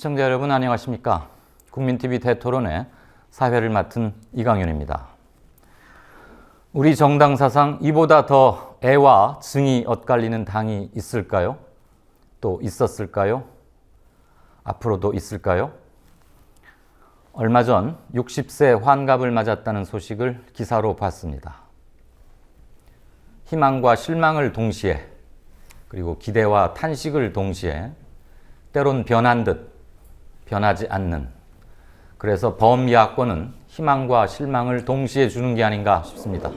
시청자 여러분 안녕하십니까? 국민TV 대토론의 사회를 맡은 이강윤입니다. 우리 정당 사상 이보다 더 애와 증이 엇갈리는 당이 있을까요? 또 있었을까요? 앞으로도 있을까요? 얼마 전 60세 환갑을 맞았다는 소식을 기사로 봤습니다. 희망과 실망을 동시에 그리고 기대와 탄식을 동시에 때론 변한 듯 변하지 않는, 그래서 범야권은 희망과 실망을 동시에 주는 게 아닌가 싶습니다.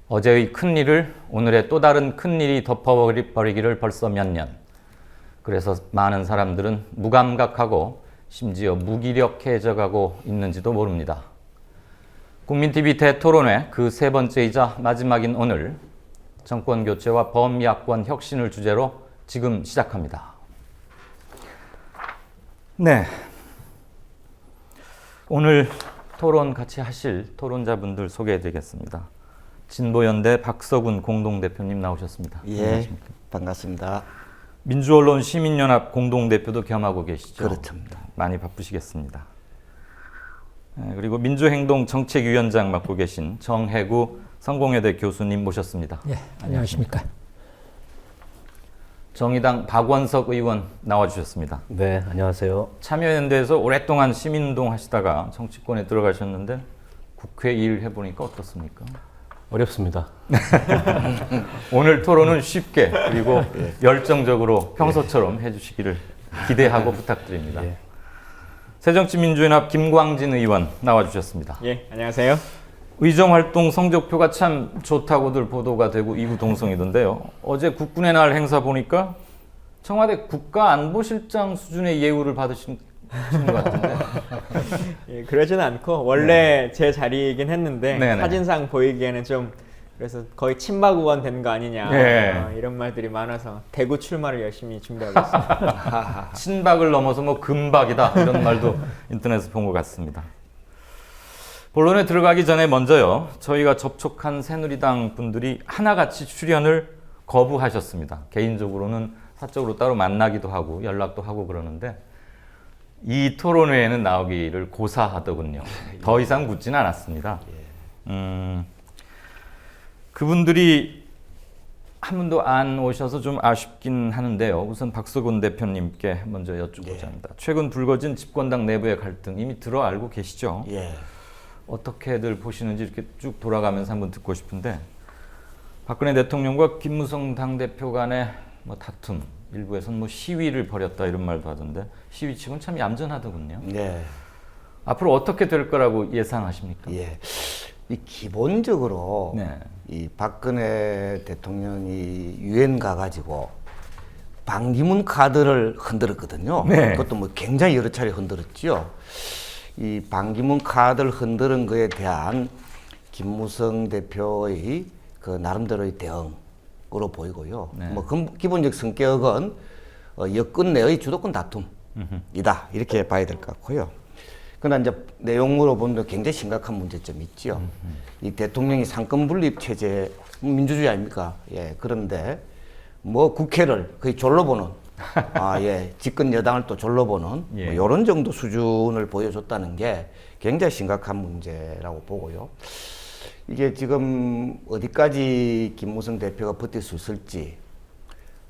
어제의 큰일을 오늘의 또 다른 큰일이 덮어버리기를 벌써 몇 년. 그래서 많은 사람들은 무감각하고 심지어 무기력해져가고 있는지도 모릅니다. 국민TV 대토론회 그 세 번째이자 마지막인 오늘, 정권교체와 범야권 혁신을 주제로 지금 시작합니다. 네, 오늘 토론 같이 하실 토론자분들 소개해드리겠습니다. 진보연대 박서군 공동대표님 나오셨습니다. 예, 안녕하십니까? 반갑습니다. 민주언론 시민연합 공동대표도 겸하고 계시죠? 그렇습니다. 많이 바쁘시겠습니다. 그리고 민주행동 정책위원장 맡고 계신 정혜구 성공회대 교수님 모셨습니다. 예, 안녕하십니까? 정의당 박원석 의원 나와주셨습니다. 네, 안녕하세요. 참여연대에서 오랫동안 시민운동 하시다가 정치권에 들어가셨는데 국회 일 해보니까 어떻습니까? 어렵습니다. 오늘 토론은 쉽게 그리고 열정적으로 평소처럼 해주시기를 기대하고 부탁드립니다. 예. 새정치민주연합 김광진 의원 나와주셨습니다. 예, 안녕하세요. 의정활동 성적표가 참 좋다고들 보도가 되고 이구동성이던데요. 어제 국군의 날 행사 보니까 청와대 국가안보실장 수준의 예우를 받으신 것 같은데. 예, 그러지는 않고 원래 제 자리이긴 했는데 네네. 사진상 보이기에는 좀 그래서 거의 친박 의원 된 거 아니냐 이런 말들이 많아서 대구 출마를 열심히 준비하고 있습니다. 친박을 넘어서 뭐 금박이다 이런 말도 인터넷에서 본 것 같습니다. 본론에 들어가기 전에 먼저요, 저희가 접촉한 새누리당 분들이 하나같이 출연을 거부하셨습니다. 개인적으로는 사적으로 따로 만나기도 하고 연락도 하고 그러는데 이 토론회에는 나오기를 고사하더군요. 더 이상 묻지는 않았습니다. 그분들이 한 분도 안 오셔서 좀 아쉽긴 하는데요. 우선 박서군 대표님께 먼저 여쭙고자 합니다. 최근 불거진 집권당 내부의 갈등 이미 들어 알고 계시죠? 예. 어떻게들 보시는지 이렇게 쭉 돌아가면서 한번 듣고 싶은데, 박근혜 대통령과 김무성 당대표 간의 뭐 다툼, 일부에서는 뭐 시위를 벌였다 이런 말도 하던데 시위 측은 참 얌전하더군요. 네. 앞으로 어떻게 될 거라고 예상하십니까? 예. 이 기본적으로 네. 이 박근혜 대통령이 유엔 가가지고 반기문 카드를 흔들었거든요. 네. 그것도 뭐 굉장히 여러 차례 흔들었죠. 이 반기문 카드를 흔드는 거에 대한 김무성 대표의 그 나름대로의 대응으로 보이고요. 네. 뭐 기본적 성격은 여권 내의 주도권 다툼이다 이렇게 봐야 될 것 같고요. 그러나 이제 내용으로 보면 굉장히 심각한 문제점이 있죠. 이 대통령이 상권 분립 체제 민주주의 아닙니까? 예. 그런데 뭐 국회를 거의 졸로 보는 집권 여당을 또 졸로 보는 예. 뭐 이런 정도 수준을 보여줬다는 게 굉장히 심각한 문제라고 보고요. 이게 지금 어디까지 김무성 대표가 버틸 수 있을지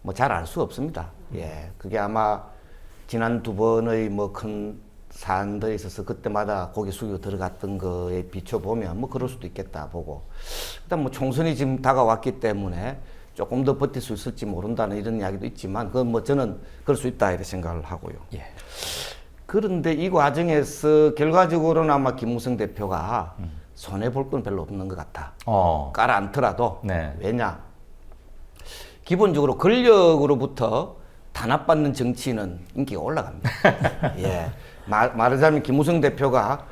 뭐 잘 알 수 없습니다. 예, 그게 아마 지난 두 번의 뭐 큰 사안들이 있어서 그때마다 고개 숙이고 들어갔던 거에 비춰보면 뭐 그럴 수도 있겠다 보고, 일단 뭐 총선이 지금 다가왔기 때문에 조금 더 버틸 수 있을지 모른다는 이런 이야기도 있지만, 그건 뭐 저는 그럴 수 있다 이렇게 생각을 하고요. 예. 그런데 이 과정에서 결과적으로는 아마 김무성 대표가 손해 볼 건 별로 없는 것 같아. 깔아앉더라도. 네. 왜냐? 기본적으로 권력으로부터 탄압받는 정치인은 인기가 올라갑니다. 예. 말하자면 김무성 대표가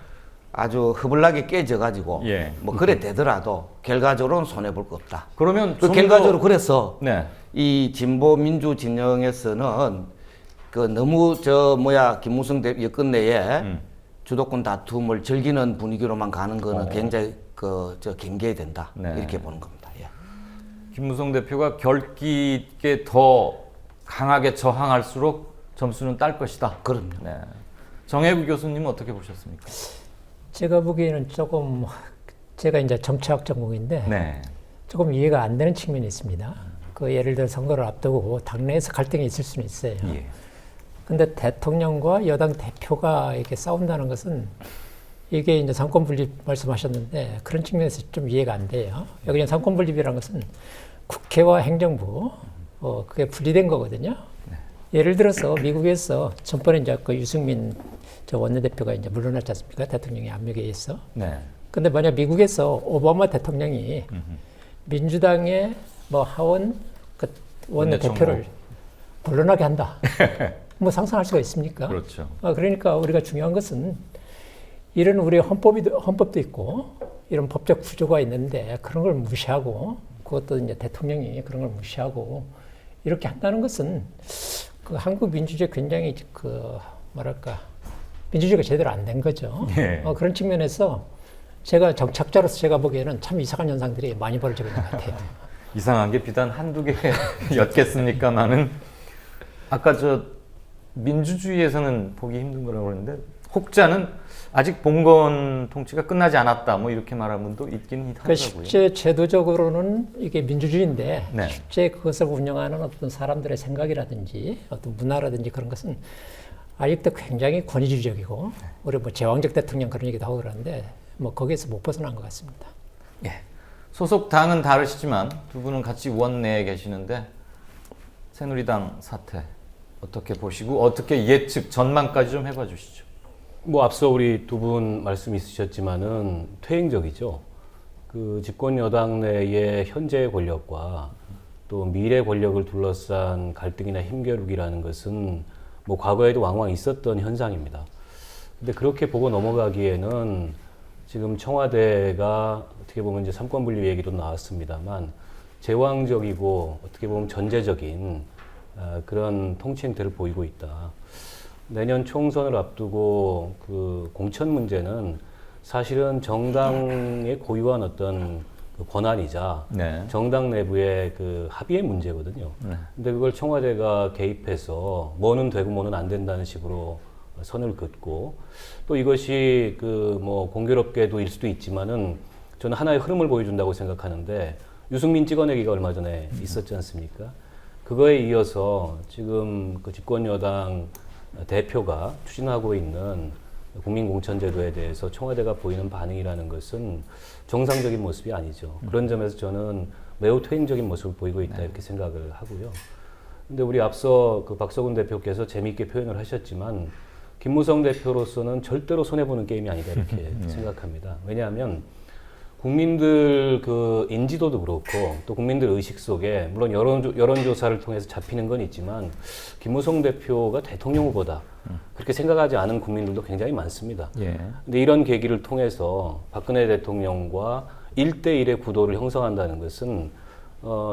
아주 허블나게 깨져가지고 예. 뭐 그래 되더라도 결과적으로는 손해 볼 거 없다. 그러면 그 결과적으로 그래서 네. 이 진보 민주 진영에서는 그 너무 김무성 여권 내에 주도권 다툼을 즐기는 분위기로만 가는 거는 굉장히 경계해야 된다. 네. 이렇게 보는 겁니다. 예. 김무성 대표가 결기 있게 더 강하게 저항할수록 점수는 딸 것이다. 그럼요. 네. 정혜구 교수님은 어떻게 보셨습니까? 제가 보기에는 조금 제가 이제 정치학 전공인데 네. 조금 이해가 안 되는 측면이 있습니다. 그 예를 들어 선거를 앞두고 당내에서 갈등이 있을 수는 있어요. 예. 근데 대통령과 여당 대표가 이렇게 싸운다는 것은 이게 이제 삼권 분립 말씀하셨는데 그런 측면에서 좀 이해가 안 돼요. 여기 삼권 분립이라는 것은 국회와 행정부 그게 분리된 거거든요. 예를 들어서 미국에서 전번에 이제 그 유승민 저 원내대표가 이제 물러났지 않습니까? 대통령의 압력에 의해서. 네. 근데 만약 미국에서 오바마 대통령이 민주당의 뭐 하원 그 원내대표를 물러나게 한다. 뭐 상상할 수가 있습니까? 그렇죠. 그러니까 우리가 중요한 것은 이런 우리 헌법도 있고 이런 법적 구조가 있는데 그런 걸 무시하고 그것도 이제 대통령이 그런 걸 무시하고 이렇게 한다는 것은 그 한국 민주주의 굉장히 그 뭐랄까 민주주의가 제대로 안 된 거죠. 예. 그런 측면에서 제가 정착자로서 제가 보기에는 참 이상한 현상들이 많이 벌어지고 있는 것 같아요. 이상한 게 비단 한두 개였겠습니까만은 아까 저 민주주의에서는 보기 힘든 거라고 그러는데 혹자는 아직 봉건 통치가 끝나지 않았다 뭐 이렇게 말하는 분도 있긴 하더라고요. 실제 제도적으로는 이게 민주주의인데 네. 실제 그것을 운영하는 어떤 사람들의 생각이라든지 어떤 문화라든지 그런 것은 아직도 굉장히 권위주의적이고 우리 뭐 제왕적 대통령 그런 얘기도 하고 그러는데 뭐 거기에서 못 벗어난 것 같습니다. 예. 소속 당은 다르시지만 두 분은 같이 원내에 계시는데 새누리당 사태 어떻게 보시고 어떻게 예측 전망까지 좀 해봐 주시죠. 뭐 앞서 우리 두 분 말씀 있으셨지만은 퇴행적이죠. 그 집권 여당 내의 현재 권력과 또 미래 권력을 둘러싼 갈등이나 힘겨루기라는 것은 뭐 과거에도 왕왕 있었던 현상입니다. 근데 그렇게 보고 넘어가기에는 지금 청와대가 어떻게 보면 이제 삼권 분립 얘기도 나왔습니다만 제왕적이고 어떻게 보면 전제적인 그런 통치 행태를 보이고 있다. 내년 총선을 앞두고 그 공천 문제는 사실은 정당의 고유한 어떤 그 권한이자 네. 정당 내부의 그 합의의 문제거든요. 네. 근데 그걸 청와대가 개입해서 뭐는 되고 뭐는 안 된다는 식으로 선을 긋고 또 이것이 그 뭐 공교롭게도 일 수도 있지만은 저는 하나의 흐름을 보여준다고 생각하는데 유승민 찍어내기가 얼마 전에 있었지 않습니까? 그거에 이어서 지금 그 집권 여당 대표가 추진하고 있는 국민공천제도에 대해서 청와대가 보이는 반응이라는 것은 정상적인 모습이 아니죠. 그런 점에서 저는 매우 퇴행적인 모습을 보이고 있다 이렇게 생각을 하고요. 근데 우리 앞서 그 박서군 대표께서 재미있게 표현을 하셨지만 김무성 대표로서는 절대로 손해보는 게임이 아니다 이렇게 생각합니다. 왜냐하면 국민들 그 인지도도 그렇고 또 국민들 의식 속에 물론 여론조사를 통해서 잡히는 건 있지만 김무성 대표가 대통령 후보다 그렇게 생각하지 않은 국민들도 굉장히 많습니다. 예. 근데 이런 계기를 통해서 박근혜 대통령과 1대1의 구도를 형성한다는 것은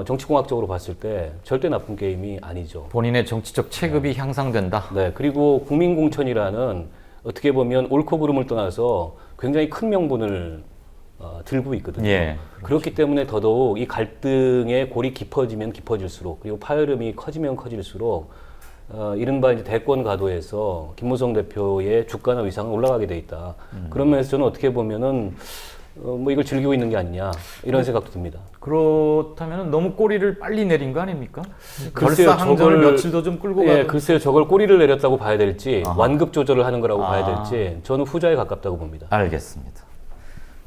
정치공학적으로 봤을 때 절대 나쁜 게임이 아니죠. 본인의 정치적 체급이 향상된다. 네, 그리고 국민공천이라는 어떻게 보면 옳고 그름을 떠나서 굉장히 큰 명분을 들고 있거든요. 예. 그렇기 때문에 더더욱 이 갈등의 골이 깊어지면 깊어질수록 그리고 파열음이 커지면 커질수록 이른바 이제 대권 가도에서 김무성 대표의 주가나 위상은 올라가게 돼 있다. 그런 면에서 저는 어떻게 보면은 뭐 이걸 즐기고 있는 게 아니냐 이런 생각도 듭니다. 그렇다면 너무 꼬리를 빨리 내린 거 아닙니까? 글쎄요, 결사항전을 며칠도 좀 끌고 예, 가고. 글쎄요, 저걸 꼬리를 내렸다고 봐야 될지 아하. 완급 조절을 하는 거라고 봐야 아. 될지 저는 후자에 가깝다고 봅니다. 알겠습니다.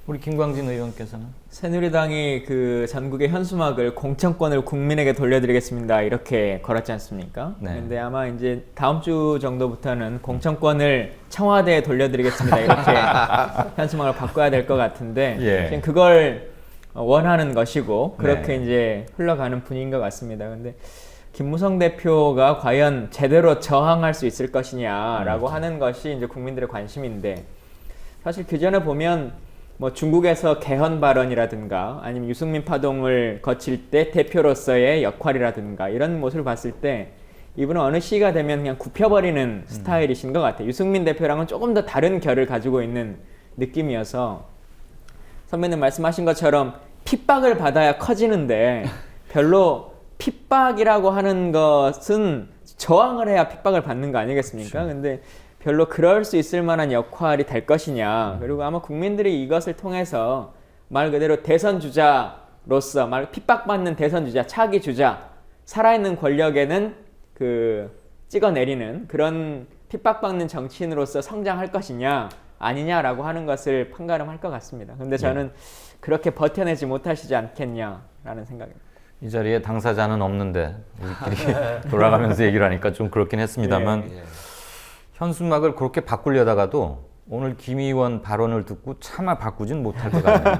우리 김광진 의원께서는 새누리당이 그 전국의 현수막을 공천권을 국민에게 돌려드리겠습니다 이렇게 걸었지 않습니까? 네. 근데 아마 이제 다음 주 정도부터는 공천권을 청와대에 돌려드리겠습니다 이렇게 현수막을 바꿔야 될 것 같은데 예. 지금 그걸 원하는 것이고 그렇게 네. 이제 흘러가는 분위기인 것 같습니다. 근데 김무성 대표가 과연 제대로 저항할 수 있을 것이냐라고 하는 것이 이제 국민들의 관심인데 사실 그 전에 보면 뭐 중국에서 개헌 발언이라든가 아니면 유승민 파동을 거칠 때 대표로서의 역할이라든가 이런 모습을 봤을 때 이분은 어느 시기가 되면 그냥 굽혀버리는 스타일이신 것 같아요. 유승민 대표랑은 조금 더 다른 결을 가지고 있는 느낌이어서 선배님 말씀하신 것처럼 핍박을 받아야 커지는데 별로 핍박이라고 하는 것은 저항을 해야 핍박을 받는 거 아니겠습니까? 그렇죠. 근데 별로 그럴 수 있을 만한 역할이 될 것이냐. 그리고 아마 국민들이 이것을 통해서 말 그대로 대선 주자로서 말 핍박받는 대선 주자, 차기 주자, 살아있는 권력에는 그 찍어내리는 그런 핍박받는 정치인으로서 성장할 것이냐 아니냐라고 하는 것을 판가름할 것 같습니다. 근데 저는 그렇게 버텨내지 못하시지 않겠냐라는 생각입니다. 이 자리에 당사자는 없는데 우리끼리 돌아가면서 얘기를 하니까 좀 그렇긴 했습니다만 현수막을 그렇게 바꾸려다가도 오늘 김 의원 발언을 듣고 차마 바꾸진 못할 것 같네요.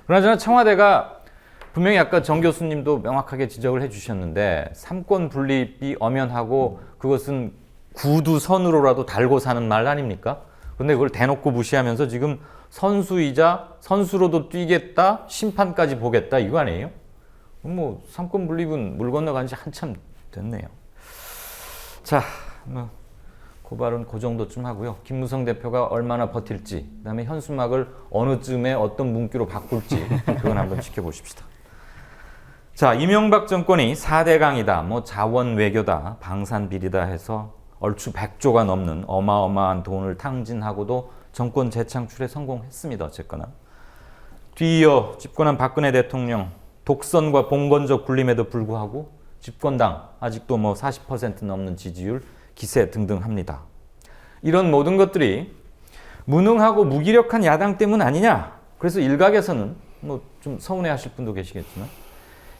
그나저나 청와대가 분명히 아까 정 교수님도 명확하게 지적을 해주셨는데 삼권 분립이 엄연하고 그것은 구두선으로라도 달고 사는 말 아닙니까? 근데 그걸 대놓고 무시하면서 지금 선수이자 선수로도 뛰겠다, 심판까지 보겠다 이거 아니에요? 뭐 삼권 분립은 물 건너간 지 한참 됐네요. 자, 뭐 고발은 그 정도쯤 하고요. 김무성 대표가 얼마나 버틸지, 그다음에 현수막을 어느 쯤에 어떤 문구로 바꿀지 그건 한번 지켜보십시다. 자, 이명박 정권이 4대강이다, 뭐 자원 외교다, 방산 비리다 해서 얼추 100조가 넘는 어마어마한 돈을 탕진하고도 정권 재창출에 성공했습니다. 어쨌거나 뒤이어 집권한 박근혜 대통령 독선과 봉건적 굴림에도 불구하고 집권당 아직도 뭐 40% 넘는 지지율, 기세 등등합니다. 이런 모든 것들이 무능하고 무기력한 야당 때문 아니냐? 그래서 일각에서는 뭐 좀 서운해하실 분도 계시겠지만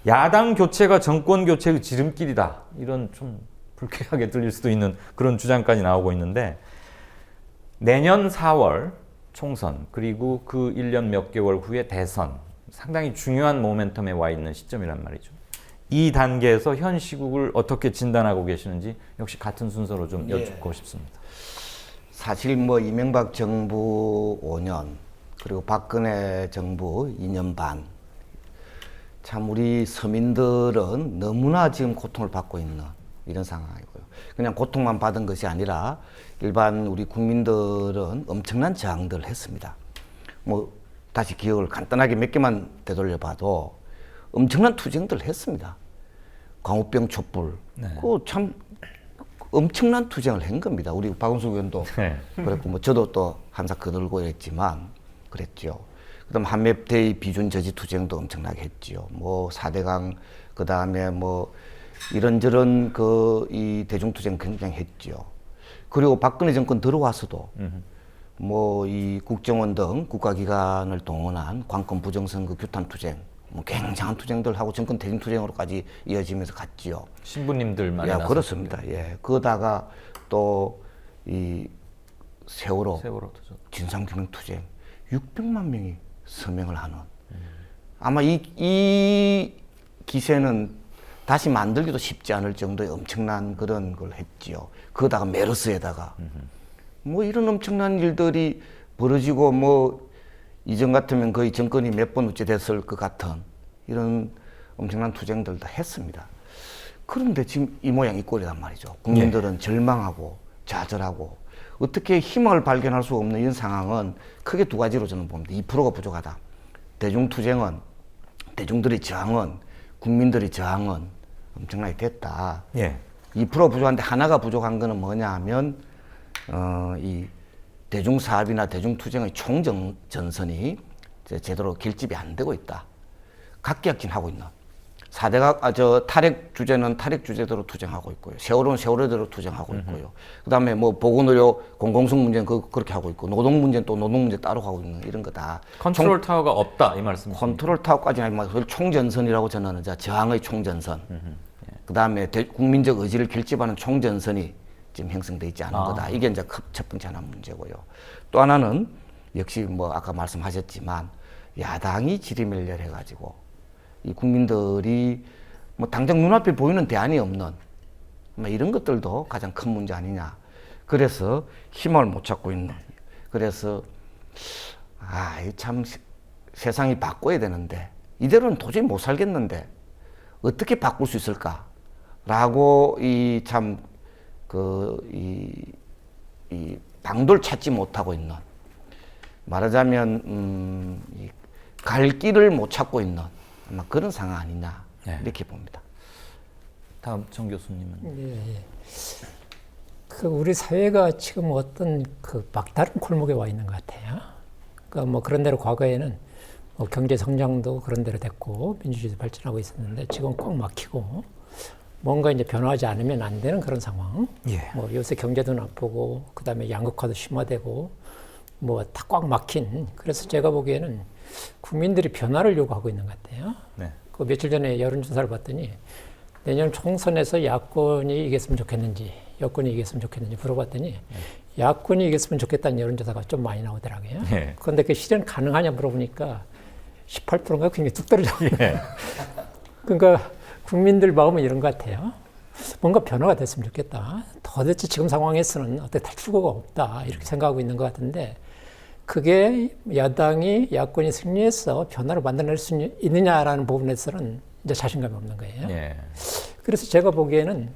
야당 교체가 정권 교체의 지름길이다, 이런 좀 불쾌하게 들릴 수도 있는 그런 주장까지 나오고 있는데 내년 4월 총선 그리고 그 1년 몇 개월 후에 대선 상당히 중요한 모멘텀에 와 있는 시점이란 말이죠. 이 단계에서 현 시국을 어떻게 진단하고 계시는지 역시 같은 순서로 좀 여쭙고 싶습니다. 사실 뭐 이명박 정부 5년 그리고 박근혜 정부 2년 반, 참 우리 서민들은 너무나 지금 고통을 받고 있는 이런 상황이고요. 그냥 고통만 받은 것이 아니라 일반 우리 국민들은 엄청난 저항들을 했습니다. 뭐 다시 기억을 간단하게 몇 개만 되돌려 봐도 엄청난 투쟁들을 했습니다. 광우병 촛불, 그 참 엄청난 투쟁을 한 겁니다. 우리 박원순 의원도 그랬고, 뭐 저도 또 한사 거들고 했지만 그랬죠. 그다음 한맵대의 비준 저지 투쟁도 엄청나게 했지요. 뭐 4대강, 그다음에 뭐 이런저런 그 이 대중투쟁 굉장히 했지요. 그리고 박근혜 정권 들어와서도 뭐 이 국정원 등 국가기관을 동원한 관건 부정선거 규탄 투쟁, 뭐 굉장한 투쟁들 하고 정권 대중 투쟁으로까지 이어지면서 갔지요. 신부님들만 야, 그렇습니다. 예. 그러다가 또 이 세월호 진상규명 투쟁 600만 명이 서명을 하는, 아마 이 기세는 다시 만들기도 쉽지 않을 정도의 엄청난 그런 걸 했지요. 그러다가 메르스에다가 뭐 이런 엄청난 일들이 벌어지고, 뭐 이전 같으면 거의 정권이 몇 번 어찌 됐을 것 같은 이런 엄청난 투쟁들 다 했습니다. 그런데 지금 이 모양 이 꼴이란 말이죠. 국민들은 절망하고 좌절하고 어떻게 희망을 발견할 수 없는 이런 상황은 크게 두 가지로 저는 봅니다. 2%가 부족하다. 대중투쟁은, 대중들의 저항은, 국민들의 저항은 엄청나게 됐다. 2% 부족한데 하나가 부족한 거는 뭐냐 하면 이 대중사업이나 대중투쟁의 총전선이 제대로 결집이 안 되고 있다. 각기약진하고 있는. 4대가 탈핵 주제는 탈핵 주제대로 투쟁하고 있고요. 세월호는 세월호대로 투쟁하고 있고요. 그다음에 뭐 보건의료 공공성 문제는 그렇게 하고 있고, 노동 문제는 또 노동 문제 따로 하고 있는 이런 거다. 컨트롤 타워가 없다 이 말씀이십니까? 컨트롤 타워까지는 아니고 그걸 총전선이라고 저는 저항의 총전선. 그다음에 국민적 의지를 결집하는 총전선이 지금 형성돼 있지 않은 거다. 이게 이제 첫 번째 하나 문제고요. 또 하나는 역시 뭐 아까 말씀하셨지만 야당이 지리멸렬해가지고 이 국민들이 뭐 당장 눈앞에 보이는 대안이 없는 뭐 이런 것들도 가장 큰 문제 아니냐. 그래서 희망을 못 찾고 있는. 그래서 참 세상이 바꿔야 되는데 이대로는 도저히 못 살겠는데 어떻게 바꿀 수 있을까라고 이 방도를 찾지 못하고 있는, 말하자면 갈 길을 못 찾고 있는 아마 그런 상황 아니냐 이렇게 봅니다. 다음 정 교수님은. 예, 예. 그 우리 사회가 지금 어떤 그 막다른 골목에 와 있는 것 같아요. 그러니까 뭐 그런 대로 과거에는 뭐 경제 성장도 그런 대로 됐고 민주주의도 발전하고 있었는데 지금 꽉 막히고 뭔가 이제 변화하지 않으면 안 되는 그런 상황. 예. 뭐 요새 경제도 나쁘고 그다음에 양극화도 심화되고 뭐 다 꽉 막힌. 그래서 제가 보기에는 국민들이 변화를 요구하고 있는 것 같아요. 네. 그 며칠 전에 여론조사를 봤더니 내년 총선에서 야권이 이겼으면 좋겠는지 여권이 이겼으면 좋겠는지 물어봤더니 야권이 이겼으면 좋겠다는 여론조사가 좀 많이 나오더라고요. 예. 그런데 그 실현 가능하냐 물어보니까 18%인가 굉장히 뚝 떨어져요. 예. 그러니까 국민들 마음은 이런 것 같아요. 뭔가 변화가 됐으면 좋겠다. 도대체 지금 상황에서는 어떻게 탈출구가 없다. 이렇게 생각하고 있는 것 같은데 그게 야당이 야권이 승리해서 변화를 만들어낼 수 있느냐라는 부분에서는 이제 자신감이 없는 거예요. 예. 그래서 제가 보기에는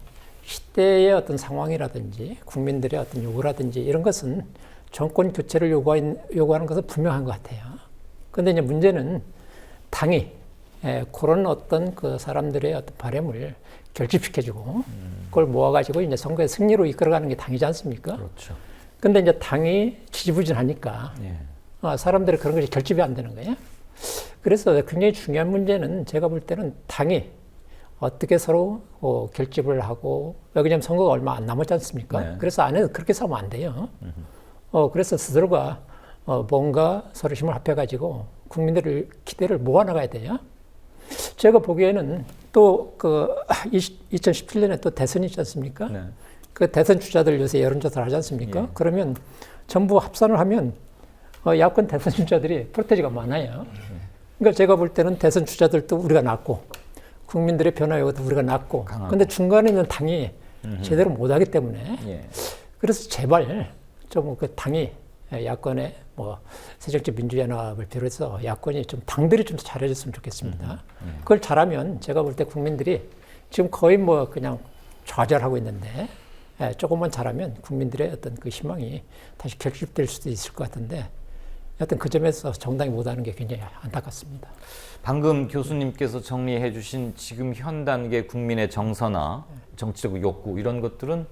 시대의 어떤 상황이라든지 국민들의 어떤 요구라든지 이런 것은 정권 교체를 요구하는 것은 분명한 것 같아요. 그런데 이제 문제는 당이 그런 어떤 그 사람들의 어떤 바램을 결집시켜주고 그걸 모아가지고 이제 선거의 승리로 이끌어가는 게 당이지 않습니까? 그렇죠. 근데 이제 당이 지지부진하니까 예. 사람들이 그런 것이 결집이 안 되는 거예요. 그래서 굉장히 중요한 문제는 제가 볼 때는 당이 어떻게 서로 결집을 하고 왜냐하면 선거가 얼마 안 남았지 않습니까? 네. 그래서 안에서 그렇게 싸우면 안 돼요. 그래서 스스로가 뭔가 서로 힘을 합해가지고 국민들의 기대를 모아나가야 돼요. 제가 보기에는 또 그 2017년에 또 대선이 있지 않습니까? 네. 그 대선 주자들 요새 여론조사를 하지 않습니까? 예. 그러면 전부 합산을 하면 야권 대선 주자들이 프로테이지가 많아요. 그러니까 제가 볼 때는 대선 주자들도 우리가 낫고 국민들의 변화 요구도 우리가 낫고 강하고. 근데 중간에 있는 당이 제대로 못하기 때문에 예. 그래서 제발 좀 그 당이 야권의 뭐 새정치민주연합을 비롯해서 야권이 좀 당들이 좀 더 잘해줬으면 좋겠습니다. 그걸 잘하면 제가 볼 때 국민들이 지금 거의 뭐 그냥 좌절하고 있는데 조금만 잘하면 국민들의 어떤 그 희망이 다시 결집될 수도 있을 것 같은데 여하튼 그 점에서 정당이 못하는 게 굉장히 안타깝습니다. 방금 교수님께서 정리해 주신 지금 현 단계 국민의 정서나 정치적 욕구 이런 것들은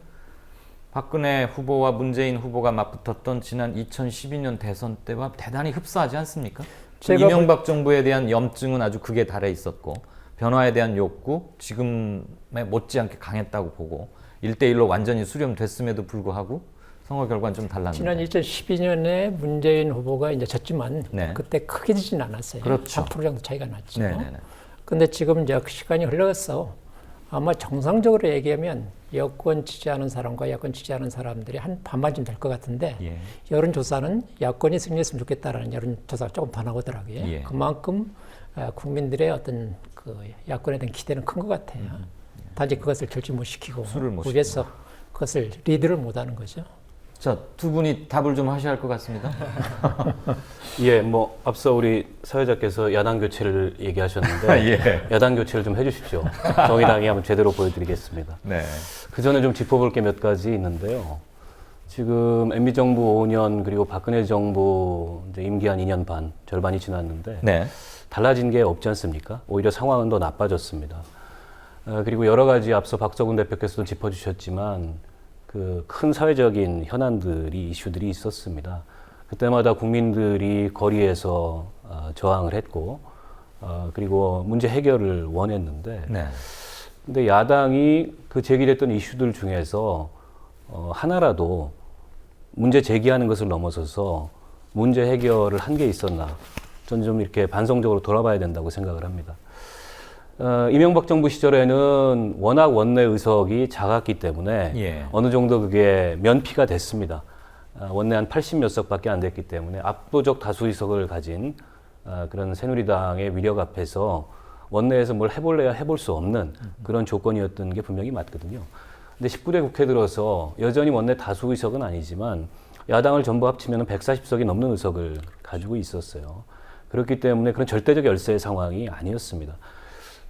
박근혜 후보와 문재인 후보가 맞붙었던 지난 2012년 대선 때와 대단히 흡사하지 않습니까? 제가 이명박 정부에 대한 염증은 아주 극에 달해 있었고 변화에 대한 욕구 지금에 못지않게 강했다고 보고 1대1로 완전히 수렴됐음에도 불구하고 선거 결과는 좀 달랐는데. 지난 2012년에 문재인 후보가 이제 졌지만 네. 그때 크게 지진 않았어요. 그렇죠. 3% 정도 차이가 났죠. 네네네. 근데 지금 이제 그 시간이 흘러서 아마 정상적으로 얘기하면 여권 지지하는 사람과 야권 지지하는 사람들이 한 반반쯤 될 것 같은데 예. 여론조사는 야권이 승리했으면 좋겠다라는 여론조사가 조금 더 나오더라고요. 예. 그만큼 국민들의 어떤 그 야권에 대한 기대는 큰 것 같아요. 단지 그것을 결집 못 시키고 술을 못 위에서 그것을 리드를 못 하는 거죠. 자, 두 분이 답을 좀 하셔야 할 것 같습니다. 예, 뭐 앞서 우리 사회자께서 야당 교체를 얘기하셨는데 예. 야당 교체를 좀 해주십시오. 정의당이 한번 제대로 보여드리겠습니다. 네. 그 전에 좀 짚어볼 게 몇 가지 있는데요. 지금 MB 정부 5년 그리고 박근혜 정부 이제 임기한 2년 반 절반이 지났는데 네. 달라진 게 없지 않습니까? 오히려 상황은 더 나빠졌습니다. 그리고 여러 가지 앞서 박서군 대표께서도 짚어주셨지만 그 큰 사회적인 현안들이 이슈들이 있었습니다. 그때마다 국민들이 거리에서 저항을 했고 그리고 문제 해결을 원했는데 네. 근데 야당이 그 제기됐던 이슈들 중에서 하나라도 문제 제기하는 것을 넘어서서 문제 해결을 한 게 있었나 저는 좀 이렇게 반성적으로 돌아봐야 된다고 생각을 합니다. 이명박 정부 시절에는 워낙 원내 의석이 작았기 때문에 예. 어느 정도 그게 면피가 됐습니다. 원내 한 80몇 석밖에 안 됐기 때문에 압도적 다수 의석을 가진 그런 새누리당의 위력 앞에서 원내에서 뭘 해볼래야 해볼 수 없는 그런 조건이었던 게 분명히 맞거든요. 근데 19대 국회 들어서 여전히 원내 다수 의석은 아니지만 야당을 전부 합치면 140석이 넘는 의석을 가지고 있었어요. 그렇기 때문에 그런 절대적 열세의 상황이 아니었습니다.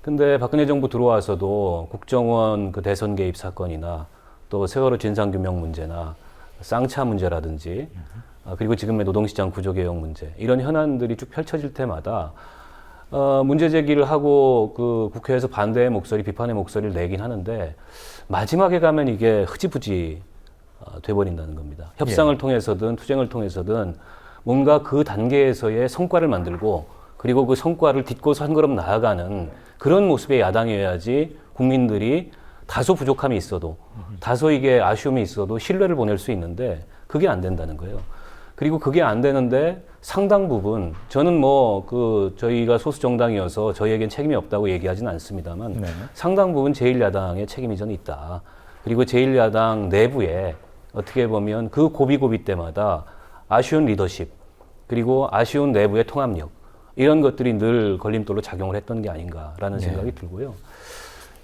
근데 박근혜 정부 들어와서도 국정원 그 대선 개입 사건이나 또 세월호 진상규명 문제나 쌍차 문제라든지 그리고 지금의 노동시장 구조개혁 문제 이런 현안들이 쭉 펼쳐질 때마다 문제 제기를 하고 그 국회에서 반대의 목소리, 비판의 목소리를 내긴 하는데 마지막에 가면 이게 흐지부지 돼버린다는 겁니다. 협상을 통해서든 투쟁을 통해서든 뭔가 그 단계에서의 성과를 만들고 그리고 그 성과를 딛고서 한 걸음 나아가는 그런 모습의 야당이어야지 국민들이 다소 부족함이 있어도 다소 이게 아쉬움이 있어도 신뢰를 보낼 수 있는데 그게 안 된다는 거예요. 그리고 그게 안 되는데 상당 부분 저는 뭐 그 저희가 소수 정당이어서 저희에겐 책임이 없다고 얘기하지는 않습니다만 네. 상당 부분 제1야당의 책임이 저는 있다. 그리고 제1야당 내부에 어떻게 보면 그 고비고비 때마다 아쉬운 리더십 그리고 아쉬운 내부의 통합력 이런 것들이 늘 걸림돌로 작용을 했던 게 아닌가라는 생각이 들고요.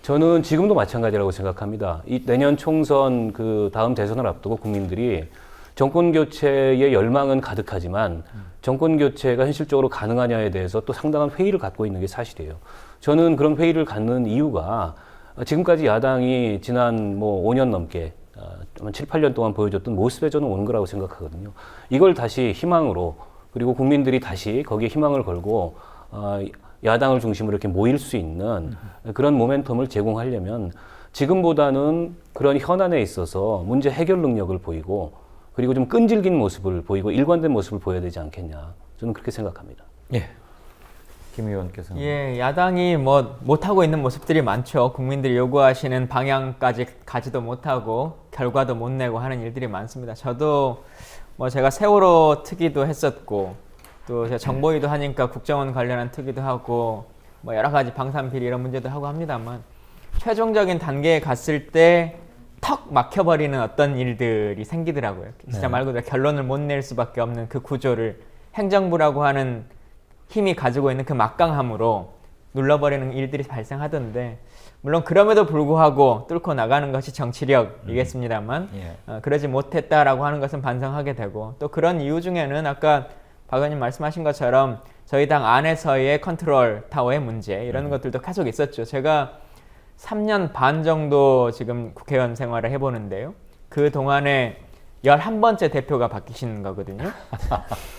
저는 지금도 마찬가지라고 생각합니다. 이 내년 총선 그 다음 대선을 앞두고 국민들이 정권 교체의 열망은 가득하지만 정권 교체가 현실적으로 가능하냐에 대해서 또 상당한 회의를 갖고 있는 게 사실이에요. 저는 그런 회의를 갖는 이유가 지금까지 야당이 지난 뭐 5년 넘게 7, 8년 동안 보여줬던 모습에 저는 오는 거라고 생각하거든요. 이걸 다시 희망으로 그리고 국민들이 다시 거기에 희망을 걸고 야당을 중심으로 이렇게 모일 수 있는 그런 모멘텀을 제공하려면 지금보다는 그런 현안에 있어서 문제 해결 능력을 보이고 그리고 좀 끈질긴 모습을 보이고 일관된 모습을 보여야 되지 않겠냐. 저는 그렇게 생각합니다. 예. 김 의원께서는. 예, 야당이 뭐 못하고 있는 모습들이 많죠. 국민들이 요구하시는 방향까지 가지도 못하고 결과도 못 내고 하는 일들이 많습니다. 저도 뭐 제가 세월호 특위도 했었고 또 제가 정보위도 하니까 국정원 관련한 특위도 하고 뭐 여러 가지 방산비리 이런 문제도 하고 합니다만 최종적인 단계에 갔을 때 턱 막혀버리는 어떤 일들이 생기더라고요. 진짜 말 그대로 결론을 못 낼 수밖에 없는 그 구조를 행정부라고 하는 힘이 가지고 있는 그 막강함으로 눌러버리는 일들이 발생하던데 물론 그럼에도 불구하고 뚫고 나가는 것이 정치력이겠습니다만 그러지 못했다라고 하는 것은 반성하게 되고 또 그런 이유 중에는 아까 박 의원님 말씀하신 것처럼 저희 당 안에서의 컨트롤 타워의 문제 이런 것들도 계속 있었죠. 제가 3년 반 정도 지금 국회의원 생활을 해보는데요. 그 동안에 11번째 대표가 바뀌시는 거거든요.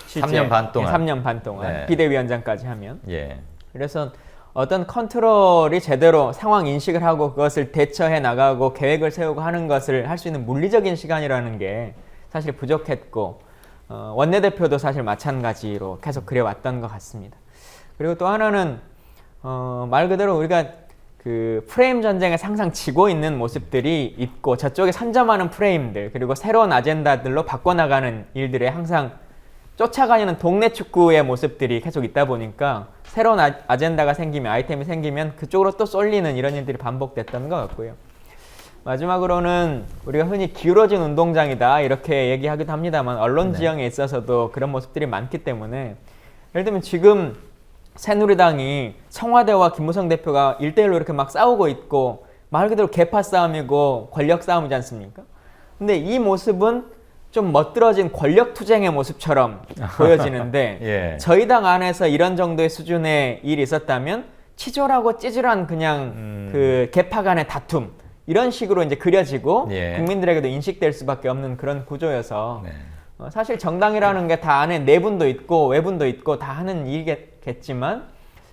3년 반 동안. 3년 반 동안. 네. 비대위원장까지 하면. 예. 그래서 어떤 컨트롤이 제대로 상황 인식을 하고 그것을 대처해 나가고 계획을 세우고 하는 것을 할 수 있는 물리적인 시간이라는 게 사실 부족했고 원내대표도 사실 마찬가지로 계속 그래왔던 것 같습니다. 그리고 또 하나는 말 그대로 우리가 그 프레임 전쟁에서 항상 지고 있는 모습들이 있고 저쪽에 선점하는 프레임들 그리고 새로운 아젠다들로 바꿔나가는 일들에 항상 쫓아가는 동네 축구의 모습들이 계속 있다 보니까 새로운 아젠다가 생기면 아이템이 생기면 그쪽으로 또 쏠리는 이런 일들이 반복됐던 것 같고요. 마지막으로는 우리가 흔히 기울어진 운동장이다 이렇게 얘기하기도 합니다만 언론 지형에 있어서도 그런 모습들이 많기 때문에 예를 들면 지금 새누리당이 청와대와 김무성 대표가 1대1로 이렇게 막 싸우고 있고 말 그대로 계파 싸움이고 권력 싸움이지 않습니까? 근데 이 모습은 좀 멋들어진 권력 투쟁의 모습처럼 보여지는데 예. 저희 당 안에서 이런 정도의 수준의 일이 있었다면 치졸하고 찌질한 그냥 그 계파 간의 다툼 이런 식으로 이제 그려지고 예. 국민들에게도 인식될 수밖에 없는 그런 구조여서 네. 사실 정당이라는 게 다 안에 내분도 있고 외분도 있고 다 하는 일이겠지만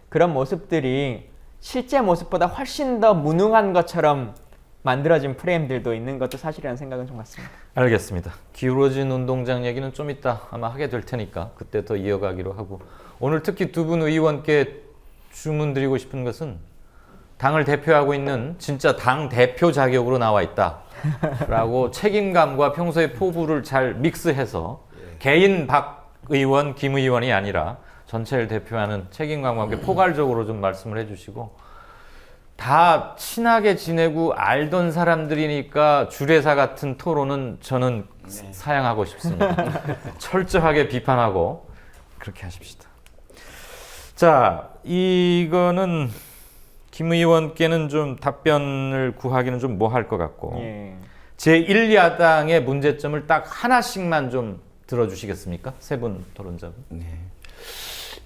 그런 모습들이 실제 모습보다 훨씬 더 무능한 것처럼 만들어진 프레임들도 있는 것도 사실이라는 생각은 좀 같습니다. 알겠습니다. 기울어진 운동장 얘기는 좀 이따 아마 하게 될 테니까 그때 더 이어가기로 하고 오늘 특히 두 분 의원께 주문드리고 싶은 것은 당을 대표하고 있는 진짜 당 대표 자격으로 나와 있다 라고 책임감과 평소의 포부를 잘 믹스해서 개인 박 의원, 김 의원이 아니라 전체를 대표하는 책임감과 함께 포괄적으로 좀 말씀을 해주시고 다 친하게 지내고 알던 사람들이니까 주례사 같은 토론은 저는 사양하고 싶습니다. 철저하게 비판하고 그렇게 하십시다. 자, 이거는 김 의원께는 좀 답변을 구하기는 좀 뭐 할 것 같고 예. 제1야당의 문제점을 딱 하나씩만 좀 들어주시겠습니까? 세 분 토론자분. 네.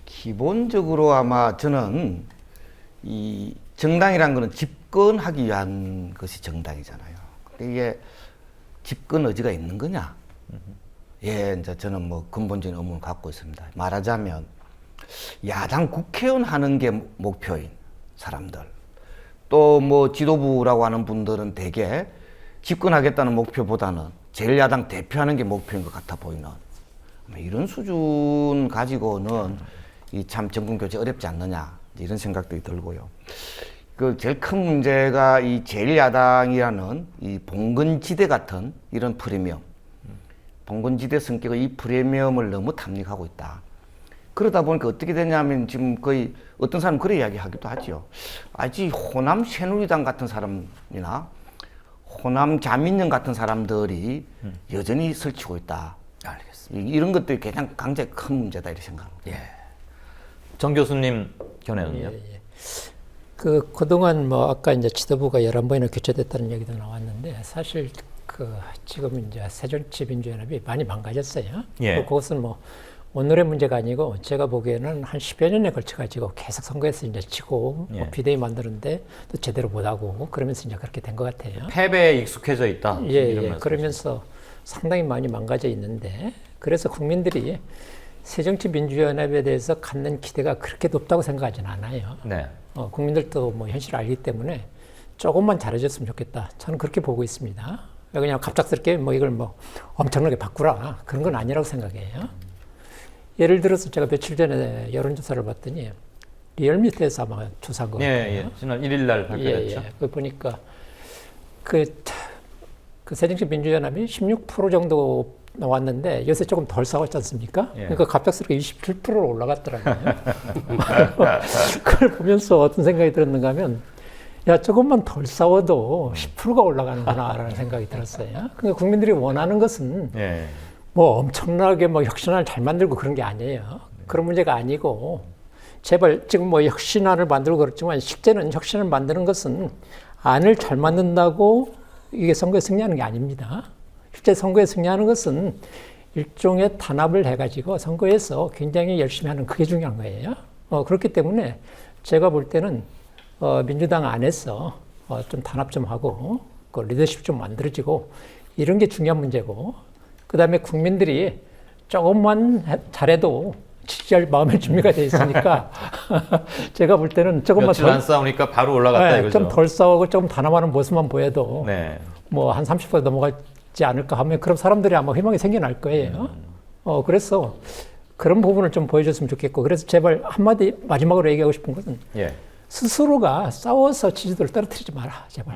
기본적으로 아마 저는 이 정당이란 거는 집권하기 위한 것이 정당이잖아요. 근데 이게 집권 의지가 있는 거냐? 예, 이제 저는 뭐 근본적인 의문을 갖고 있습니다. 말하자면 야당 국회의원 하는 게 목표인 사람들, 또 뭐 지도부라고 하는 분들은 대개 집권하겠다는 목표보다는 제1야당 대표하는 게 목표인 것 같아 보이는 이런 수준 가지고는 이 참 정권 교체 어렵지 않느냐 이런 생각들이 들고요. 그 제일 큰 문제가 이 제1야당이라는 이 봉건지대 같은 이런 프리미엄, 봉건지대 성격의 이 프리미엄을 너무 탐닉하고 있다. 그러다 보니까 어떻게 되냐면 지금 거의 어떤 사람은 그런 이야기 하기도 하죠. 아직 호남 새누리당 같은 사람이나 호남 자민련 같은 사람들이 여전히 설치고 있다. 알겠습니다. 이런 것들이 굉장히 큰 문제다 이렇게 생각합니다. 예. 정 교수님 견해는요? 예. 그동안 뭐 아까 이제 지도부가 11번이나 교체됐다는 얘기도 나왔는데 사실 지금 이제 새정치민주연합이 많이 망가졌어요. 예. 그것은 뭐 오늘의 문제가 아니고 제가 보기에는 한 10여 년에 걸쳐 가지고 계속 선거에서 이제 치고 예. 뭐 비대위 만드는데 또 제대로 못하고 그러면서 이제 그렇게 된 것 같아요. 패배에 익숙해져 있다. 이런 예. 말씀이시죠? 그러면서 상당히 많이 망가져 있는데 그래서 국민들이 새정치민주연합에 대해서 갖는 기대가 그렇게 높다고 생각하지는 않아요. 네. 국민들도 뭐 현실을 알기 때문에 조금만 잘해줬으면 좋겠다. 저는 그렇게 보고 있습니다. 그냥 갑작스럽게 뭐 이걸 뭐 엄청나게 바꾸라. 그런 건 아니라고 생각해요. 예를 들어서 제가 며칠 전에 여론조사를 봤더니 리얼미터에서 아마 조사한 거 같아요. 예. 지난 1일 날 발표됐죠. 그 보니까 그 새정치민주연합이 16% 정도 나왔는데 요새 조금 덜 싸웠지 않습니까? 예. 그러니까 갑작스럽게 27%로 올라갔더라고요. 그걸 보면서 어떤 생각이 들었는가 하면 야 조금만 덜 싸워도 10%가 올라가는구나라는 생각이 들었어요. 그러니까 국민들이 원하는 것은 예. 뭐 엄청나게 뭐 혁신안을 잘 만들고 그런 게 아니에요. 그런 문제가 아니고 제발 지금 뭐 혁신안을 만들고 그렇지만 실제는 혁신을 만드는 것은 안을 잘 만든다고 이게 선거에 승리하는 게 아닙니다. 실제 선거에 승리하는 것은 일종의 단합을 해가지고 선거에서 굉장히 열심히 하는 그게 중요한 거예요. 그렇기 때문에 제가 볼 때는 민주당 안에서 좀 단합 좀 하고 그 리더십 좀 만들어지고 이런 게 중요한 문제고 그 다음에 국민들이 조금만 잘해도 지지할 마음의 준비가 돼 있으니까 제가 볼 때는 조금만 며칠 안 싸우니까 바로 올라갔다 이거죠. 좀 덜 싸우고 조금 단합하는 모습만 보여도 네. 뭐 한 30% 넘어가지 않을까 하면 그럼 사람들이 아마 희망이 생겨날 거예요. 그래서 그런 부분을 좀 보여줬으면 좋겠고 그래서 제발 한마디 마지막으로 얘기하고 싶은 것은 예. 스스로가 싸워서 지지도를 떨어뜨리지 마라 제발.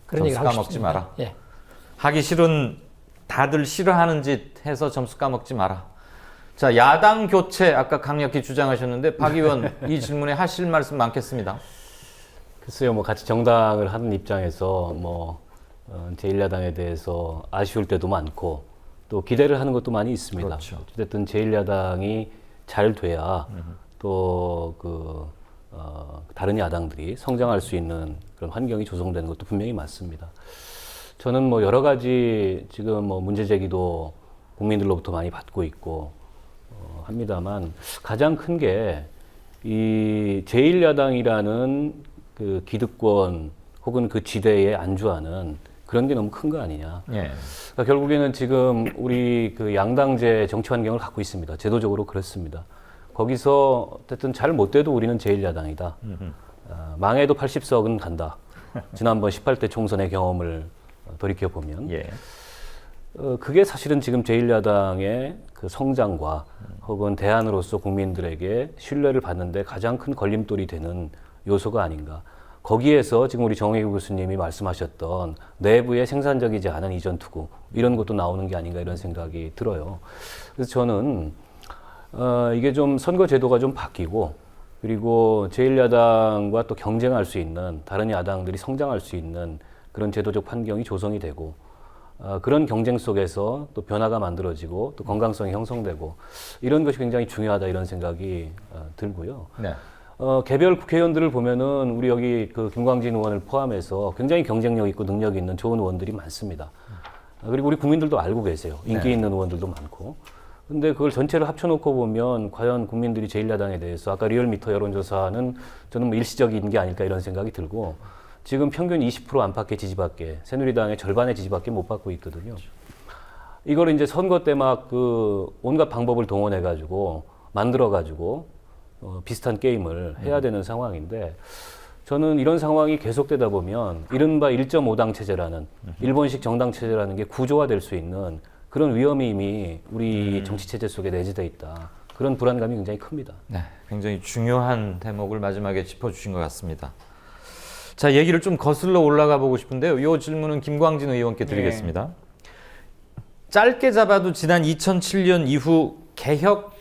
그런 점수 얘기 하고 까먹지 싶습니다. 마라. 예. 하기 싫은 다들 싫어하는 짓 해서 점수 까먹지 마라. 자, 야당 교체 아까 강력히 주장하셨는데 박 의원 이 질문에 하실 말씀 많겠습니다. 글쎄요, 뭐 같이 정당을 하는 입장에서 뭐 제1야당에 대해서 아쉬울 때도 많고 또 기대를 하는 것도 많이 있습니다. 그렇죠. 어쨌든 제1야당이 잘 돼야 또 다른 야당들이 성장할 수 있는 그런 환경이 조성되는 것도 분명히 맞습니다. 저는 뭐 여러 가지 지금 뭐 문제 제기도 국민들로부터 많이 받고 있고 합니다만 가장 큰 게 이 제1야당이라는 그 기득권 혹은 그 지대에 안주하는 그런 게 너무 큰 거 아니냐. 예. 그러니까 결국에는 지금 우리 그 양당제 정치 환경을 갖고 있습니다. 제도적으로 그렇습니다. 거기서 어쨌든 잘 못 돼도 우리는 제1야당이다. 망해도 80석은 간다. 지난번 18대 총선의 경험을 돌이켜 보면 예. 그게 사실은 지금 제1야당의 그 성장과 혹은 대안으로서 국민들에게 신뢰를 받는데 가장 큰 걸림돌이 되는 요소가 아닌가. 거기에서 지금 우리 정혜교 교수님이 말씀하셨던 내부의 생산적이지 않은 이전 투구 이런 것도 나오는 게 아닌가 이런 생각이 들어요. 그래서 저는 이게 좀 선거 제도가 좀 바뀌고 그리고 제1야당과 또 경쟁할 수 있는 다른 야당들이 성장할 수 있는 그런 제도적 환경이 조성이 되고 그런 경쟁 속에서 또 변화가 만들어지고 또 건강성이 형성되고 이런 것이 굉장히 중요하다 이런 생각이 들고요. 네. 개별 국회의원들을 보면은 우리 여기 그 김광진 의원을 포함해서 굉장히 경쟁력 있고 능력 있는 좋은 의원들이 많습니다. 그리고 우리 국민들도 알고 계세요. 인기 있는 의원들도 많고. 근데 그걸 전체를 합쳐놓고 보면 과연 국민들이 제1야당에 대해서 아까 리얼미터 여론조사는 저는 뭐 일시적인 게 아닐까 이런 생각이 들고 지금 평균 20% 안팎의 지지밖에 새누리당의 절반의 지지밖에 못 받고 있거든요. 이걸 이제 선거 때 막 그 온갖 방법을 동원해가지고 만들어가지고 비슷한 게임을 해야 되는 상황인데 저는 이런 상황이 계속되다 보면 이른바 1.5당 체제라는 일본식 정당 체제라는 게 구조화될 수 있는 그런 위험이 이미 우리 정치 체제 속에 내재되어 있다. 그런 불안감이 굉장히 큽니다. 네, 굉장히 중요한 대목을 마지막에 짚어주신 것 같습니다. 자, 얘기를 좀 거슬러 올라가 보고 싶은데요. 이 질문은 김광진 의원께 드리겠습니다. 짧게 잡아도 지난 2007년 이후 개혁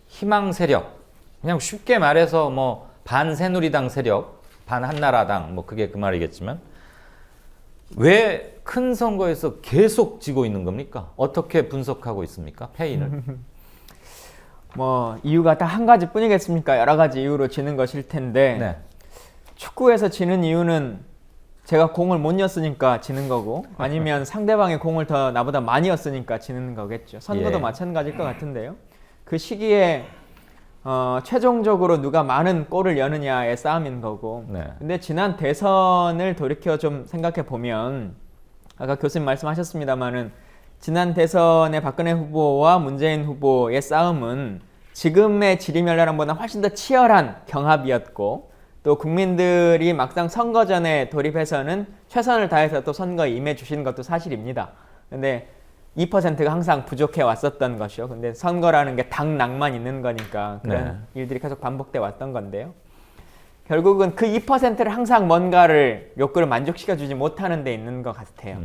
희망 세력, 그냥 쉽게 말해서 뭐 반새누리당 세력, 반한나라당, 뭐 그게 그 말이겠지만 왜 큰 선거에서 계속 지고 있는 겁니까? 어떻게 분석하고 있습니까? 패인을. 뭐 이유가 딱 한 가지뿐이겠습니까? 여러 가지 이유로 지는 것일 텐데 네. 축구에서 지는 이유는 제가 공을 못 였으니까 지는 거고 아니면 상대방의 공을 더 나보다 많이 였으니까 지는 거겠죠. 선거도 예. 마찬가지일 것 같은데요. 그 시기에 최종적으로 누가 많은 골을 여느냐의 싸움인 거고. 네. 근데 지난 대선을 돌이켜 좀 생각해 보면 아까 교수님 말씀하셨습니다마는 지난 대선의 박근혜 후보와 문재인 후보의 싸움은 지금의 지리멸렬함보다 훨씬 더 치열한 경합이었고 또 국민들이 막상 선거 전에 돌입해서는 최선을 다해서 또 선거에 임해 주신 것도 사실입니다. 근데 2%가 항상 부족해 왔었던 것이요. 근데 선거라는 게 당락만 있는 거니까 그런 일들이 계속 반복돼 왔던 건데요. 결국은 그 2%를 항상 뭔가를 욕구를 만족시켜 주지 못하는 데 있는 것 같아요.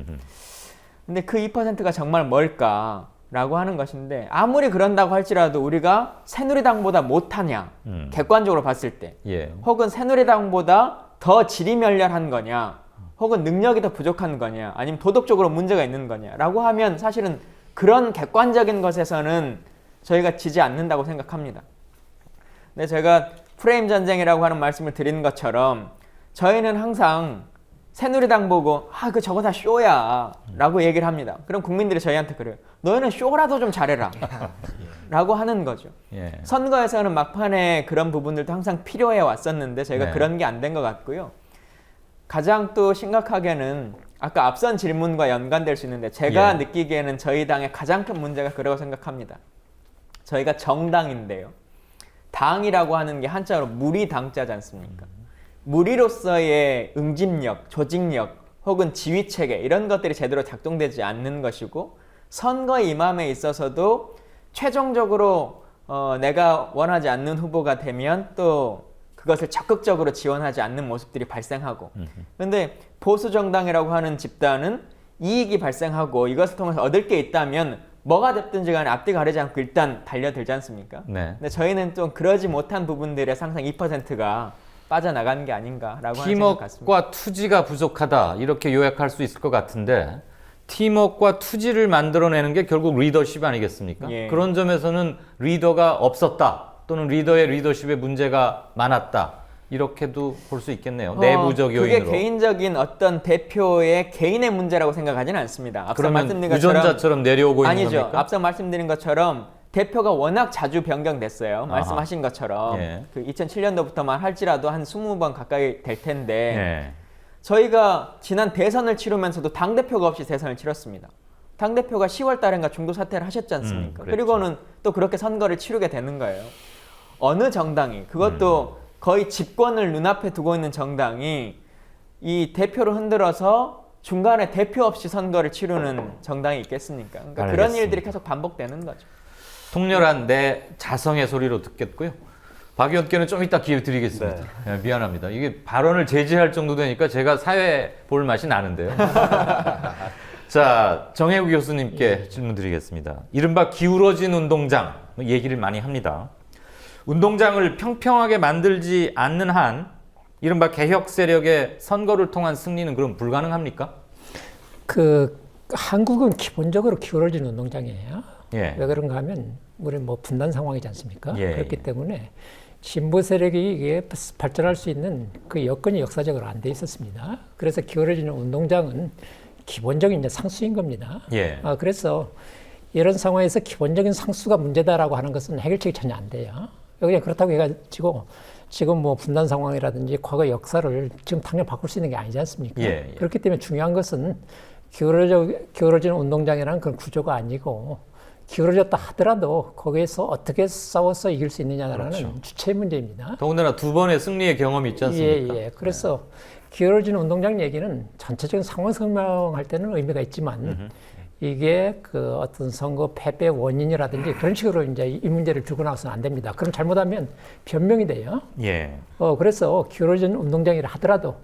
근데 그 2%가 정말 뭘까라고 하는 것인데 아무리 그런다고 할지라도 우리가 새누리당보다 못하냐 객관적으로 봤을 때 예. 혹은 새누리당보다 더 지리멸렬한 거냐 혹은 능력이 더 부족한 거냐 아니면 도덕적으로 문제가 있는 거냐라고 하면 사실은 그런 객관적인 것에서는 저희가 지지 않는다고 생각합니다. 근데 제가 프레임 전쟁이라고 하는 말씀을 드리는 것처럼 저희는 항상 새누리당 보고 그 저거 다 쇼야 라고 얘기를 합니다. 그럼 국민들이 저희한테 그래요. 너희는 쇼라도 좀 잘해라 라고 하는 거죠. 예. 선거에서는 막판에 그런 부분들도 항상 필요해 왔었는데 저희가 네. 그런 게 안 된 것 같고요. 가장 또 심각하게는 아까 앞선 질문과 연관될 수 있는데 제가 예. 느끼기에는 저희 당의 가장 큰 문제가 그라고 생각합니다. 저희가 정당인데요. 당이라고 하는 게 한자로 무리당자지 않습니까? 무리로서의 응집력, 조직력 혹은 지휘체계 이런 것들이 제대로 작동되지 않는 것이고 선거 임함에 있어서도 최종적으로 내가 원하지 않는 후보가 되면 또 그것을 적극적으로 지원하지 않는 모습들이 발생하고 그런데 보수정당이라고 하는 집단은 이익이 발생하고 이것을 통해서 얻을 게 있다면 뭐가 됐든지 간에 앞뒤 가리지 않고 일단 달려들지 않습니까? 네. 근데 저희는 좀 그러지 못한 부분들에 항상 2%가 빠져나가는 게 아닌가라고 하는 생각 같습니다. 팀워크와 투지가 부족하다 이렇게 요약할 수 있을 것 같은데 팀워크와 투지를 만들어내는 게 결국 리더십 아니겠습니까? 예. 그런 점에서는 리더가 없었다 또는 리더의 리더십에 문제가 많았다 이렇게도 볼 수 있겠네요. 내부적 요인으로. 그게 개인적인 어떤 대표의 개인의 문제라고 생각하지는 않습니다. 앞서 그러면 말씀드린 것처럼 유전자처럼 내려오고 있는 아니죠. 겁니까? 앞서 말씀드린 것처럼 대표가 워낙 자주 변경됐어요. 말씀하신 것처럼 예. 그 2007년도부터만 할지라도 한 20번 가까이 될 텐데 예. 저희가 지난 대선을 치르면서도 당대표가 없이 대선을 치렀습니다. 당대표가 10월 달인가 중도 사퇴를 하셨지 않습니까? 그랬죠. 그리고는 또 그렇게 선거를 치르게 되는 거예요. 어느 정당이 그것도 거의 집권을 눈앞에 두고 있는 정당이 이 대표를 흔들어서 중간에 대표 없이 선거를 치르는 정당이 있겠습니까? 그러니까 그런 알겠습니다. 일들이 계속 반복되는 거죠. 통렬한 내 자성의 소리로 듣겠고요. 박 의원께는 좀 이따 기회 드리겠습니다. 예, 미안합니다. 이게 발언을 제지할 정도 되니까 제가 사회 볼 맛이 나는데요. 자, 정혜우 교수님께 질문 드리겠습니다. 이른바 기울어진 운동장 얘기를 많이 합니다. 운동장을 평평하게 만들지 않는 한 이른바 개혁 세력의 선거를 통한 승리는 그럼 불가능합니까? 한국은 기본적으로 기울어진 운동장이에요. 예. 왜 그런가 하면 우리 뭐 분단 상황이지 않습니까? 예, 그렇기 예. 때문에 진보 세력이 이게 발전할 수 있는 그 여건이 역사적으로 안 돼 있었습니다. 그래서 기울어지는 운동장은 기본적인 이제 상수인 겁니다. 예. 그래서 이런 상황에서 기본적인 상수가 문제다라고 하는 것은 해결책이 전혀 안 돼요. 그냥 그렇다고 해가지고 지금 뭐 분단 상황이라든지 과거 역사를 지금 당장 바꿀 수 있는 게 아니지 않습니까? 예, 예. 그렇기 때문에 중요한 것은 기울어지는 운동장이라는 그런 구조가 아니고 기울어졌다 하더라도 거기에서 어떻게 싸워서 이길 수 있느냐라는 주체의 문제입니다. 더군다나 두 번의 승리의 경험이 있지 않습니까? 예. 그래서 기울어진 운동장 얘기는 전체적인 상황 설명할 때는 의미가 있지만 이게 그 어떤 선거 패배 원인이라든지 그런 식으로 이제 이 문제를 들고 나와서는 안 됩니다. 그럼 잘못하면 변명이 돼요. 예. 그래서 기울어진 운동장이라 하더라도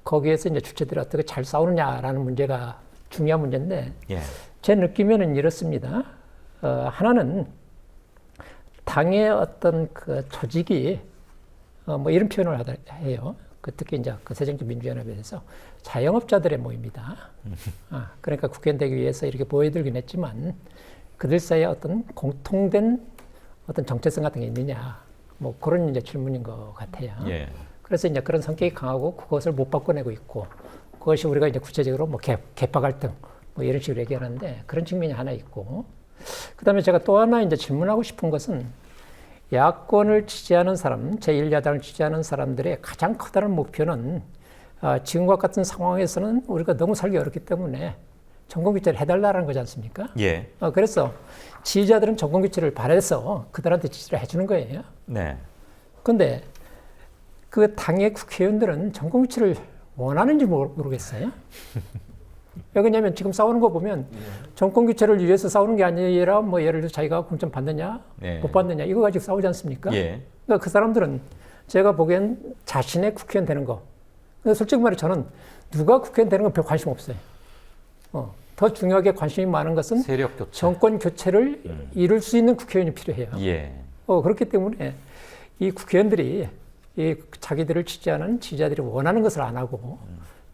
거기에서 이제 주체들이 어떻게 잘 싸우느냐라는 문제가 중요한 문제인데 예. 제 느낌에는 이렇습니다. 하나는 당의 어떤 그 조직이 뭐 이런 표현을 해요. 특히 이제 그 새정치민주연합에 대해서 자영업자들의 모임이다. 그러니까 국회의원 되기 위해서 이렇게 보여들긴 했지만 그들 사이에 어떤 공통된 어떤 정체성 같은 게 있느냐. 뭐 그런 이제 질문인 것 같아요. 예. 그래서 이제 그런 성격이 강하고 그것을 못 바꿔내고 있고 그것이 우리가 이제 구체적으로 뭐 개파 갈등 뭐 이런 식으로 얘기하는데 그런 측면이 하나 있고 그다음에 제가 또 하나 이제 질문하고 싶은 것은 야권을 지지하는 사람, 제1야당을 지지하는 사람들의 가장 커다란 목표는 지금과 같은 상황에서는 우리가 너무 살기 어렵기 때문에 정권교체를 해달라는 거지 않습니까? 예. 그래서 지지자들은 정권교체를 바라서 그들한테 지지를 해주는 거예요. 네. 그런데 그 당의 국회의원들은 정권교체를 원하는지 모르겠어요. 왜냐하면 지금 싸우는 거 보면 정권교체를 위해서 싸우는 게 아니라 뭐 예를 들어 자기가 공천 받느냐 네. 못 받느냐 이거 가지고 싸우지 않습니까? 예. 그러니까 그 사람들은 제가 보기엔 자신의 국회의원 되는 거. 근데 솔직히 말해 저는 누가 국회의원 되는 건 별 관심 없어요. 더 중요하게 관심이 많은 것은 세력 교체. 정권 교체를 이룰 수 있는 국회의원이 필요해요. 예. 그렇기 때문에 이 국회의원들이 이 자기들을 지지하는 지지자들이 원하는 것을 안 하고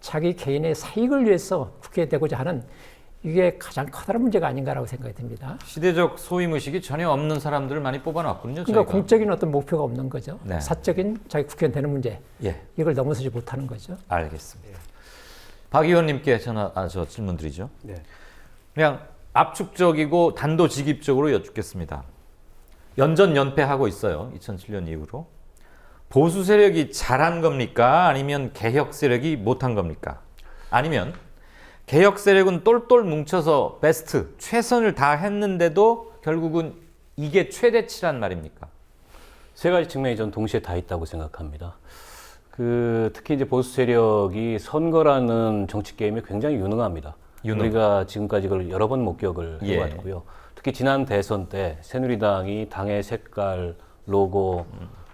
자기 개인의 사익을 위해서 국회에 되고자 하는 이게 가장 커다란 문제가 아닌가라고 생각이 듭니다. 시대적 소임의식이 전혀 없는 사람들을 많이 뽑아놨군요. 그러니까 저희가. 공적인 어떤 목표가 없는 거죠. 네. 사적인 자기 국회의원 되는 문제 예. 이걸 넘어서지 못하는 거죠. 알겠습니다. 박 의원님께 저 질문 드리죠. 네. 그냥 압축적이고 단도직입적으로 여쭙겠습니다. 연전연패하고 있어요. 2007년 이후로. 보수 세력이 잘한 겁니까? 아니면 개혁 세력이 못한 겁니까? 아니면 개혁 세력은 똘똘 뭉쳐서 베스트, 최선을 다했는데도 결국은 이게 최대치란 말입니까? 세 가지 측면이 전 동시에 다 있다고 생각합니다. 특히 이제 보수 세력이 선거라는 정치 게임에 굉장히 유능합니다. 우리가 지금까지 그걸 여러 번 목격을 해왔고요. 특히 지난 대선 때 새누리당이 당의 색깔, 로고,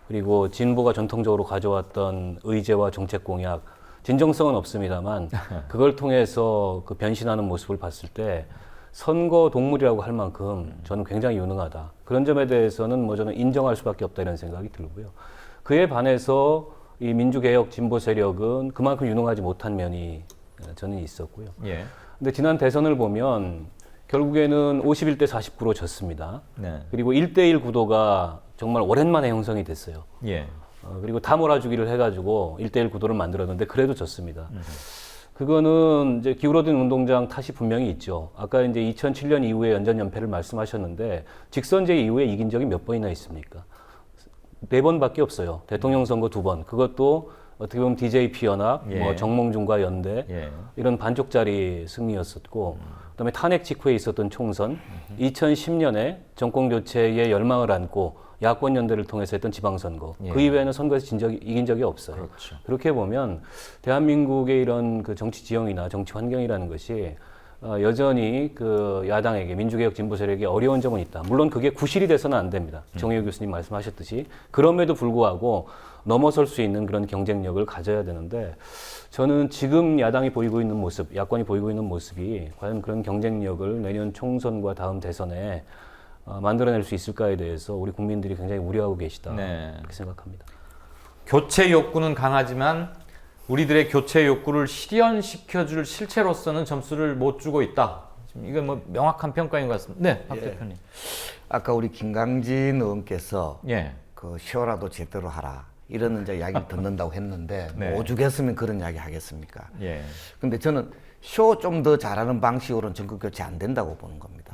그리고 진보가 전통적으로 가져왔던 의제와 정책 공약, 진정성은 없습니다만 그걸 통해서 그 변신하는 모습을 봤을 때 선거 동물이라고 할 만큼 저는 굉장히 유능하다. 그런 점에 대해서는 뭐 저는 인정할 수밖에 없다 이런 생각이 들고요. 그에 반해서 이 민주개혁 진보 세력은 그만큼 유능하지 못한 면이 저는 있었고요. 예. 근데 지난 대선을 보면 결국에는 51대 49로 졌습니다. 네. 그리고 1대1 구도가 정말 오랜만에 형성이 됐어요. 예. 그리고 다 몰아주기를 해가지고 1대1 구도를 만들었는데 그래도 졌습니다. 그거는 이제 기울어진 운동장 탓이 분명히 있죠. 아까 이제 2007년 이후에 연전연패를 말씀하셨는데 직선제 이후에 이긴 적이 몇 번이나 있습니까? 4번밖에 없어요. 대통령 선거 2번. 그것도 어떻게 보면 DJP 연합, 예. 뭐 정몽준과 연대 예. 이런 반쪽짜리 승리였었고, 그다음에 탄핵 직후에 있었던 총선, 2010년에 정권 교체에 열망을 안고 야권 연대를 통해서 했던 지방선거, 예. 그 이외에는 선거에서 이긴 적이 없어요. 그렇죠. 그렇게 보면 대한민국의 이런 그 정치 지형이나 정치 환경이라는 것이 여전히 그 야당에게 민주개혁 진보 세력에 어려운 점은 있다. 물론 그게 구실이 돼서는 안 됩니다. 정의호 교수님 말씀하셨듯이 그럼에도 불구하고 넘어설 수 있는 그런 경쟁력을 가져야 되는데 저는 지금 야당이 보이고 있는 모습, 야권이 보이고 있는 모습이 과연 그런 경쟁력을 내년 총선과 다음 대선에 만들어낼 수 있을까에 대해서 우리 국민들이 굉장히 우려하고 계시다. 네. 그렇게 생각합니다. 교체 욕구는 강하지만 우리들의 교체 욕구를 실현시켜줄 실체로서는 점수를 못 주고 있다. 지금 이건 뭐 명확한 평가인 것 같습니다. 네, 박 대표님. 아까 우리 김강진 의원께서 예. 그 쇼라도 제대로 하라 이런 이제 이야기를 듣는다고 했는데 네. 뭐 오죽했으면 그런 이야기 하겠습니까? 예. 근데 저는 쇼 좀 더 잘하는 방식으로는 정권 교체 안 된다고 보는 겁니다.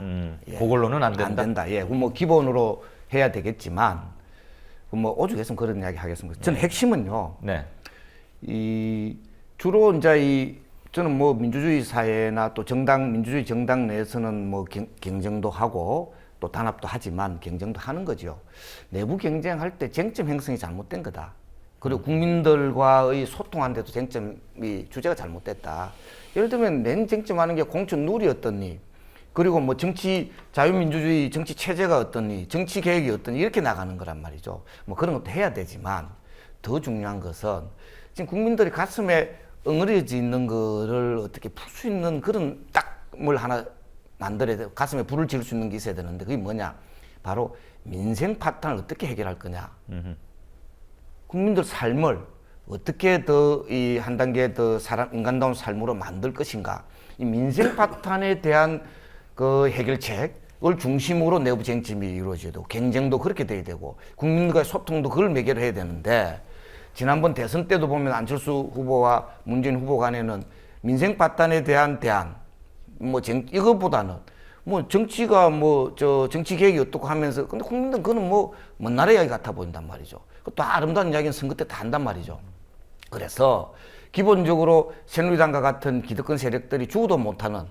그걸로는 안 된다. 안 된다. 예, 뭐 기본으로 해야 되겠지만 뭐 오죽했으면 그런 이야기 하겠습니까? 저는 핵심은요. 네. 이 주로 이제 저는 뭐 민주주의 사회나 또 민주주의 정당 내에서는 뭐 경쟁도 하고 또 단합도 하지만 경쟁도 하는 거죠. 내부 경쟁할 때 쟁점 형성이 잘못된 거다. 그리고 국민들과의 소통하는데도 쟁점이 주제가 잘못됐다. 예를 들면 맨 쟁점하는 게 공천 룰이 어떻니, 그리고 뭐 정치 자유민주주의 정치 체제가 어떻니, 정치 개혁이 어떠니 이렇게 나가는 거란 말이죠. 뭐 그런 것도 해야 되지만 더 중요한 것은 지금 국민들이 가슴에 엉어려져 있는 거를 어떻게 풀 수 있는 그런 딱 뭘 하나 만들어야 돼. 가슴에 불을 지를 수 있는 게 있어야 되는데 그게 뭐냐? 바로 민생 파탄을 어떻게 해결할 거냐. 국민들 삶을 어떻게 더 이 한 단계 더 인간다운 삶으로 만들 것인가. 이 민생 파탄에 대한 그 해결책을 중심으로 내부 쟁점이 이루어져야 되고 경쟁도 그렇게 돼야 되고 국민과의 소통도 그걸 매개로 해야 되는데 지난번 대선 때도 보면 안철수 후보와 문재인 후보 간에는 민생 파탄에 대한 대안 이것보다는 뭐 정치가 정치 개혁이 어떻고 하면서 근데 국민들은 그거는 먼 나라 이야기 같아 보인단 말이죠. 또 아름다운 이야기는 선거 때 다 한단 말이죠. 그래서 기본적으로 새누리당과 같은 기득권 세력들이 죽어도 못하는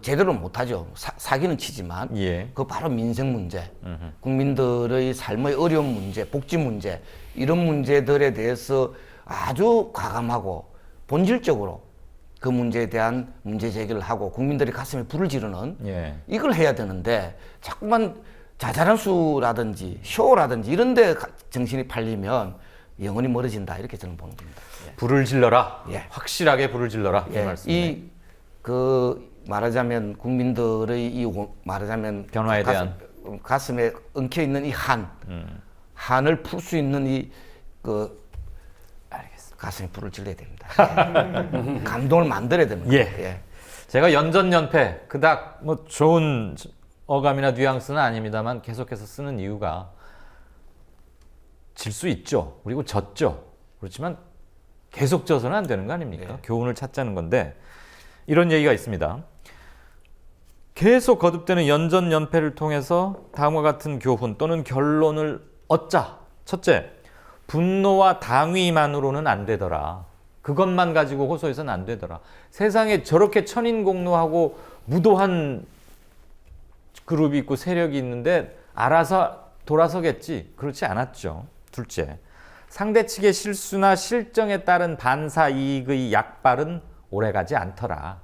제대로 못하죠. 사기는 치지만 그 바로 민생 문제, 국민들의 삶의 어려운 문제, 복지 문제 이런 문제들에 대해서 아주 과감하고 본질적으로 그 문제에 대한 문제 제기를 하고 국민들이 가슴에 불을 지르는 이걸 해야 되는데 자꾸만 자잘한수라든지 쇼라든지 이런 데 정신이 팔리면 영원히 멀어진다 이렇게 저는 보는 겁니다. 불을 질러라. 확실하게 불을 질러라. 이 말씀이네. 말하자면 국민들의 말하자면 변화에 대한 가슴에 엉켜 있는 이 한을 풀 수 있는 가슴에 불을 질러야 됩니다. 감동을 만들어야 됩니다. 제가 연전연패 그닥 뭐 좋은 어감이나 뉘앙스는 아닙니다만 계속해서 쓰는 이유가 질 수 있죠. 그리고 졌죠. 그렇지만 계속 져서는 안 되는 거 아닙니까? 교훈을 찾자는 건데 이런 얘기가 있습니다. 계속 거듭되는 연전연패를 통해서 다음과 같은 교훈 또는 결론을 얻자. 첫째, 분노와 당위만으로는 안 되더라. 그것만 가지고 호소해서는 안 되더라. 세상에 저렇게 천인공노하고 무도한 그룹이 있고 세력이 있는데 알아서 돌아서겠지. 그렇지 않았죠. 둘째, 상대 측의 실수나 실정에 따른 반사 이익의 약발은 오래가지 않더라.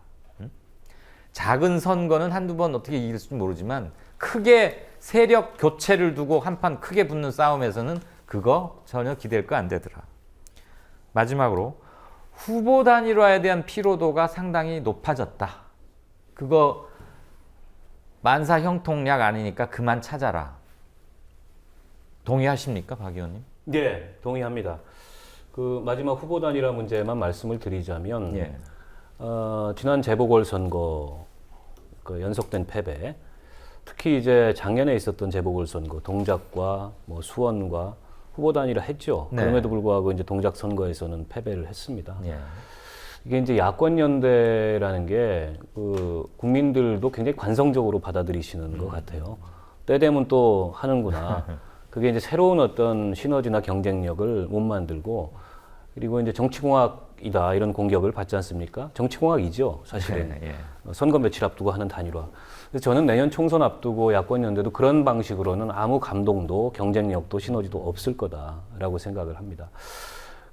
작은 선거는 한두 번 어떻게 이길지 모르지만 크게 세력 교체를 두고 한판 크게 붙는 싸움에서는 그거 전혀 기댈 거 안 되더라. 마지막으로 후보 단일화에 대한 피로도가 상당히 높아졌다. 그거 만사 형통약 아니니까 그만 찾아라. 동의하십니까, 박 의원님? 네, 동의합니다. 그 마지막 후보 단일화 문제만 말씀을 드리자면 지난 재보궐선거 그 연속된 패배, 특히 이제 작년에 있었던 재보궐선거 동작과 뭐 수원과 후보 단일화 했죠. 그럼에도 불구하고 이제 동작 선거에서는 패배를 했습니다. 이게 이제 야권 연대라는 게 국민들도 굉장히 관성적으로 받아들이시는 것 같아요. 때 되면 또 하는구나. 그게 이제 새로운 어떤 시너지나 경쟁력을 못 만들고 그리고 이제 정치공학이다 이런 공격을 받지 않습니까? 정치공학이죠, 사실은. 선거 며칠 앞두고 하는 단일화. 그래서 저는 내년 총선 앞두고 야권 연대도 그런 방식으로는 아무 감동도 경쟁력도 시너지도 없을 거다라고 생각을 합니다.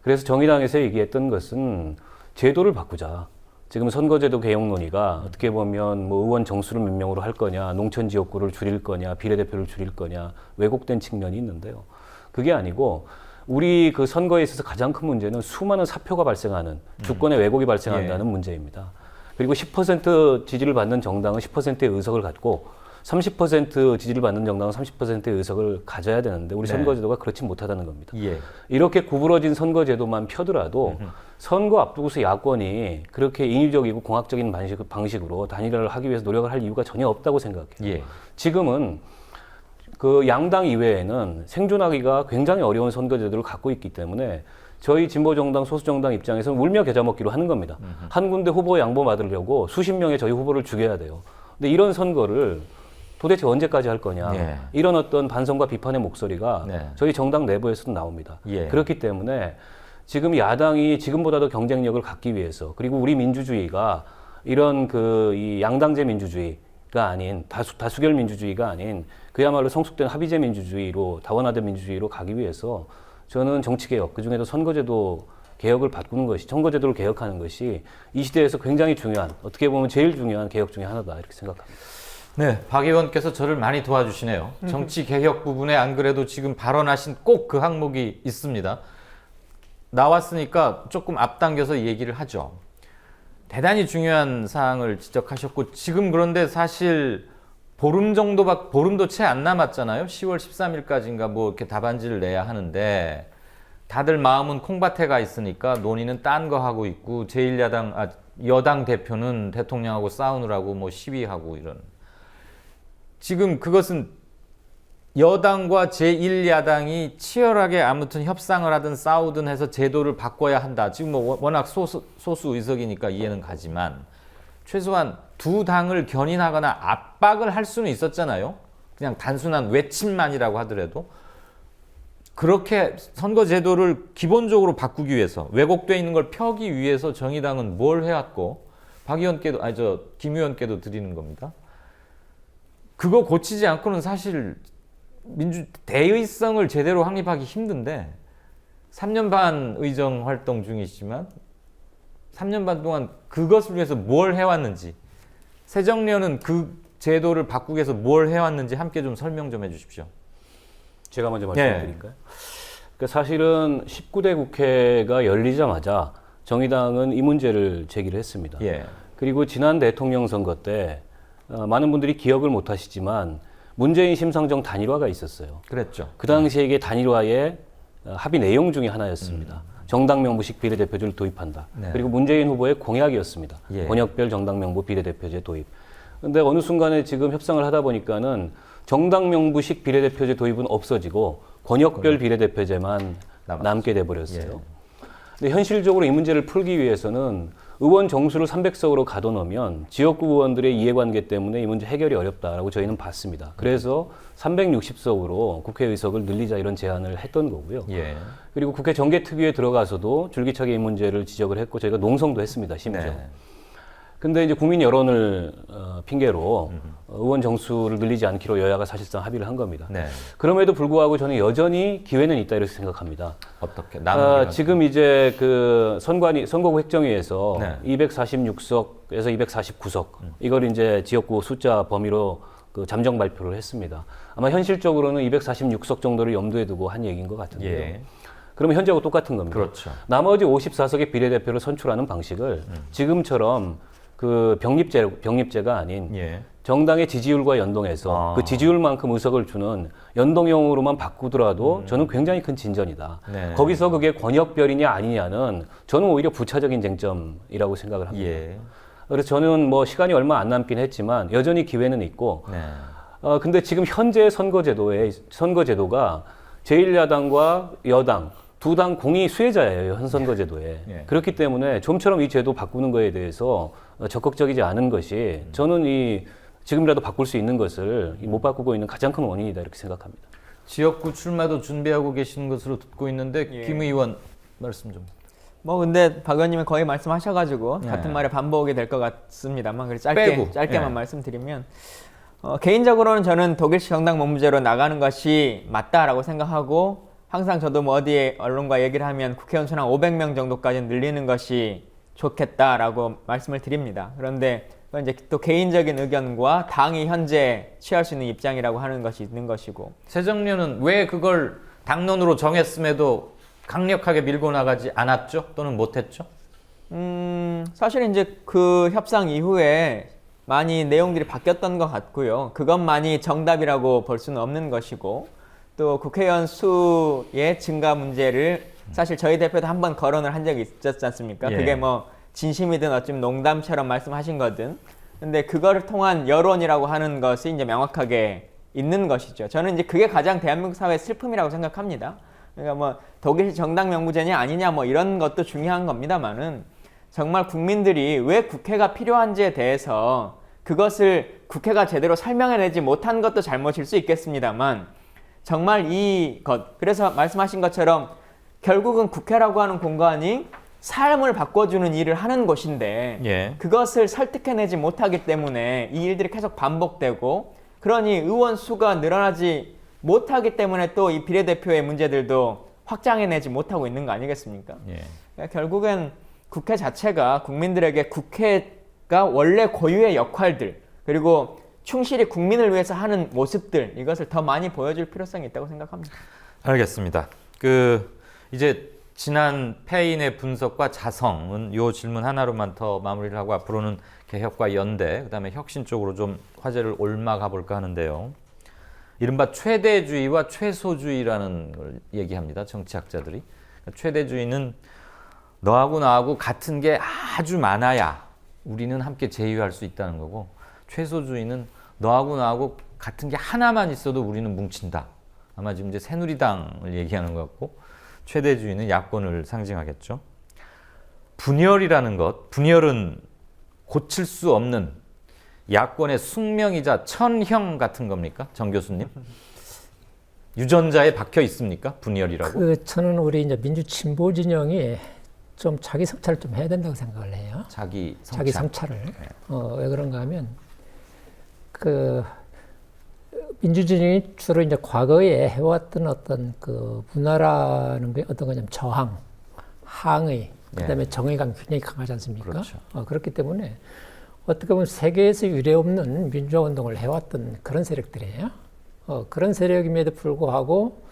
그래서 정의당에서 얘기했던 것은 제도를 바꾸자. 지금 선거제도 개혁 논의가 어떻게 보면 뭐 의원 정수를 몇 명으로 할 거냐, 농촌 지역구를 줄일 거냐, 비례대표를 줄일 거냐, 왜곡된 측면이 있는데요. 그게 아니고 우리 그 선거에 있어서 가장 큰 문제는 수많은 사표가 발생하는 주권의 왜곡이 발생한다는 문제입니다. 그리고 10% 지지를 받는 정당은 10%의 의석을 갖고 30% 지지를 받는 정당은 30%의 의석을 가져야 되는데 우리 선거제도가 그렇지 못하다는 겁니다. 이렇게 구부러진 선거제도만 펴더라도 선거 앞두고서 야권이 그렇게 인위적이고 공학적인 방식으로 단일화를 하기 위해서 노력을 할 이유가 전혀 없다고 생각해요. 지금은 그 양당 이외에는 생존하기가 굉장히 어려운 선거제도를 갖고 있기 때문에 저희 진보정당, 소수정당 입장에서는 울며 겨자 먹기로 하는 겁니다. 한 군데 후보 양보 받으려고 수십 명의 저희 후보를 죽여야 돼요. 근데 이런 선거를 도대체 언제까지 할 거냐. 이런 어떤 반성과 비판의 목소리가 저희 정당 내부에서도 나옵니다. 그렇기 때문에 지금 야당이 지금보다도 경쟁력을 갖기 위해서 그리고 우리 민주주의가 이런 이 양당제 민주주의 아닌 다수결 민주주의가 아닌 그야말로 성숙된 합의제 민주주의로 다원화된 민주주의로 가기 위해서 저는 정치개혁, 그중에도 선거제도 개혁을 바꾸는 것이, 선거제도를 개혁하는 것이 이 시대에서 굉장히 중요한, 어떻게 보면 제일 중요한 개혁 중에 하나다 이렇게 생각합니다. 네, 박 의원께서 저를 많이 도와주시네요. 정치 개혁 부분에 안 그래도 지금 발언하신 꼭 그 항목이 있습니다. 나왔으니까 조금 앞당겨서 얘기를 하죠. 대단히 중요한 사항을 지적하셨고, 지금 그런데 사실 보름도 채 안 남았잖아요. 10월 13일까지인가 뭐 이렇게 답안지를 내야 하는데, 다들 마음은 콩밭에 가 있으니까 논의는 딴 거 하고 있고, 여당 대표는 대통령하고 싸우느라고 뭐 시위하고 이런. 지금 그것은 여당과 제1야당이 치열하게 아무튼 협상을 하든 싸우든 해서 제도를 바꿔야 한다. 지금 뭐 워낙 소수 의석이니까 이해는 가지만 최소한 두 당을 견인하거나 압박을 할 수는 있었잖아요. 그냥 단순한 외침만이라고 하더라도. 그렇게 선거 제도를 기본적으로 바꾸기 위해서, 왜곡되어 있는 걸 펴기 위해서 정의당은 뭘 해왔고, 김 의원께도 드리는 겁니다. 그거 고치지 않고는 사실 대의성을 제대로 확립하기 힘든데, 3년 반 의정 활동 중이시지만 3년 반 동안 그것을 위해서 뭘 해왔는지, 새정년은 그 제도를 바꾸기 위해서 뭘 해왔는지 함께 좀 설명 좀 해주십시오. 제가 먼저 말씀드릴까요? 그러니까 사실은 19대 국회가 열리자마자 정의당은 이 문제를 제기를 했습니다. 예. 그리고 지난 대통령 선거 때 많은 분들이 기억을 못 하시지만 문재인 심상정 단일화가 있었어요. 그랬죠. 그 당시에 이게 단일화의 합의 내용 중에 하나였습니다. 정당 명부식 비례대표제를 도입한다. 네. 그리고 문재인 후보의 공약이었습니다. 예. 권역별 정당 명부 비례대표제 도입. 근데 어느 순간에 지금 협상을 하다 보니까는 정당 명부식 비례대표제 도입은 없어지고 권역별 비례대표제만 남게 돼버렸어요. 예. 근데 현실적으로 이 문제를 풀기 위해서는 의원 정수를 300석으로 가둬놓으면 지역구 의원들의 이해관계 때문에 이 문제 해결이 어렵다라고 저희는 봤습니다. 그래서 360석으로 국회의석을 늘리자 이런 제안을 했던 거고요. 예. 그리고 국회 정개특위에 들어가서도 줄기차게 이 문제를 지적을 했고 저희가 농성도 했습니다. 심지어. 네. 근데 이제 국민 여론을 핑계로 의원 정수를 늘리지 않기로 여야가 사실상 합의를 한 겁니다. 네. 그럼에도 그럼에도 불구하고 저는 여전히 기회는 있다 이렇게 생각합니다. 어떻게? 지금 이제 그 선거구 획정위에서 네. 246석에서 249석 이걸 이제 지역구 숫자 범위로 그 잠정 발표를 했습니다. 아마 현실적으로는 246석 정도를 염두에 두고 한 얘기인 것 같은데요. 예. 그러면 현재하고 똑같은 겁니다. 그렇죠. 나머지 54석의 비례대표를 선출하는 방식을 지금처럼 그 병립제가 아닌 예. 정당의 지지율과 연동해서 그 지지율만큼 의석을 주는 연동형으로만 바꾸더라도 저는 굉장히 큰 진전이다. 네. 거기서 그게 권역별이냐 아니냐는 저는 오히려 부차적인 쟁점이라고 생각을 합니다. 예. 그래서 저는 뭐 시간이 얼마 안 남긴 했지만 여전히 기회는 있고 네. 근데 지금 현재 선거제도가 제1야당과 여당 두 당 공이 수혜자예요, 현 선거제도에. 예. 그렇기 때문에 좀처럼 이 제도 바꾸는 거에 대해서 적극적이지 않은 것이 저는 지금이라도 바꿀 수 있는 것을 못 바꾸고 있는 가장 큰 원인이다 이렇게 생각합니다. 지역구 출마도 준비하고 계시는 것으로 듣고 있는데 예. 김 의원 말씀 좀. 뭐 근데 박 의원님이 거의 말씀하셔가지고 네. 같은 말에 반복이 될 것 같습니다만 그래서 빼고. 짧게만 예. 말씀드리면 개인적으로는 저는 독일식 정당 명부제로 나가는 것이 맞다라고 생각하고 항상 저도 뭐 어디에 언론과 얘기를 하면 국회의원 수는 한 500명 정도까지 늘리는 것이 좋겠다라고 말씀을 드립니다. 그런데 그건 이제 또 개인적인 의견과 당이 현재 취할 수 있는 입장이라고 하는 것이 있는 것이고 새정년은 왜 그걸 당론으로 정했음에도 강력하게 밀고 나가지 않았죠? 또는 못했죠? 사실 이제 그 협상 이후에 많이 내용들이 바뀌었던 것 같고요. 그것만이 정답이라고 볼 수는 없는 것이고 또 국회의원 수의 증가 문제를 사실 저희 대표도 한번 거론을 한 적이 있었지 않습니까? 예. 그게 뭐 진심이든 어쩌면 농담처럼 말씀하신 거든. 근데 그거를 통한 여론이라고 하는 것이 이제 명확하게 있는 것이죠. 저는 이제 그게 가장 대한민국 사회의 슬픔이라고 생각합니다. 그러니까 뭐 독일식 정당 명부제냐 아니냐 뭐 이런 것도 중요한 겁니다만은 정말 국민들이 왜 국회가 필요한지에 대해서 그것을 국회가 제대로 설명해내지 못한 것도 잘못일 수 있겠습니다만 정말 그래서 말씀하신 것처럼 결국은 국회라고 하는 공간이 삶을 바꿔주는 일을 하는 곳인데 예. 그것을 설득해내지 못하기 때문에 이 일들이 계속 반복되고, 그러니 의원 수가 늘어나지 못하기 때문에 또 이 비례대표의 문제들도 확장해내지 못하고 있는 거 아니겠습니까? 예. 그러니까 결국엔 국회 자체가 국민들에게 국회가 원래 고유의 역할들, 그리고 충실히 국민을 위해서 하는 모습들, 이것을 더 많이 보여줄 필요성이 있다고 생각합니다. 알겠습니다. 이제 지난 패인의 분석과 자성은 이 질문 하나로만 더 마무리를 하고 앞으로는 개혁과 연대, 그다음에 혁신 쪽으로 좀 화제를 옮아가 볼까 하는데요. 이른바 최대주의와 최소주의라는 걸 얘기합니다. 정치학자들이. 최대주의는 너하고 나하고 같은 게 아주 많아야 우리는 함께 제휴할 수 있다는 거고, 최소주의는 너하고 나하고 같은 게 하나만 있어도 우리는 뭉친다. 아마 지금 이제 새누리당을 얘기하는 것 같고, 최대주의는 야권을 상징하겠죠. 분열이라는 것, 분열은 고칠 수 없는 야권의 숙명이자 천형 같은 겁니까? 정 교수님? 유전자에 박혀 있습니까? 분열이라고? 저는 우리 이제 민주 진보 진영이 좀 자기 성찰을 좀 해야 된다고 생각을 해요. 자기 성찰. 자기 성찰을. 왜 그런가 하면 민주진영이 주로 이제 과거에 해왔던 어떤 문화라는 게 어떤 거냐면 저항, 항의, 그다음에 정의감이 굉장히 강하지 않습니까? 그렇죠. 그렇기 때문에 어떻게 보면 세계에서 유례없는 민주화 운동을 해왔던 그런 세력들이에요. 그런 세력임에도 불구하고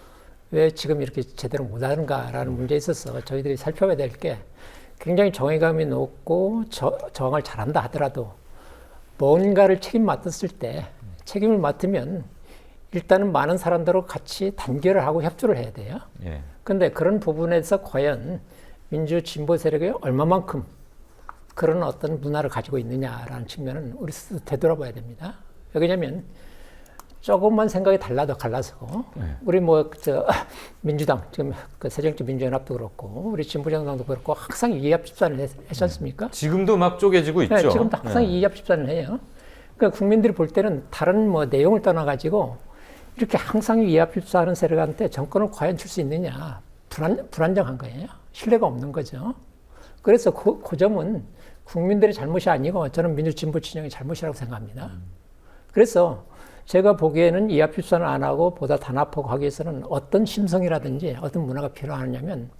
왜 지금 이렇게 제대로 못하는가라는 문제에 있어서 저희들이 살펴봐야 될 게, 굉장히 정의감이 높고 저항을 잘한다 하더라도 뭔가를 책임을 맡으면 일단은 많은 사람들하고 같이 단결을 하고 협조를 해야 돼요. 예. 근데 그런 부분에서 과연 민주 진보 세력이 얼마만큼 그런 어떤 문화를 가지고 있느냐라는 측면은 우리 스스로 되돌아봐야 됩니다. 왜냐하면 조금만 생각이 달라도 갈라서 우리 민주당 지금 새정치민주연합도 그렇고 우리 진보정당도 그렇고 항상 이합 집산을 했지 않습니까? 지금도 막 쪼개지고 있죠. 네, 지금도 항상 이합 집산을 해요. 그러니까 국민들이 볼 때는 다른 내용을 떠나가지고 이렇게 항상 이합 집산하는 세력한테 정권을 과연 줄 수 있느냐, 불안정한 거예요. 신뢰가 없는 거죠. 그래서 그 점은 국민들의 잘못이 아니고 저는 민주 진보 진영의 잘못이라고 생각합니다. 그래서 제가 보기에는 이합 집산을 안 하고 보다 단합하고 하기 위해서는 어떤 심성이라든지 어떤 문화가 필요하냐면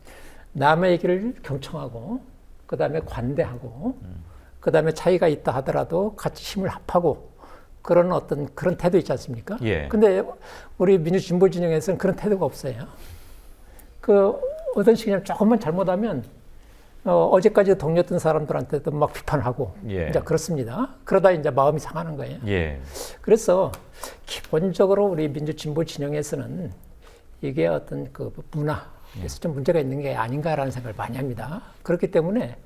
남의 얘기를 경청하고, 그 다음에 관대하고, 그 다음에 차이가 있다 하더라도 같이 힘을 합하고, 그런 태도 있지 않습니까? 예. 근데 우리 민주 진보 진영에서는 그런 태도가 없어요. 어떤 식이냐면 조금만 잘못하면 어제까지 동료였던 사람들한테도 막 비판하고, 예. 이제 그렇습니다. 그러다 이제 마음이 상하는 거예요. 예. 그래서 기본적으로 우리 민주 진보 진영에서는 이게 어떤 문화에서 좀 문제가 있는 게 아닌가라는 생각을 많이 합니다. 그렇기 때문에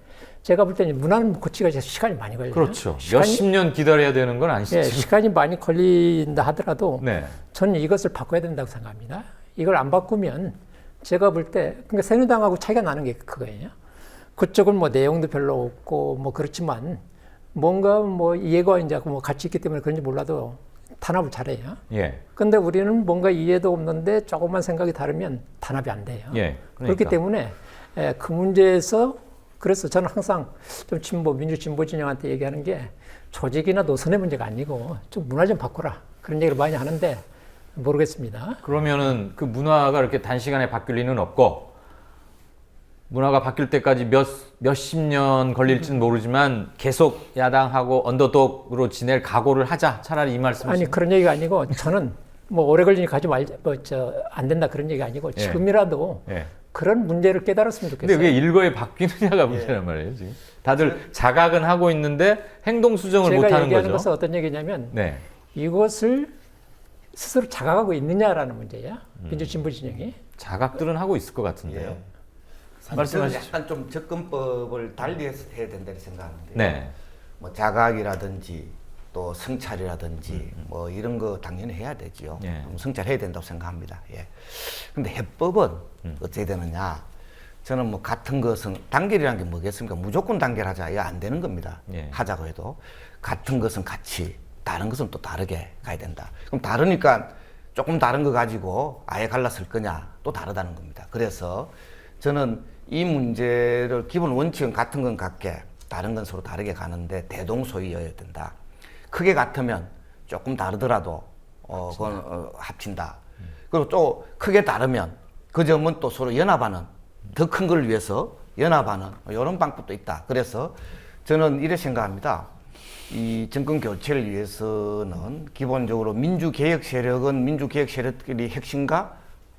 제가 볼 때는 문화는 고치기가 시간이 많이 걸려요. 그렇죠. 몇십 년 기다려야 되는 건 아니시죠? 예, 시간이 많이 걸린다 하더라도 네. 저는 이것을 바꿔야 된다고 생각합니다. 이걸 안 바꾸면 제가 볼 때, 그러니까 새누리당하고 차이가 나는 게 그거예요. 그쪽은 내용도 별로 없고 그렇지만 뭔가 이해가 이제 같이 있기 때문에 그런지 몰라도 단합을 잘해요. 예. 근데 우리는 뭔가 이해도 없는데 조금만 생각이 다르면 단합이 안 돼요. 예. 그렇기 때문에 그 문제에서, 그래서 저는 항상 좀 민주 진보 진영한테 얘기하는 게 조직이나 노선의 문제가 아니고 좀 문화 좀 바꾸라, 그런 얘기를 많이 하는데 모르겠습니다. 그러면은 그 문화가 이렇게 단시간에 바뀔 리는 없고, 문화가 바뀔 때까지 몇십 년 걸릴지는 모르지만 계속 야당하고 언더독으로 지낼 각오를 하자, 차라리 이 말씀이시죠? 아니, 그런 얘기가 아니고 저는 오래 걸리니까 가지 말자, 안 된다 그런 얘기가 아니고 지금이라도 그런 문제를 깨달았으면 좋겠어요. 근데 그게 일거에 바뀌느냐가 문제란 말이에요, 지금. 다들 자각은 하고 있는데 행동 수정을 못 하는 제가 얘기하는 거죠. 것은 어떤 얘기냐면 네. 이것을 스스로 자각하고 있느냐라는 문제야. 민주 진보 진영이. 자각들은 하고 있을 것 같은데요. 예. 말씀하시죠. 약간 좀 접근법을 달리 해야 된다고 생각하는데, 네. 자각이라든지 또 성찰이라든지 이런 거 당연히 해야 되죠. 예. 성찰해야 된다고 생각합니다. 예. 근데 해법은 어떻게 되느냐? 저는 같은 것은 단결이라는 게 뭐겠습니까? 무조건 단결하자, 이거 안 되는 겁니다. 예. 하자고 해도 같은 것은 같이, 다른 것은 또 다르게 가야 된다. 그럼 다르니까 조금 다른 거 가지고 아예 갈랐을 거냐? 또 다르다는 겁니다. 그래서 저는 이 문제를 기본 원칙은 같은 건 같게 다른 건 서로 다르게 가는데 대동소이여야 된다. 크게 같으면 조금 다르더라도 그건 합친다. 그리고 또 크게 다르면 그 점은 또 서로 연합하는 더 큰 걸 위해서 연합하는 이런 방법도 있다. 그래서 저는 이렇게 생각합니다. 이 정권 교체를 위해서는 기본적으로 민주개혁 세력은 민주개혁 세력끼리 핵심과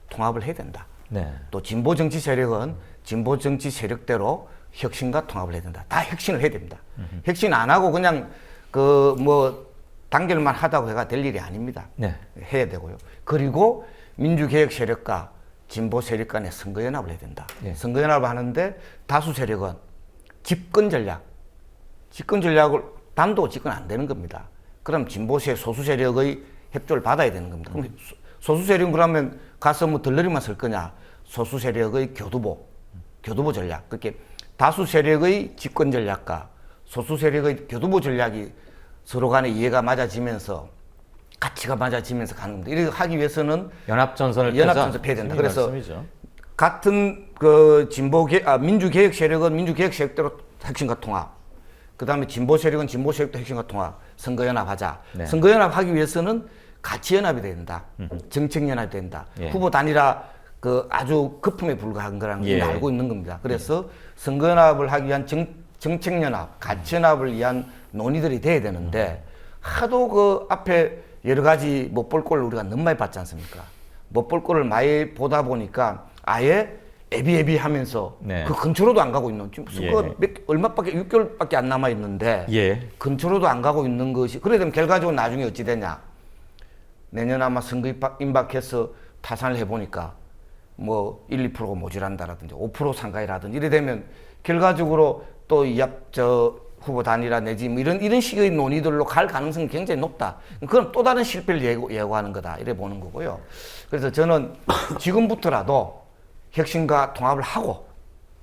통합을 해야 된다. 네. 또 진보 정치 세력은 진보 정치 세력대로 혁신과 통합을 해야 된다. 다 혁신을 해야 됩니다. 혁신 안 하고 그냥 그 뭐 단결만 하다고 해가 될 일이 아닙니다. 네. 해야 되고요. 그리고 민주개혁 세력과 진보 세력 간의 선거연합을 해야 된다. 네. 선거연합을 하는데 다수 세력은 집권 전략을 단독 집권 안 되는 겁니다. 그럼 진보 세력, 소수 세력의 협조를 받아야 되는 겁니다. 그럼 소수 세력은 그러면 가서 뭐 덜러리만 쓸 거냐? 소수 세력의 교두보 전략. 그렇게 다수 세력의 집권 전략과 소수 세력의 교두보 전략이 서로 간에 이해가 맞아지면서 가치가 맞아지면서 가는 겁니다. 이렇게 하기 위해서는 연합전선을 펴야 된다. 그래서 말씀이죠. 같은 그 민주개혁 세력은 민주개혁 세력대로 핵심과 통합. 그 다음에 진보 세력은 진보 세력도 핵심과 통합. 선거연합하자. 네. 선거연합하기 위해서는 가치연합이 된다. 정책연합이 된다. 예. 후보 단일화 그 아주 거품에 불과한 거라는 걸 예. 알고 있는 겁니다. 그래서 선거연합을 하기 위한 정책연합, 가치연합을 위한 논의들이 돼야 되는데 하도 그 앞에 여러 가지 못 볼 꼴을 우리가 너무 많이 봤지 않습니까? 못 볼 꼴을 많이 보다 보니까 아예 애비애비 하면서 네. 그 근처로도 안 가고 있는 지금 예. 얼마밖에 6개월밖에 안 남아 있는데 예. 근처로도 안 가고 있는 것이 그래 되면 결과적으로 나중에 어찌 되냐? 내년 아마 선거 임박해서 타산을 해보니까 뭐 1, 2%가 모자란다라든지 5% 상가이라든지 이래 되면 결과적으로 또 후보 단일화 내지 뭐 이런 식의 논의들로 갈 가능성이 굉장히 높다. 그건 또 다른 실패를 예고하는 거다. 이래 보는 거고요. 그래서 저는 지금부터라도 혁신과 통합을 하고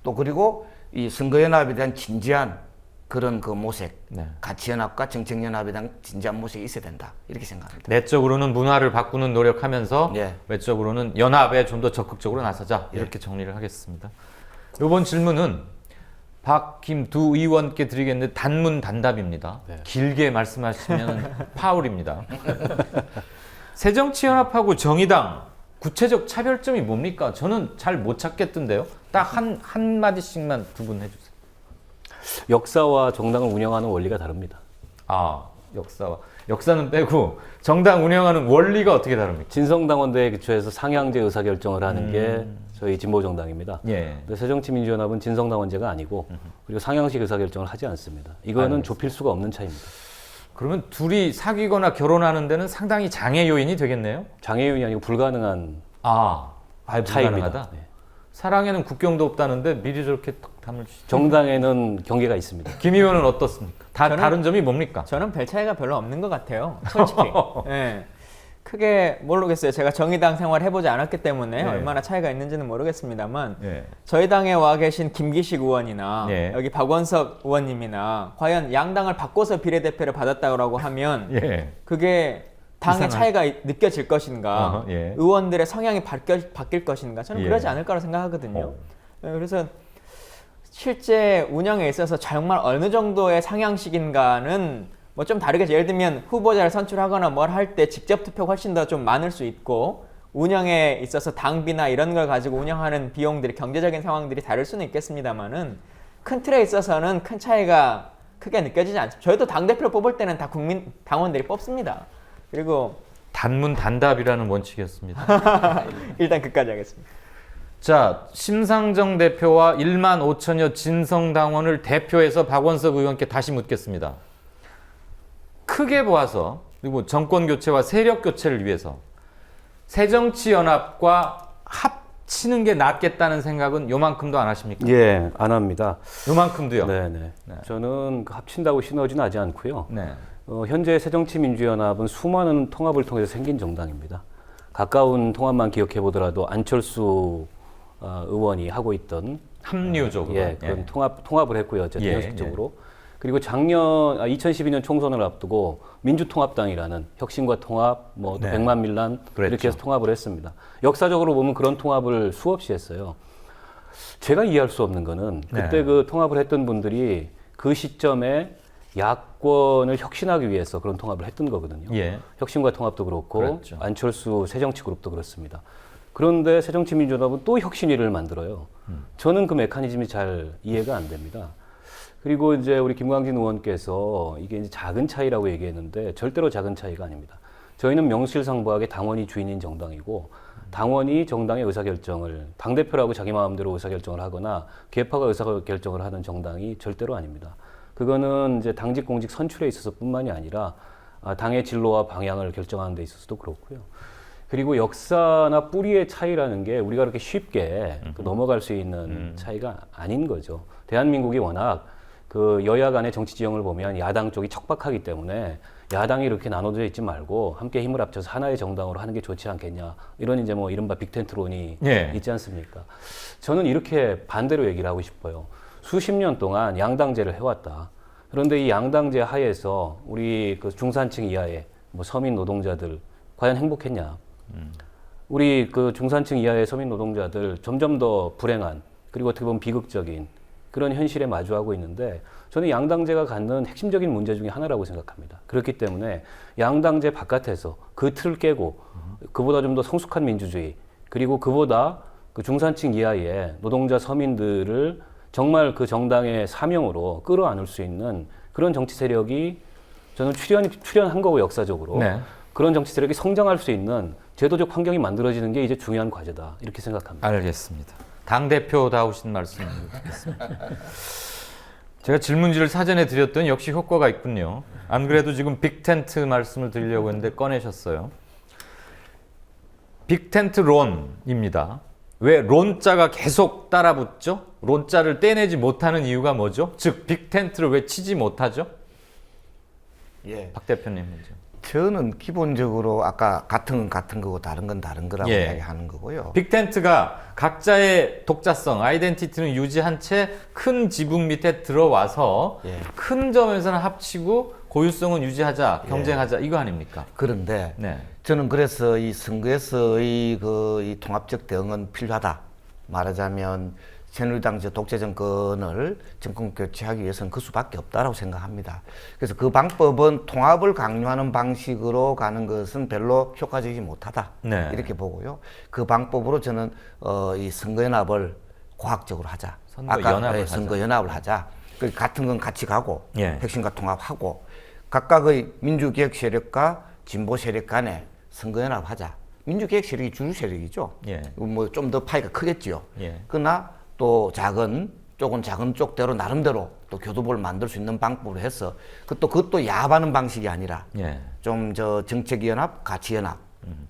또 그리고 이 선거연합에 대한 진지한 그런 그 모색, 네. 가치연합과 정책연합에 대한 진지한 모색이 있어야 된다. 이렇게 생각합니다. 내적으로는 문화를 바꾸는 노력하면서 예. 외적으로는 연합에 좀 더 적극적으로 나서자 이렇게 정리를 하겠습니다. 이번 질문은 박김 두 의원께 드리겠는데 단문 단답입니다. 네. 길게 말씀하시면 파울입니다. 새정치연합하고 정의당 구체적 차별점이 뭡니까? 저는 잘 못 찾겠던데요. 딱 한 마디씩만 두 분 해주세요. 역사와 정당을 운영하는 원리가 다릅니다. 아, 역사는 빼고 정당 운영하는 원리가 어떻게 다릅니까? 진성당원대에 기초해서 상향제 의사결정을 하는 게 저희 진보정당입니다. 예. 근데 새정치민주연합은 진성당원제가 아니고 그리고 상향식 의사결정을 하지 않습니다. 이거는 좁힐 수가 없는 차이입니다. 그러면 둘이 사귀거나 결혼하는 데는 상당히 장애 요인이 되겠네요? 장애 요인이 아니고 불가능한 차이입니다. 불가능하다? 네. 사랑에는 국경도 없다는데 미리 저렇게 탁 담을 수. 정당에는 경계가 있습니다. 김 의원은 어떻습니까? 저는- 다른 점이 뭡니까? 저는 별 차이가 별로 없는 것 같아요. 솔직히. 예. 크게 모르겠어요. 제가 정의당 생활 해보지 않았기 때문에 네. 얼마나 차이가 있는지는 모르겠습니다만 예. 저희 당에 와 계신 김기식 의원이나 예. 여기 박원석 의원님이나 과연 양당을 바꿔서 비례대표를 받았다고 하면 예. 그게 당의 이상한- 차이가 느껴질 것인가, 어허, 예. 의원들의 성향이 바뀔 것인가, 저는 예. 그러지 않을 거라고 생각하거든요. 그래서 실제 운영에 있어서 정말 어느 정도의 상향식인가는 뭐 좀 다르겠죠. 예를 들면 후보자를 선출하거나 뭘 할 때 직접 투표가 훨씬 더 좀 많을 수 있고 운영에 있어서 당비나 이런 걸 가지고 운영하는 비용들이 경제적인 상황들이 다를 수는 있겠습니다만은 큰 틀에 있어서는 큰 차이가 크게 느껴지지 않습니다. 저희도 당대표를 뽑을 때는 다 국민 당원들이 뽑습니다. 그리고 단문 단답이라는 원칙이었습니다. 일단 그까지 하겠습니다. 자, 심상정 대표와 1만 5천여 진성당원을 대표해서 박원석 의원께 다시 묻겠습니다. 크게 보아서 그리고 정권 교체와 세력 교체를 위해서 새정치연합과 합치는 게 낫겠다는 생각은 요만큼도 안 하십니까? 예, 안 합니다. 요만큼도요? 네네. 저는 그 합친다고 시너지는 하지 않고요. 네. 현재 새정치민주연합은 수많은 통합을 통해서 생긴 정당입니다. 가까운 통합만 기억해 보더라도 안철수 의원이 하고 있던 합리적으로. 예, 그런 통합을 했고요. 어쨌든 예, 형식적으로. 그리고 2012년 총선을 앞두고 민주통합당이라는 혁신과 통합, 뭐 또 네. 100만 밀란 그랬죠. 이렇게 해서 통합을 했습니다. 역사적으로 보면 그런 통합을 수없이 했어요. 제가 이해할 수 없는 거는 그때 네. 그 통합을 했던 분들이 그 시점에 야권을 혁신하기 위해서 그런 통합을 했던 거거든요. 예. 혁신과 통합도 그렇고 그렇죠. 안철수 새정치그룹도 그렇습니다. 그런데 새정치민주연합은 또 혁신위를 만들어요. 저는 그 메커니즘이 잘 이해가 안 됩니다. 그리고 이제 우리 김광진 의원께서 이게 이제 작은 차이라고 얘기했는데 절대로 작은 차이가 아닙니다. 저희는 명실상부하게 당원이 주인인 정당이고 당원이 정당의 의사결정을 당대표라고 자기 마음대로 의사결정을 하거나 계파가 의사결정을 하는 정당이 절대로 아닙니다. 그거는 이제 당직 공직 선출에 있어서뿐만이 아니라 당의 진로와 방향을 결정하는 데 있어서도 그렇고요. 그리고 역사나 뿌리의 차이라는 게 우리가 그렇게 쉽게 넘어갈 수 있는 차이가 아닌 거죠. 대한민국이 워낙 그 여야 간의 정치 지형을 보면 야당 쪽이 척박하기 때문에 야당이 이렇게 나눠져 있지 말고 함께 힘을 합쳐서 하나의 정당으로 하는 게 좋지 않겠냐. 이런 이제 뭐 이른바 빅텐트론이 예. 있지 않습니까? 저는 이렇게 반대로 얘기를 하고 싶어요. 수십 년 동안 양당제를 해왔다. 그런데 이 양당제 하에서 우리 그 중산층 이하의 뭐 서민 노동자들 과연 행복했냐? 우리 그 중산층 이하의 서민 노동자들 점점 더 불행한 그리고 어떻게 보면 비극적인 그런 현실에 마주하고 있는데 저는 양당제가 갖는 핵심적인 문제 중에 하나라고 생각합니다. 그렇기 때문에 양당제 바깥에서 그 틀을 깨고 그보다 좀 더 성숙한 민주주의 그리고 그보다 그 중산층 이하의 노동자 서민들을 정말 그 정당의 사명으로 끌어안을 수 있는 그런 정치 세력이 저는 출현한 거고 역사적으로 네. 그런 정치 세력이 성장할 수 있는 제도적 환경이 만들어지는 게 이제 중요한 과제다 이렇게 생각합니다. 알겠습니다. 당대표다우신 말씀 듣겠습니다. 제가 질문지를 사전에 드렸더니 역시 효과가 있군요. 안 그래도 지금 빅텐트 말씀을 드리려고 했는데 꺼내셨어요. 빅텐트 론입니다. 왜 론자가 계속 따라붙죠? 론자를 떼내지 못하는 이유가 뭐죠? 즉 빅텐트를 왜 치지 못하죠? 예. 박 대표님 먼저. 저는 기본적으로 아까 같은 건 같은 거고 다른 건 다른 거라고 예. 이야기하는 거고요. 빅텐트가 각자의 독자성, 아이덴티티는 유지한 채 큰 지붕 밑에 들어와서 예. 큰 점에서는 합치고 고유성은 유지하자, 경쟁하자 이거 아닙니까? 그런데 네. 저는 그래서 이 선거에서의 이 통합적 대응은 필요하다. 말하자면 새누리당 독재 정권을 정권 교체하기 위해서는 그 수밖에 없다라고 생각합니다. 그래서 그 방법은 통합을 강요하는 방식으로 가는 것은 별로 효과적이지 못하다. 네. 이렇게 보고요. 그 방법으로 저는 이 선거연합을 과학적으로 하자. 선거연합을 하자. 선거연합을 하자. 그 같은 건 같이 가고 예. 핵심과 통합하고 각각의 민주개혁 세력과 진보 세력 간에 선거연합 하자. 민주개혁 세력이 주류 세력이죠. 예. 뭐 좀 더 파이가 크겠지요. 예. 그러나 또 작은 쪽대로 나름대로 또 교두보를 만들 수 있는 방법으로 해서 그것도 야합하는 방식이 아니라 예. 좀 정책연합, 가치연합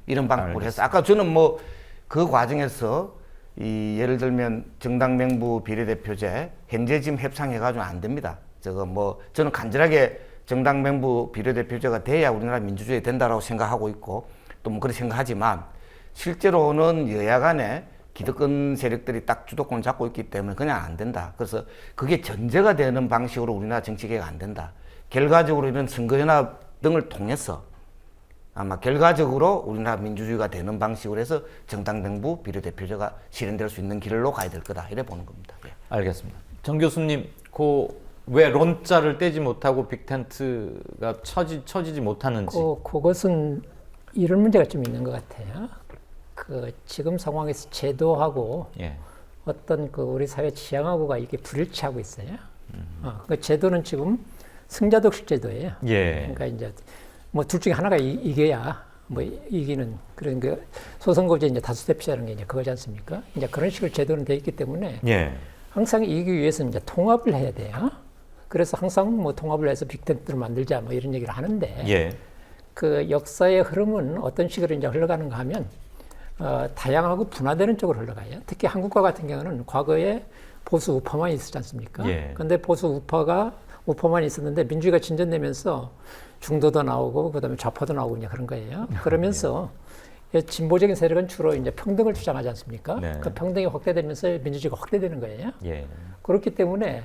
이런 방법으로 해서 아까 저는 뭐 그 과정에서 예를 들면 정당 명부 비례대표제 현재 지금 협상해가지고 안 됩니다. 저는 간절하게 정당 명부 비례대표제가 돼야 우리나라 민주주의 된다라고 생각하고 있고 또 뭐 그렇게 생각하지만 실제로는 여야 간에 기득권 세력들이 딱 주도권을 잡고 있기 때문에 그냥 안 된다. 그래서 그게 전제가 되는 방식으로 우리나라 정치개혁 안 된다. 결과적으로 이런 선거연합 등을 통해서 아마 결과적으로 우리나라 민주주의가 되는 방식으로 해서 정당 명부 비례대표제가 실현될 수 있는 길로 가야 될 거다. 이래 보는 겁니다. 예. 알겠습니다. 정 교수님, 왜 론자를 떼지 못하고 빅텐트가 쳐지지 못하는지. 그것은 이런 문제가 좀 있는 것 같아요. 지금 상황에서 제도하고 예. 어떤 우리 사회 취향하고가 이게 불일치하고 있어요. 그 제도는 지금 승자독식 제도예요. 예. 그러니까 이제 뭐 둘 중에 하나가 이겨야 뭐 이기는 그런 소선거제 이제 다수대 표라는 게 이제 그거지 않습니까? 이제 그런 식으로 제도는 돼 있기 때문에 예. 항상 이기기 위해서는 이제 통합을 해야 돼요. 그래서 항상 뭐 통합을 해서 빅텐트를 만들자 뭐 이런 얘기를 하는데 예. 그 역사의 흐름은 어떤 식으로 이제 흘러가는가 하면 다양하고 분화되는 쪽으로 흘러가요. 특히 한국과 같은 경우는 과거에 보수 우파만 있었지 않습니까? 그런데 보수 우파만 있었는데 민주주의가 진전되면서 중도도 나오고 그다음에 좌파도 나오고 이제 그런 거예요. 그러면서 진보적인 세력은 주로 이제 평등을 주장하지 않습니까? 네. 그 평등이 확대되면서 민주주의가 확대되는 거예요. 예. 그렇기 때문에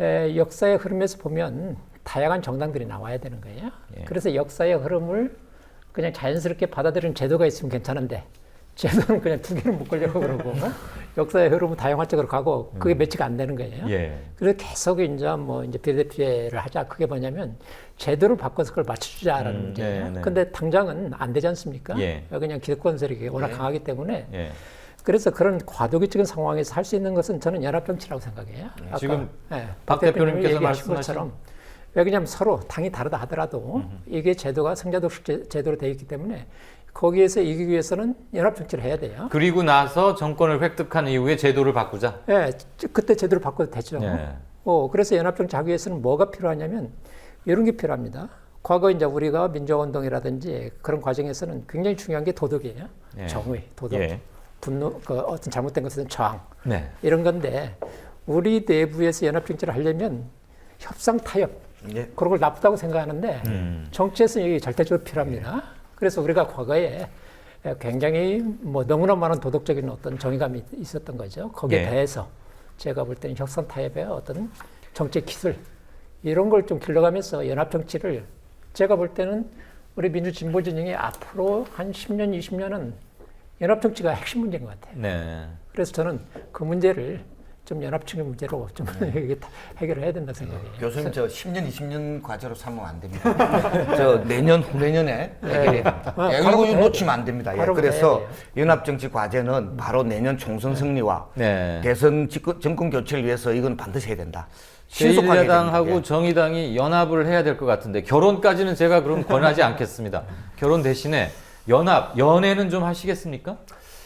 역사의 흐름에서 보면 다양한 정당들이 나와야 되는 거예요. 예. 그래서 역사의 흐름을 그냥 자연스럽게 받아들이는 제도가 있으면 괜찮은데 제도는 그냥 두 개를 묶으려고 그러고 역사의 흐름은 다양화적으로 가고 그게 매치가 안 되는 거예요. 예. 그래서 계속 이제 비례대표제를 하자. 그게 뭐냐면 제도를 바꿔서 그걸 맞춰주자라는 문제예요. 네, 네. 근데 당장은 안 되지 않습니까? 예. 그냥 기득권 세력이 워낙 강하기 때문에 예. 그래서 그런 과도기적인 상황에서 할 수 있는 것은 저는 연합정치라고 생각해요. 아까, 지금 박 대표님께서 얘기하신 말씀하신 것처럼 왜냐하면 서로 당이 다르다 하더라도 이게 제도가 성자독식 제도로 되어 있기 때문에 거기에서 이기기 위해서는 연합정치를 해야 돼요. 그리고 나서 정권을 획득한 이후에 제도를 바꾸자. 예, 그때 제도를 바꿔도 되죠. 예. 그래서 연합정치 하기 위해서는 뭐가 필요하냐면 이런 게 필요합니다. 과거 이제 우리가 민주화운동이라든지 그런 과정에서는 굉장히 중요한 게 도덕이에요. 예. 정의, 도덕, 예. 분노, 어떤 잘못된 것은 저항 네. 이런 건데 우리 내부에서 연합정치를 하려면 협상 타협 예. 그런 걸 나쁘다고 생각하는데 정치에서는 이게 절대적으로 필요합니다. 그래서 우리가 과거에 굉장히 뭐 너무나 많은 도덕적인 어떤 정의감이 있었던 거죠. 거기에 예. 대해서 제가 볼 때는 협상 타협의 어떤 정책 기술 이런 걸 좀 길러가면서 연합 정치를 제가 볼 때는 우리 민주 진보 진영이 앞으로 한 10년, 20년은 연합 정치가 핵심 문제인 것 같아요. 네. 그래서 저는 그 문제를 좀 연합적인 문제로 좀 해결을 해야 된다고 생각해요. 교수님 저 10년, 20년 과제로 삼으면 안 됩니다. 저 내년, 후내년에 해결해야 됩니다. 예, 이거 놓치면 안 됩니다. 예, 바로 그래서 해야 돼요. 연합정치 과제는 바로 내년 총선 승리와 네. 대선 정권 교체를 위해서 이건 반드시 해야 된다. 신속하게 해야 제1야당하고 됩니다. 정의당이 연합을 해야 될 것 같은데 결혼까지는 제가 그럼 권하지 않겠습니다. 결혼 대신에 연애는 좀 하시겠습니까?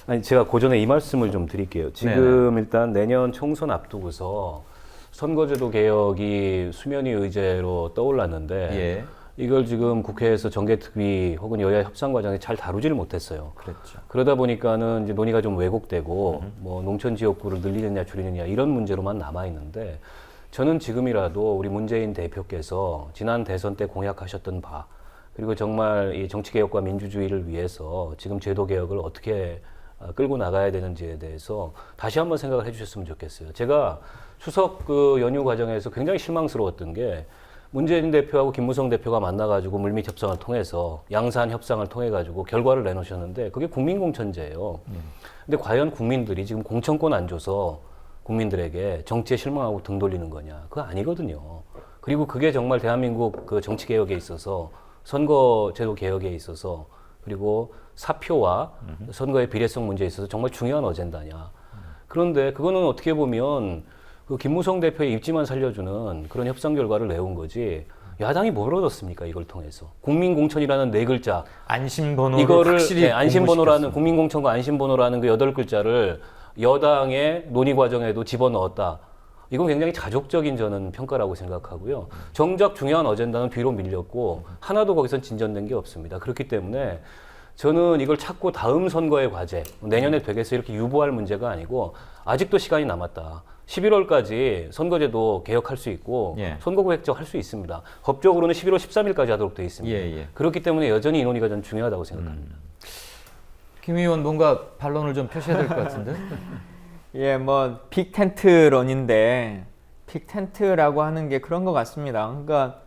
아니 제가 고전에 이 말씀을 좀 드릴게요. 지금 일단 내년 총선 앞두고서 선거제도 개혁이 수면위 의제로 떠올랐는데 예. 이걸 지금 국회에서 정개특위 혹은 여야 협상 과정에 잘 다루지를 못했어요. 그렇죠. 그러다 보니까는 이제 논의가 좀 왜곡되고 뭐 농촌 지역구를 늘리느냐 줄이느냐 이런 문제로만 남아 있는데 저는 지금이라도 우리 문재인 대표께서 지난 대선 때 공약하셨던 바 그리고 정말 이 정치 개혁과 민주주의를 위해서 지금 제도 개혁을 어떻게 끌고 나가야 되는지에 대해서 다시 한번 생각을 해주셨으면 좋겠어요. 제가 추석 그 연휴 과정에서 굉장히 실망스러웠던 게 문재인 대표하고 김무성 대표가 만나가지고 물밑 협상을 통해서 양산 협상을 통해가지고 결과를 내놓으셨는데 그게 국민공천제예요. 근데 과연 국민들이 지금 공천권 안 줘서 국민들에게 정치에 실망하고 등 돌리는 거냐? 그거 아니거든요. 그리고 그게 정말 대한민국 그 정치 개혁에 있어서 선거제도 개혁에 있어서 그리고 사표와 선거의 비례성 문제에 있어서 정말 중요한 어젠다냐. 그런데 그거는 어떻게 보면 그 김무성 대표의 입지만 살려주는 그런 협상 결과를 내온 거지 야당이 뭘 얻었습니까? 이걸 통해서. 국민공천이라는 네 글자. 안심번호를 이거를 확실히 안심번호라는 국민공천과 안심번호라는 그 8글자를 여당의 논의 과정에도 집어넣었다. 이건 굉장히 자족적인 저는 평가라고 생각하고요. 정작 중요한 어젠다는 뒤로 밀렸고 하나도 거기선 진전된 게 없습니다. 그렇기 때문에 저는 이걸 찾고 다음 선거의 과제, 내년에 되겠어 이렇게 유보할 문제가 아니고 아직도 시간이 남았다. 11월까지 선거제도 개혁할 수 있고 예. 선거구 획정할 수 있습니다. 법적으로는 11월 13일까지 하도록 되어 있습니다. 예. 그렇기 때문에 여전히 이 논의가 전 중요하다고 생각합니다. 김 의원 뭔가 반론을 좀 표시해야 될 것 같은데? 예, 뭐 빅텐트론인데 빅텐트라고 하는 게 그런 것 같습니다. 그러니까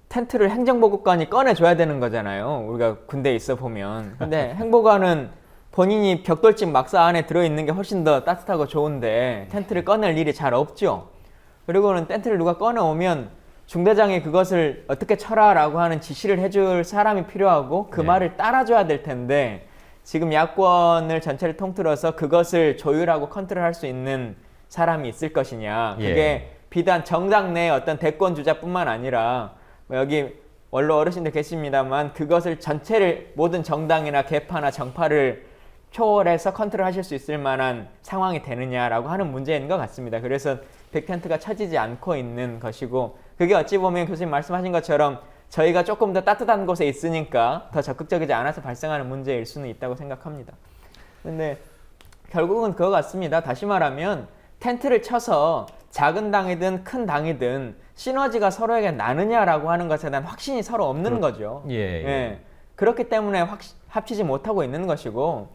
텐트를 행정보고관이 꺼내줘야 되는 거잖아요. 우리가 군대에 있어 보면. 근데 행보관은 본인이 벽돌집 막사 안에 들어있는 게 훨씬 더 따뜻하고 좋은데 텐트를 꺼낼 일이 잘 없죠. 그리고는 텐트를 누가 꺼내오면 중대장이 그것을 어떻게 쳐라라고 하는 지시를 해줄 사람이 필요하고 그 네. 말을 따라줘야 될 텐데 지금 야권을 전체를 통틀어서 그것을 조율하고 컨트롤할 수 있는 사람이 있을 것이냐. 그게 예. 비단 정당 내 어떤 대권 주자뿐만 아니라 뭐 여기 원로 어르신들 계십니다만 그것을 전체를 모든 정당이나 계파나 정파를 초월해서 컨트롤하실 수 있을 만한 상황이 되느냐라고 하는 문제인 것 같습니다. 그래서 빅텐트가 쳐지지 않고 있는 것이고 그게 어찌 보면 교수님 말씀하신 것처럼 저희가 조금 더 따뜻한 곳에 있으니까 더 적극적이지 않아서 발생하는 문제일 수는 있다고 생각합니다. 근데 결국은 그거 같습니다. 다시 말하면 텐트를 쳐서 작은 당이든 큰 당이든 시너지가 서로에게 나느냐라고 하는 것에 대한 확신이 서로 없는 거죠. 예. 그렇기 때문에 합치지 못하고 있는 것이고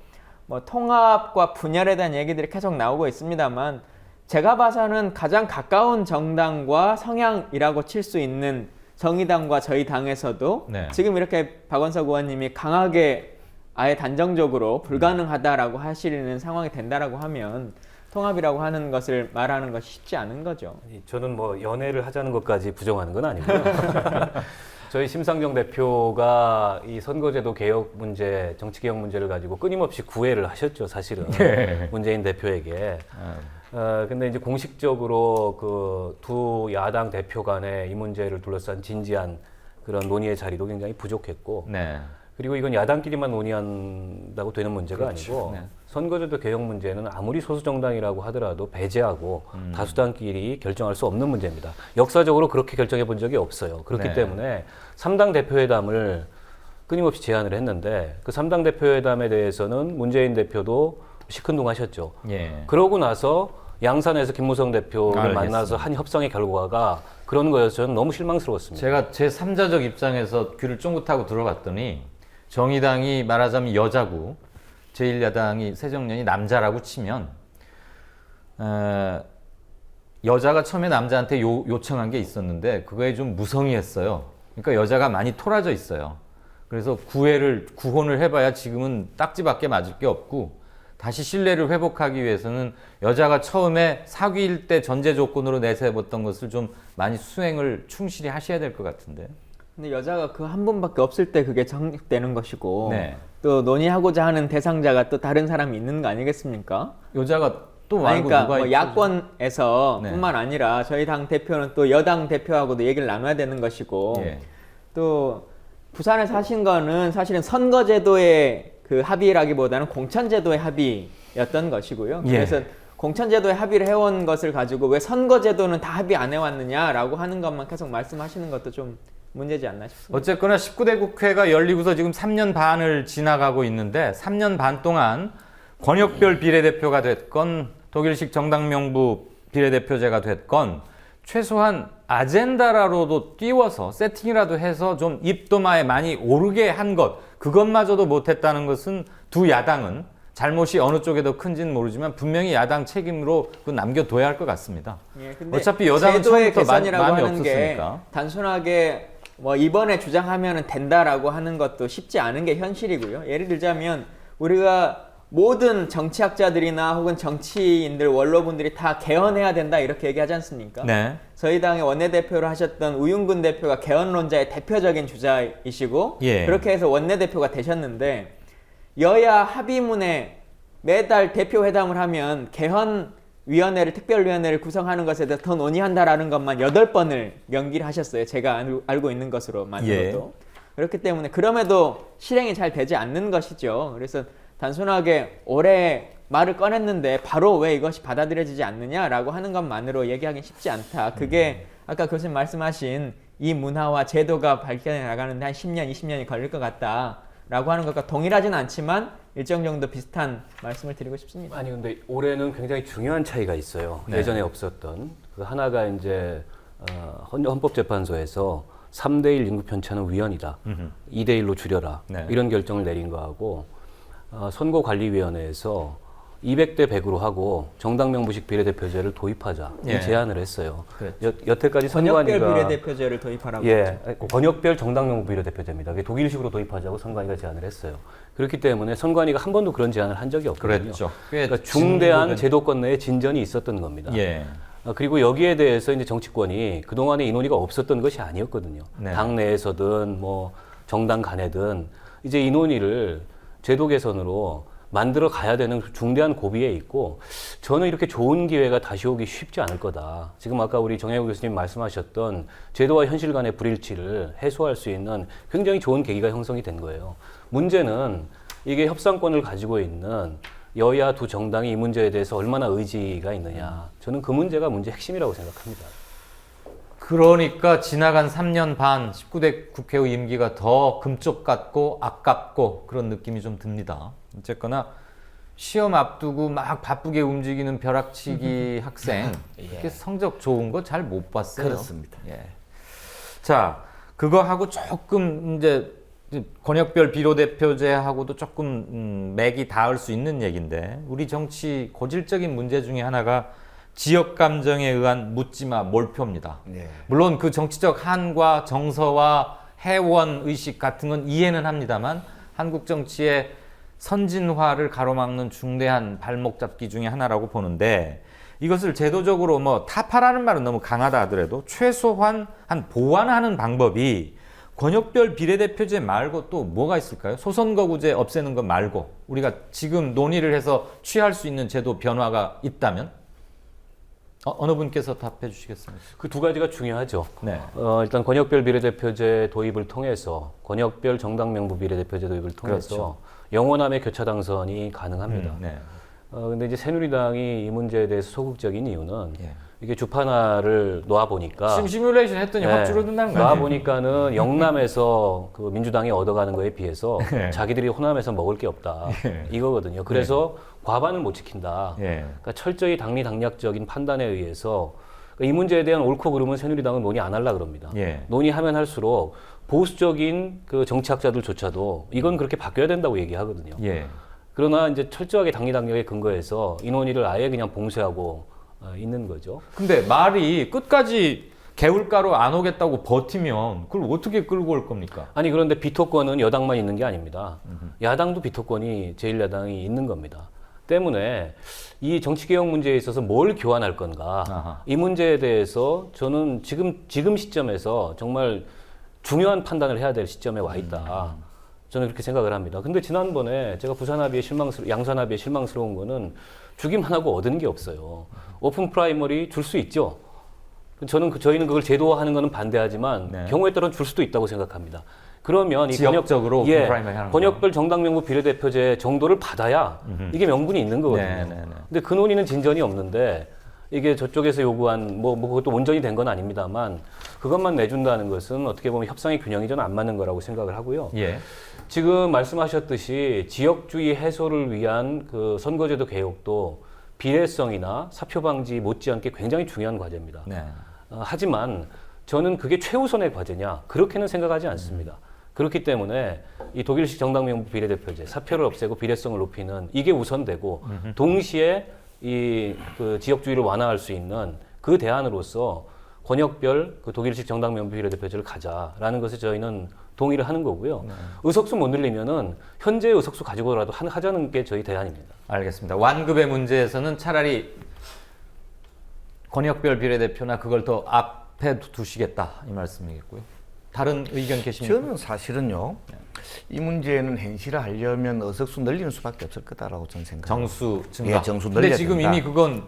뭐 통합과 분열에 대한 얘기들이 계속 나오고 있습니다만 제가 봐서는 가장 가까운 정당과 성향이라고 칠 수 있는 정의당과 저희 당에서도 네. 지금 이렇게 박원석 의원님이 강하게 아예 단정적으로 불가능하다라고 하시는 상황이 된다라고 하면 통합이라고 하는 것을 말하는 것이 쉽지 않은 거죠. 저는 뭐 연애를 하자는 것까지 부정하는 건 아니고요. 저희 심상정 대표가 이 선거제도 개혁 문제, 정치 개혁 문제를 가지고 끊임없이 구애를 하셨죠, 사실은. 문재인 대표에게. 근데 이제 공식적으로 그 두 야당 대표 간의 이 문제를 둘러싼 진지한 그런 논의의 자리도 굉장히 부족했고, 네. 그리고 이건 야당끼리만 논의한다고 되는 문제가 그렇죠. 아니고 네. 선거제도 개혁 문제는 아무리 소수 정당이라고 하더라도 배제하고 다수당끼리 결정할 수 없는 문제입니다. 역사적으로 그렇게 결정해 본 적이 없어요. 그렇기 네. 때문에 3당 대표회담을 끊임없이 제안을 했는데 그 3당 대표회담에 대해서는 문재인 대표도 시큰둥하셨죠. 예. 그러고 나서 양산에서 김무성 대표를 알겠습니다. 만나서 한 협상의 결과가 그런 거여서 저는 너무 실망스러웠습니다. 제가 제 3자적 입장에서 귀를 쫑긋하고 들어봤더니 정의당이 말하자면 여자고 제1야당이 새정년이 남자라고 치면 여자가 처음에 남자한테 요청한 게 있었는데 그거에 좀 무성의했어요. 그러니까 여자가 많이 토라져 있어요. 그래서 구혼을 해봐야 지금은 딱지밖에 맞을 게 없고 다시 신뢰를 회복하기 위해서는 여자가 처음에 사귀일 때 전제 조건으로 내세웠던 것을 좀 많이 수행을 충실히 하셔야 될 것 같은데. 근데 여자가 그 한 분밖에 없을 때 그게 성립되는 것이고 네. 또 논의하고자 하는 대상자가 또 다른 사람이 있는 거 아니겠습니까? 여자가 또 아니, 말고 그러니까 누가 뭐 있죠? 야권에서 네. 뿐만 아니라 저희 당 대표는 또 여당 대표하고도 얘기를 나눠야 되는 것이고 예. 또 부산에 사신 거는 사실은 선거제도의 그 합의라기보다는 공천제도의 합의였던 것이고요. 예. 그래서 공천제도에 합의를 해온 것을 가지고 왜 선거제도는 다 합의 안 해왔느냐라고 하는 것만 계속 말씀하시는 것도 좀 문제지 않나 싶습니다. 어쨌거나 19대 국회가 열리고서 지금 3년 반을 지나가고 있는데 3년 반 동안 권역별 비례대표가 됐건 독일식 정당명부 비례대표제가 됐건 최소한 아젠다라로도 띄워서 세팅이라도 해서 좀 입도마에 많이 오르게 한 것, 그것마저도 못했다는 것은 두 야당은 잘못이 어느 쪽에 더 큰지는 모르지만 분명히 야당 책임으로 그 남겨둬야 할 것 같습니다. 예, 근데 어차피 여당은 제도의 처음부터 개선이라고 마음이 하는 게 없었으니까. 단순하게 뭐 이번에 주장하면 된다라고 하는 것도 쉽지 않은 게 현실이고요. 예를 들자면 우리가 모든 정치학자들이나 혹은 정치인들 원로분들이 다 개헌해야 된다 이렇게 얘기하지 않습니까? 네. 저희 당의 원내대표를 하셨던 우윤근 대표가 개헌론자의 대표적인 주자이시고 예. 그렇게 해서 원내대표가 되셨는데 여야 합의문에 매달 대표 회담을 하면 개헌위원회를 특별위원회를 구성하는 것에 대해서 더 논의한다라는 것만 8번을 명기를 하셨어요. 제가 알고 있는 것으로만으로도. 그렇기 때문에 그럼에도 실행이 잘 되지 않는 것이죠. 그래서 단순하게 올해 말을 꺼냈는데 바로 왜 이것이 받아들여지지 않느냐라고 하는 것만으로 얘기하기는 쉽지 않다. 그게 아까 교수님 말씀하신 이 문화와 제도가 발전해 나가는데 한 10년, 20년이 걸릴 것 같다라고 하는 것과 동일하지는 않지만 일정 정도 비슷한 말씀을 드리고 싶습니다. 아니 근데 올해는 굉장히 중요한 차이가 있어요. 네. 예전에 없었던 그 하나가 이제 헌법재판소에서 3대1 인구 편차는 위헌이다. 2대1로 줄여라. 네. 이런 결정을 내린 거하고 선거관리위원회에서 200대 100으로 하고 정당명부식 비례대표제를 도입하자 이 예. 제안을 했어요. 그렇죠. 여태까지 권역별 선관위가 비례대표제를 도입하라고. 예, 권역별 정당명부 비례대표제입니다. 그게 독일식으로 도입하자고 선관위가 제안을 했어요. 그렇기 때문에 선관위가 한 번도 그런 제안을 한 적이 없거든요. 그랬죠. 꽤 그러니까 중대한 진보된- 제도권 내에 진전이 있었던 겁니다. 예. 그리고 여기에 대해서 이제 정치권이 그동안에 이 논의가 없었던 것이 아니었거든요. 네. 당 내에서든 뭐 정당 간에든 이제 이 논의를 제도 개선으로 만들어 가야 되는 중대한 고비에 있고 저는 이렇게 좋은 기회가 다시 오기 쉽지 않을 거다. 지금 아까 우리 정혜우 교수님 말씀하셨던 제도와 현실 간의 불일치를 해소할 수 있는 굉장히 좋은 계기가 형성이 된 거예요. 문제는 이게 협상권을 가지고 있는 여야 두 정당이 이 문제에 대해서 얼마나 의지가 있느냐. 저는 그 문제가 문제의 핵심이라고 생각합니다. 그러니까 지나간 3년 반 19대 국회의 임기가 더 금쪽 같고 아깝고 그런 느낌이 좀 듭니다. 어쨌거나 시험 앞두고 막 바쁘게 움직이는 벼락치기 학생 이렇게 성적 좋은 거 잘 못 봤어요. 그렇습니다. 예. 자, 그거하고 조금 이제 권역별 비례대표제하고도 조금 맥이 닿을 수 있는 얘기인데 우리 정치 고질적인 문제 중에 하나가 지역 감정에 의한 묻지마 몰표입니다. 네. 물론 그 정치적 한과 정서와 해원 의식 같은 건 이해는 합니다만 한국 정치의 선진화를 가로막는 중대한 발목 잡기 중에 하나라고 보는데 이것을 제도적으로 뭐 타파라는 말은 너무 강하다 하더라도 최소한 보완하는 방법이 권역별 비례대표제 말고 또 뭐가 있을까요? 소선거구제 없애는 것 말고 우리가 지금 논의를 해서 취할 수 있는 제도 변화가 있다면 어느 분께서 답해 주시겠습니까? 그 두 가지가 중요하죠. 네. 일단 권역별 비례대표제 도입을 통해서 권역별 정당 명부 비례대표제 도입을 통해서 그렇죠. 영원함의 교차 당선이 가능합니다. 네. 근데 이제 새누리당이 이 문제에 대해서 소극적인 이유는 예. 이게 주판화를 놓아보니까 시뮬레이션 했더니 확 줄어든다는 거예요. 놓아보니까는 영남에서 그 민주당이 얻어가는 거에 비해서 예. 자기들이 호남에서 먹을 게 없다. 이거거든요. 그래서 과반을 못 지킨다. 예. 그러니까 철저히 당리당략적인 판단에 의해서 그러니까 이 문제에 대한 옳고 그름은 새누리당은 논의 안 하려고 그럽니다. 예. 논의하면 할수록 보수적인 그 정치학자들조차도 이건 그렇게 바뀌어야 된다고 얘기하거든요. 예. 그러나 이제 철저하게 당리당략에 근거해서 이 논의를 아예 그냥 봉쇄하고 있는 거죠. 근데 말이 끝까지 개울가로 안 오겠다고 버티면 그걸 어떻게 끌고 올 겁니까? 아니 그런데 비토권은 여당만 있는 게 아닙니다. 야당도 비토권이 제1야당이 있는 겁니다. 때문에 이 정치개혁 문제에 있어서 뭘 교환할 건가 아하. 이 문제에 대해서 저는 지금 시점에서 정말 중요한 판단을 해야 될 시점에 와 있다. 저는 그렇게 생각을 합니다. 근데 지난번에 제가 양산합의에 실망스러운 거는 주기만 하고 얻은 게 없어요. 오픈 프라이머리 줄 수 있죠. 저희는 그걸 제도화하는 거는 반대하지만 네. 경우에 따라 줄 수도 있다고 생각합니다. 그러면 이 지역적으로 오픈 프라이머리 하는 권역별 정당 명부 비례대표제 정도를 받아야 이게 명분이 있는 거거든요. 네, 네, 네. 근데 그 논의는 진전이 없는데 이게 저쪽에서 요구한 뭐 그것도 온전히 된 건 아닙니다만 그것만 내준다는 것은 어떻게 보면 협상의 균형이 저는 안 맞는 거라고 생각을 하고요. 예. 지금 말씀하셨듯이 지역주의 해소를 위한 그 선거제도 개혁도 비례성이나 사표 방지 못지않게 굉장히 중요한 과제입니다. 네. 하지만 저는 그게 최우선의 과제냐 그렇게는 생각하지 않습니다. 그렇기 때문에 이 독일식 정당 명부 비례대표제 사표를 없애고 비례성을 높이는 이게 우선되고 동시에 이 그 지역주의를 완화할 수 있는 그 대안으로서 권역별 그 독일식 정당 명부 비례대표제를 가자라는 것에 저희는 동의를 하는 거고요. 의석수 못 늘리면은 현재 의석수 가지고라도 하자는 게 저희 대안입니다. 알겠습니다. 완급의 문제에서는 차라리 권역별 비례대표나 그걸 더 앞에 두시겠다 이 말씀이겠고요. 다른 의견 계십니까? 저는 사실은요, 이 문제는 현실화하려면 의석수 늘리는 수밖에 없을 거다라고 저는 생각합니다. 정수 증가. 예, 정수 근데 늘려야 지금 된다. 이미 그건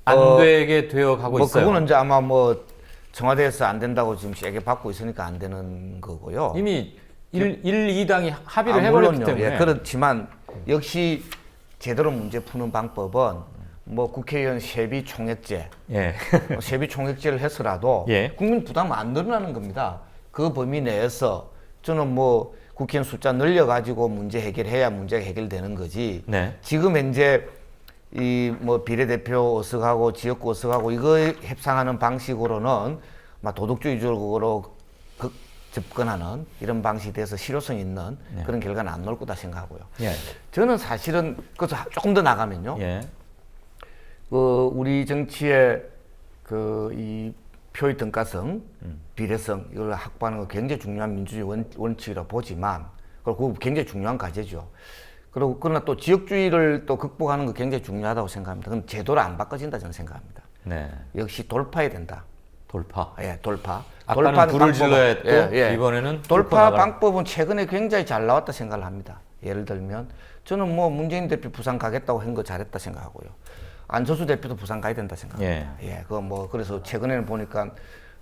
안 되게 되어 가고 뭐 있어요. 그거는 이제 아마 뭐 청와대에서 안 된다고 지금 세게 받고 있으니까 안 되는 거고요. 이미 2당이 합의를 해버렸기 물론요. 때문에. 예, 그렇지만 역시 제대로 문제 푸는 방법은 뭐 국회의원 세비 총액제, 예. 세비 총액제를 해서라도 예. 국민 부담 안 늘어나는 겁니다. 그 범위 내에서 저는 뭐 국회의원 숫자 늘려가지고 문제 해결해야 문제가 해결되는 거지. 네. 지금 현재 이 뭐 비례대표 의석하고 지역구 의석하고 이거 협상하는 방식으로는 막 도덕주의적으로 접근하는 이런 방식에 대해서 실효성 있는 그런 결과는 안 나올 거다 생각하고요. 예. 저는 사실은 그래서 조금 더 나가면요. 예. 그 우리 정치의 그 이 표의 등가성, 비례성 이걸 확보하는 거 굉장히 중요한 민주주의 원칙이라 보지만 그리고 굉장히 중요한 과제죠. 그리고 그러나 또 지역주의를 또 극복하는 거 굉장히 중요하다고 생각합니다. 그럼 제도를 안 바꿔진다 저는 생각합니다. 네. 역시 돌파해야 된다. 돌파. 예, 돌파. 아까는 돌파는 불을 방법은- 질러야 했고 이번에는 뚫고 돌파 나가라. 방법은 최근에 굉장히 잘 나왔다 생각을 합니다. 예를 들면 저는 뭐 문재인 대표 부산 가겠다고 한 거 잘했다 생각하고요. 안철수 대표도 부산 가야 된다 생각합니다. 예, 그거 뭐 그래서 최근에는 보니까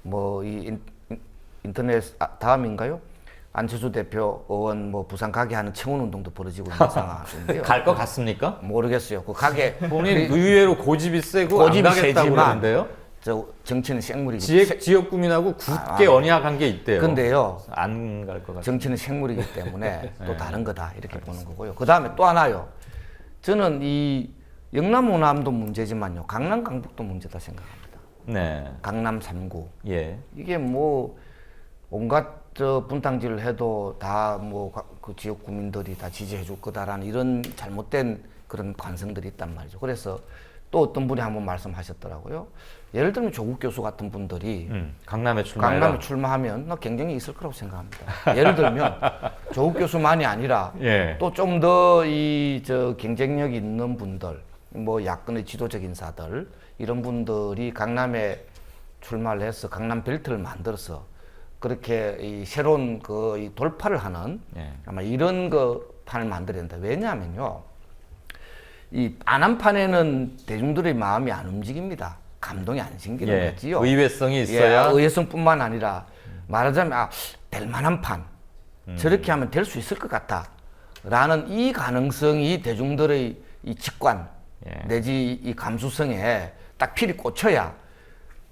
뭐 이 인터넷 다음인가요? 안철수 대표 의원 뭐 부산 가게 하는 청원 운동도 벌어지고 있는 상황인데요. 갈 것 같습니까? 모르겠어요. 그 가게 본인 의외로 고집이 세고 고집이 안 가겠다고 세지만 그러는데요. 저 정치는 생물이기 지역 구민하고 굳게 언약한 게 있대요. 근데요. 안 갈 것 같아요. 정치는 생물이기 때문에 또 다른 거다 이렇게 보는 거고요. 그 다음에 또 하나요. 저는 이 영남 호남도 문제지만요. 강남 강북도 문제다 생각합니다. 네. 강남 3구 예. 이게 뭐 온갖 저 분탕질을 해도 다 뭐 그 지역 구민들이 다 지지해 줄 거다라는 이런 잘못된 그런 관성들이 있단 말이죠. 그래서 또 어떤 분이 한번 말씀하셨더라고요. 예를 들면 조국 교수 같은 분들이 강남에 출마해라. 강남에 출마하면 나 경쟁이 있을 거라고 생각합니다. 예를 들면 조국 교수만이 아니라 예. 또 좀 더 이 경쟁력 있는 분들, 뭐 야권의 지도적 인사들 이런 분들이 강남에 출마를 해서 강남 벨트를 만들어서 그렇게 이 새로운 이 돌파를 하는 예. 아마 이런 판을 만들어야 된다. 왜냐하면요, 이 안한판에는 대중들의 마음이 안 움직입니다. 감동이 안 생기는 예. 거지요. 의외성이 있어야. 의외성뿐만 아니라 말하자면 될 만한 판, 저렇게 하면 될 수 있을 것 같다라는 이 가능성이 대중들의 이 직관 예. 내지 이 감수성에 딱 필이 꽂혀야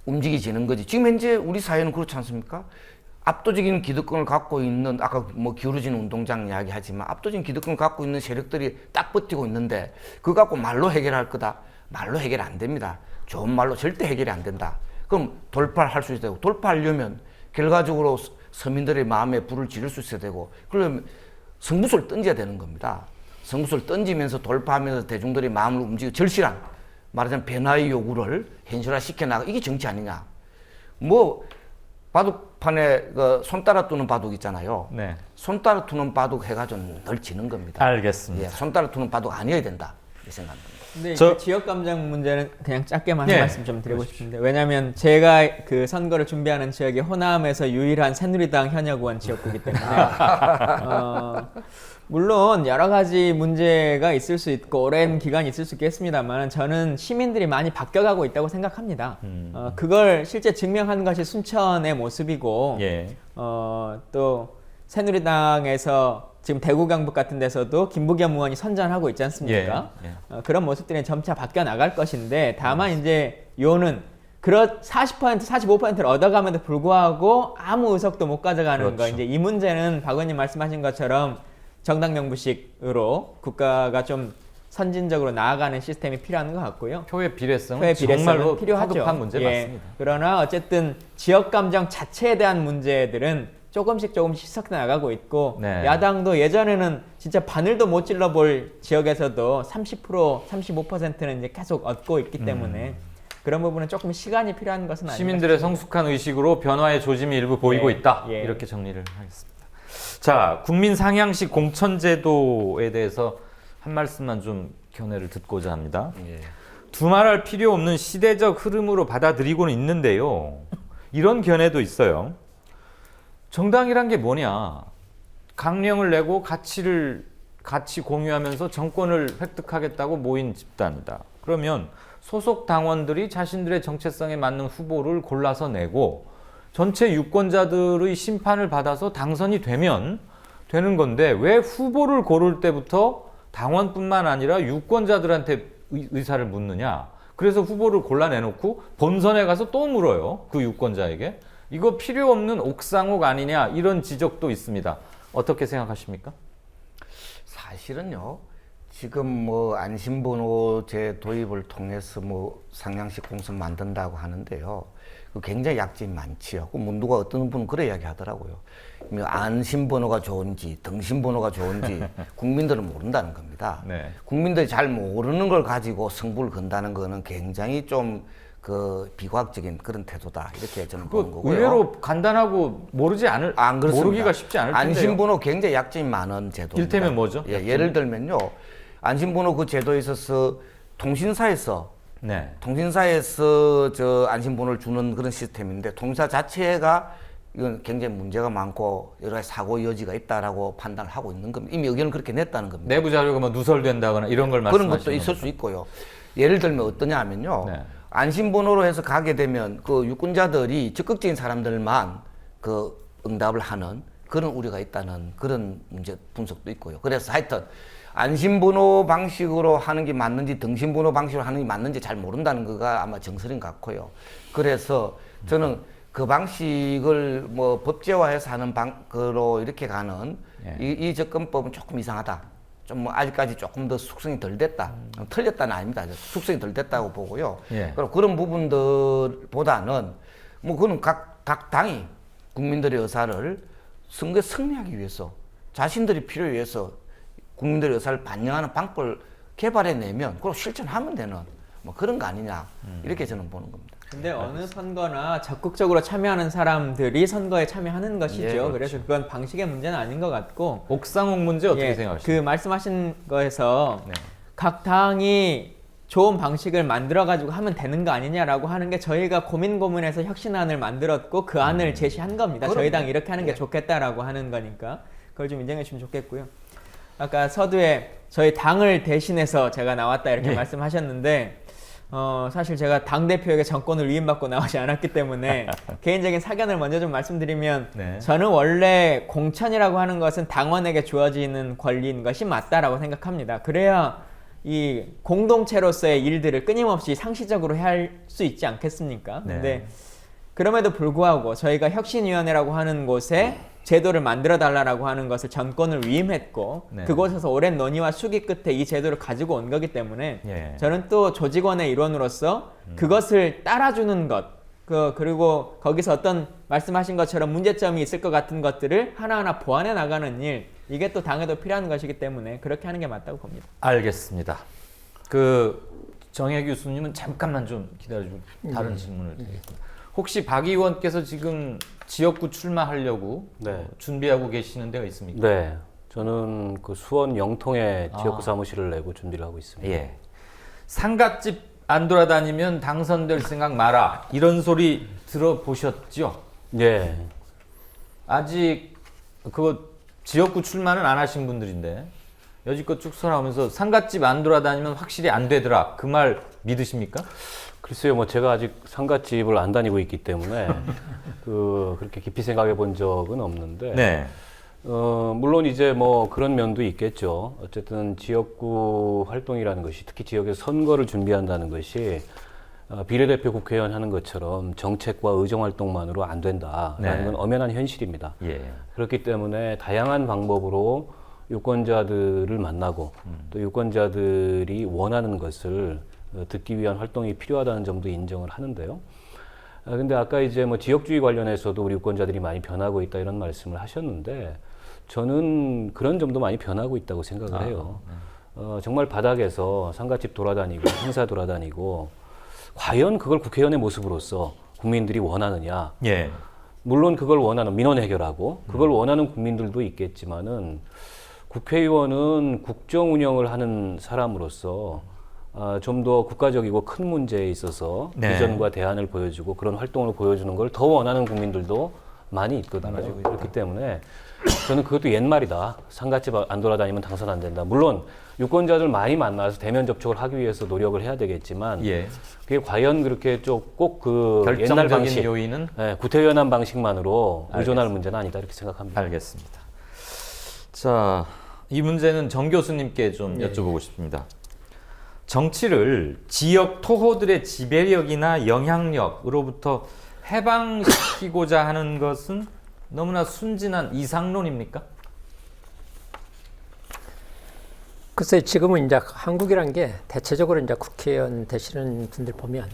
움직이지는 거지. 지금 현재 우리 사회는 그렇지 않습니까? 압도적인 기득권을 갖고 있는, 아까 뭐 기울어진 운동장 이야기하지만 압도적인 기득권을 갖고 있는 세력들이 딱 버티고 있는데 그거 갖고 말로 해결할 거다? 말로 해결 안 됩니다. 좋은 말로 절대 해결이 안 된다. 그럼 돌파를 할 수 있어야 되고, 돌파하려면 결과적으로 서민들의 마음에 불을 지를 수 있어야 되고, 그러면 성부수를 던져야 되는 겁니다. 성부수를 던지면서 돌파하면서 대중들의 마음을 움직이고 절실한, 말하자면 변화의 요구를 현실화 시켜나가. 이게 정치 아니냐. 뭐 바둑판에 손 따라 두는 바둑 있잖아요. 네. 손 따라 두는 바둑 해가지고 늘 지는 겁니다. 알겠습니다. 예, 손 따라 두는 바둑 아니어야 된다. 이 생각입니다. 근데 저- 그 지역 감정 문제는 그냥 짧게만 예. 한 말씀 좀 드리고 싶은데, 왜냐하면 제가 그 선거를 준비하는 지역이 호남에서 유일한 새누리당 현역 의원 지역구이기 때문에 물론 여러 가지 문제가 있을 수 있고 오랜 기간이 있을 수 있겠습니다만 저는 시민들이 많이 바뀌어가고 있다고 생각합니다. 그걸 실제 증명한 것이 순천의 모습이고 예. 또 새누리당에서 지금 대구 경북 같은 데서도 김부겸 의원이 선전하고 있지 않습니까? 예, 그런 모습들이 점차 바뀌어 나갈 것인데, 다만 이제 요는 그런 40%, 45%를 얻어감에도 불구하고 아무 의석도 못 가져가는 거. 그렇죠. 이제 이 문제는 박 의원님 말씀하신 것처럼 정당 명부식으로 국가가 좀 선진적으로 나아가는 시스템이 필요한 것 같고요. 표의 비례성은 표의 비례성은 정말로 필요하죠. 화급한 문제 예. 맞습니다. 그러나 어쨌든 지역 감정 자체에 대한 문제들은 조금씩 희석해 나가고 있고, 네. 야당도 예전에는 진짜 바늘도 못 찔러볼 지역에서도 30%, 35%는 이제 계속 얻고 있기 때문에 그런 부분은 조금 시간이 필요한 것은 아닌가 시민들의 싶습니다. 성숙한 의식으로 변화의 조짐이 일부 보이고 예, 있다. 예. 이렇게 정리를 하겠습니다. 자, 국민 상향식 공천제도에 대해서 한 말씀만 좀 견해를 듣고자 합니다. 예. 두말할 필요 없는 시대적 흐름으로 받아들이고는 있는데요. 이런 견해도 있어요. 정당이란 게 뭐냐? 강령을 내고 같이 공유하면서 정권을 획득하겠다고 모인 집단이다. 그러면 소속 당원들이 자신들의 정체성에 맞는 후보를 골라서 내고 전체 유권자들의 심판을 받아서 당선이 되면 되는 건데, 왜 후보를 고를 때부터 당원뿐만 아니라 유권자들한테 의사를 묻느냐? 그래서 후보를 골라내놓고 본선에 가서 또 물어요. 그 유권자에게. 이거 필요 없는 옥상옥 아니냐, 이런 지적도 있습니다. 어떻게 생각하십니까? 사실은요, 지금 뭐 안심번호제 도입을 통해서 뭐 상향식 공천 만든다고 하는데요, 그 굉장히 약점이 많지요. 그 누가 어떤 분은 그래 이야기하더라고요. 안심번호가 좋은지 등신번호가 좋은지 국민들은 모른다는 겁니다. 네. 국민들이 잘 모르는 걸 가지고 승부를 건다는 거는 굉장히 좀 비과학적인 그런 태도다, 이렇게 저는 보는 그 거고요. 의외로 간단하고 안 그렇습니다. 모르기가 쉽지 않을 텐데요. 안심번호 굉장히 약점이 많은 제도입니다. 일테면 뭐죠? 예, 예를 들면요, 안심번호 그 제도에 있어서 통신사에서 저 안심번호를 주는 그런 시스템인데, 통신사 자체가 이건 굉장히 문제가 많고 여러 가지 사고 여지가 있다라고 판단을 하고 있는 겁니다. 이미 의견을 그렇게 냈다는 겁니다. 내부 자료가 뭐 누설된다거나 이런 걸 그런 말씀하시는 것도 있을 거죠? 수 있고요. 예를 들면 어떠냐 하면요, 네. 안심번호로 해서 가게 되면 그 유권자들이 적극적인 사람들만 그 응답을 하는 그런 우려가 있다는 그런 문제 분석도 있고요. 그래서 하여튼 안심번호 방식으로 하는 게 맞는지 등신번호 방식으로 하는 게 맞는지 잘 모른다는 거가 아마 정설인 것 같고요. 그래서 저는 그 방식을 뭐 법제화해서 하는 방으로 이렇게 가는 이 접근법은 조금 이상하다. 좀 뭐 아직까지 조금 더 숙성이 덜 됐다. 틀렸다는 아닙니다. 숙성이 덜 됐다고 보고요. 예. 그리고 그런 부분들보다는 뭐 그는 각 당이 국민들의 의사를 선거에 승리하기 위해서, 자신들이 필요에 의해서 국민들의 의사를 반영하는 방법을 개발해내면 그걸 실천하면 되는 뭐 그런 거 아니냐 이렇게 저는 보는 겁니다. 근데 어느 선거나 적극적으로 참여하는 사람들이 선거에 참여하는 것이죠. 예, 그렇죠. 그래서 그건 방식의 문제는 아닌 것 같고. 옥상옥 문제 어떻게 예, 생각하십니까? 그 말씀하신 거에서 네. 각 당이 좋은 방식을 만들어 가지고 하면 되는 거 아니냐라고 하는 게 저희가 고민해서 혁신안을 만들었고 그 안을 제시한 겁니다. 저희 당 이렇게 하는 게 좋겠다라고 하는 거니까 그걸 좀 인정해 주시면 좋겠고요. 아까 서두에 저희 당을 대신해서 제가 나왔다 이렇게 예. 말씀하셨는데 사실 제가 당대표에게 정권을 위임받고 나오지 않았기 때문에 개인적인 사견을 먼저 좀 말씀드리면 네. 저는 원래 공천이라고 하는 것은 당원에게 주어지는 권리인 것이 맞다라고 생각합니다. 그래야 이 공동체로서의 일들을 끊임없이 상시적으로 할 수 있지 않겠습니까? 네. 근데 그럼에도 불구하고 저희가 혁신위원회라고 하는 곳에 제도를 만들어 달라고 하는 것을 전권을 위임했고 네. 그곳에서 오랜 논의와 수기 끝에 이 제도를 가지고 온 거기 때문에 예. 저는 또 조직원의 일원으로서 그것을 따라주는 것 그리고 거기서 어떤 말씀하신 것처럼 문제점이 있을 것 같은 것들을 하나하나 보완해 나가는 일 이게 또 당에도 필요한 것이기 때문에 그렇게 하는 게 맞다고 봅니다. 알겠습니다. 그 정혜 교수님은 잠깐만 좀 기다려주고 다른 질문을 드리겠습니다. 혹시 박 의원께서 지금 지역구 출마하려고 네. 준비하고 계시는 데가 있습니까? 네, 저는 그 수원 영통에 지역구 사무실을 내고 준비를 하고 있습니다. 예. 상갓집 안 돌아다니면 당선될 생각 마라. 이런 소리 들어보셨죠? 예, 아직 그거 지역구 출마는 안 하신 분들인데 여지껏 쭉 살아오면서 상갓집 안 돌아다니면 확실히 안 되더라. 그 말 믿으십니까? 글쎄요, 뭐 제가 아직 상갓집을 안 다니고 있기 때문에 그렇게 깊이 생각해 본 적은 없는데, 네. 물론 이제 뭐 그런 면도 있겠죠. 어쨌든 지역구 활동이라는 것이 특히 지역에서 선거를 준비한다는 것이 비례대표 국회의원 하는 것처럼 정책과 의정 활동만으로 안 된다라는 네. 건 엄연한 현실입니다. 예. 그렇기 때문에 다양한 방법으로 유권자들을 만나고 또 유권자들이 원하는 것을 듣기 위한 활동이 필요하다는 점도 인정을 하는데요. 근데 아까 이제 뭐 지역주의 관련해서도 우리 유권자들이 많이 변하고 있다 이런 말씀을 하셨는데 저는 그런 점도 많이 변하고 있다고 생각을 해요. 정말 바닥에서 상갓집 돌아다니고 행사 돌아다니고 과연 그걸 국회의원의 모습으로서 국민들이 원하느냐. 예. 물론 그걸 원하는 민원 해결하고 그걸 원하는 국민들도 있겠지만은 국회의원은 국정 운영을 하는 사람으로서 좀 더 국가적이고 큰 문제에 있어서 네. 비전과 대안을 보여주고 그런 활동을 보여주는 걸 더 원하는 국민들도 많이 있거든요. 그렇기 때문에 저는 그것도 옛말이다. 상갓집 안 돌아다니면 당선 안 된다. 물론 유권자들 많이 만나서 대면 접촉을 하기 위해서 노력을 해야 되겠지만 예. 그게 과연 그렇게 꼭 그 옛날 결정적인 방식, 요인은 구태연한 방식만으로 알겠습니다. 의존할 문제는 아니다 이렇게 생각합니다. 알겠습니다. 자, 이 문제는 정 교수님께 좀 여쭤보고 싶습니다. 정치를 지역 토호들의 지배력이나 영향력으로부터 해방시키고자 하는 것은 너무나 순진한 이상론입니까? 글쎄 지금은 이제 한국이란 게 대체적으로 이제 국회의원 되시는 분들 보면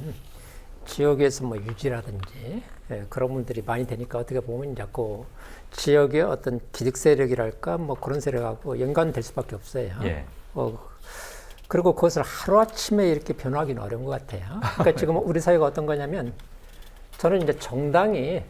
지역에서 뭐 유지라든지 그런 분들이 많이 되니까 어떻게 보면 이제 그 지역의 어떤 기득 세력이랄까 뭐 그런 세력하고 연관될 수밖에 없어요. 예. 그리고 그것을 하루아침에 이렇게 변화하기는 어려운 것 같아요. 그러니까 지금 우리 사회가 어떤 거냐면 저는 이제 정당이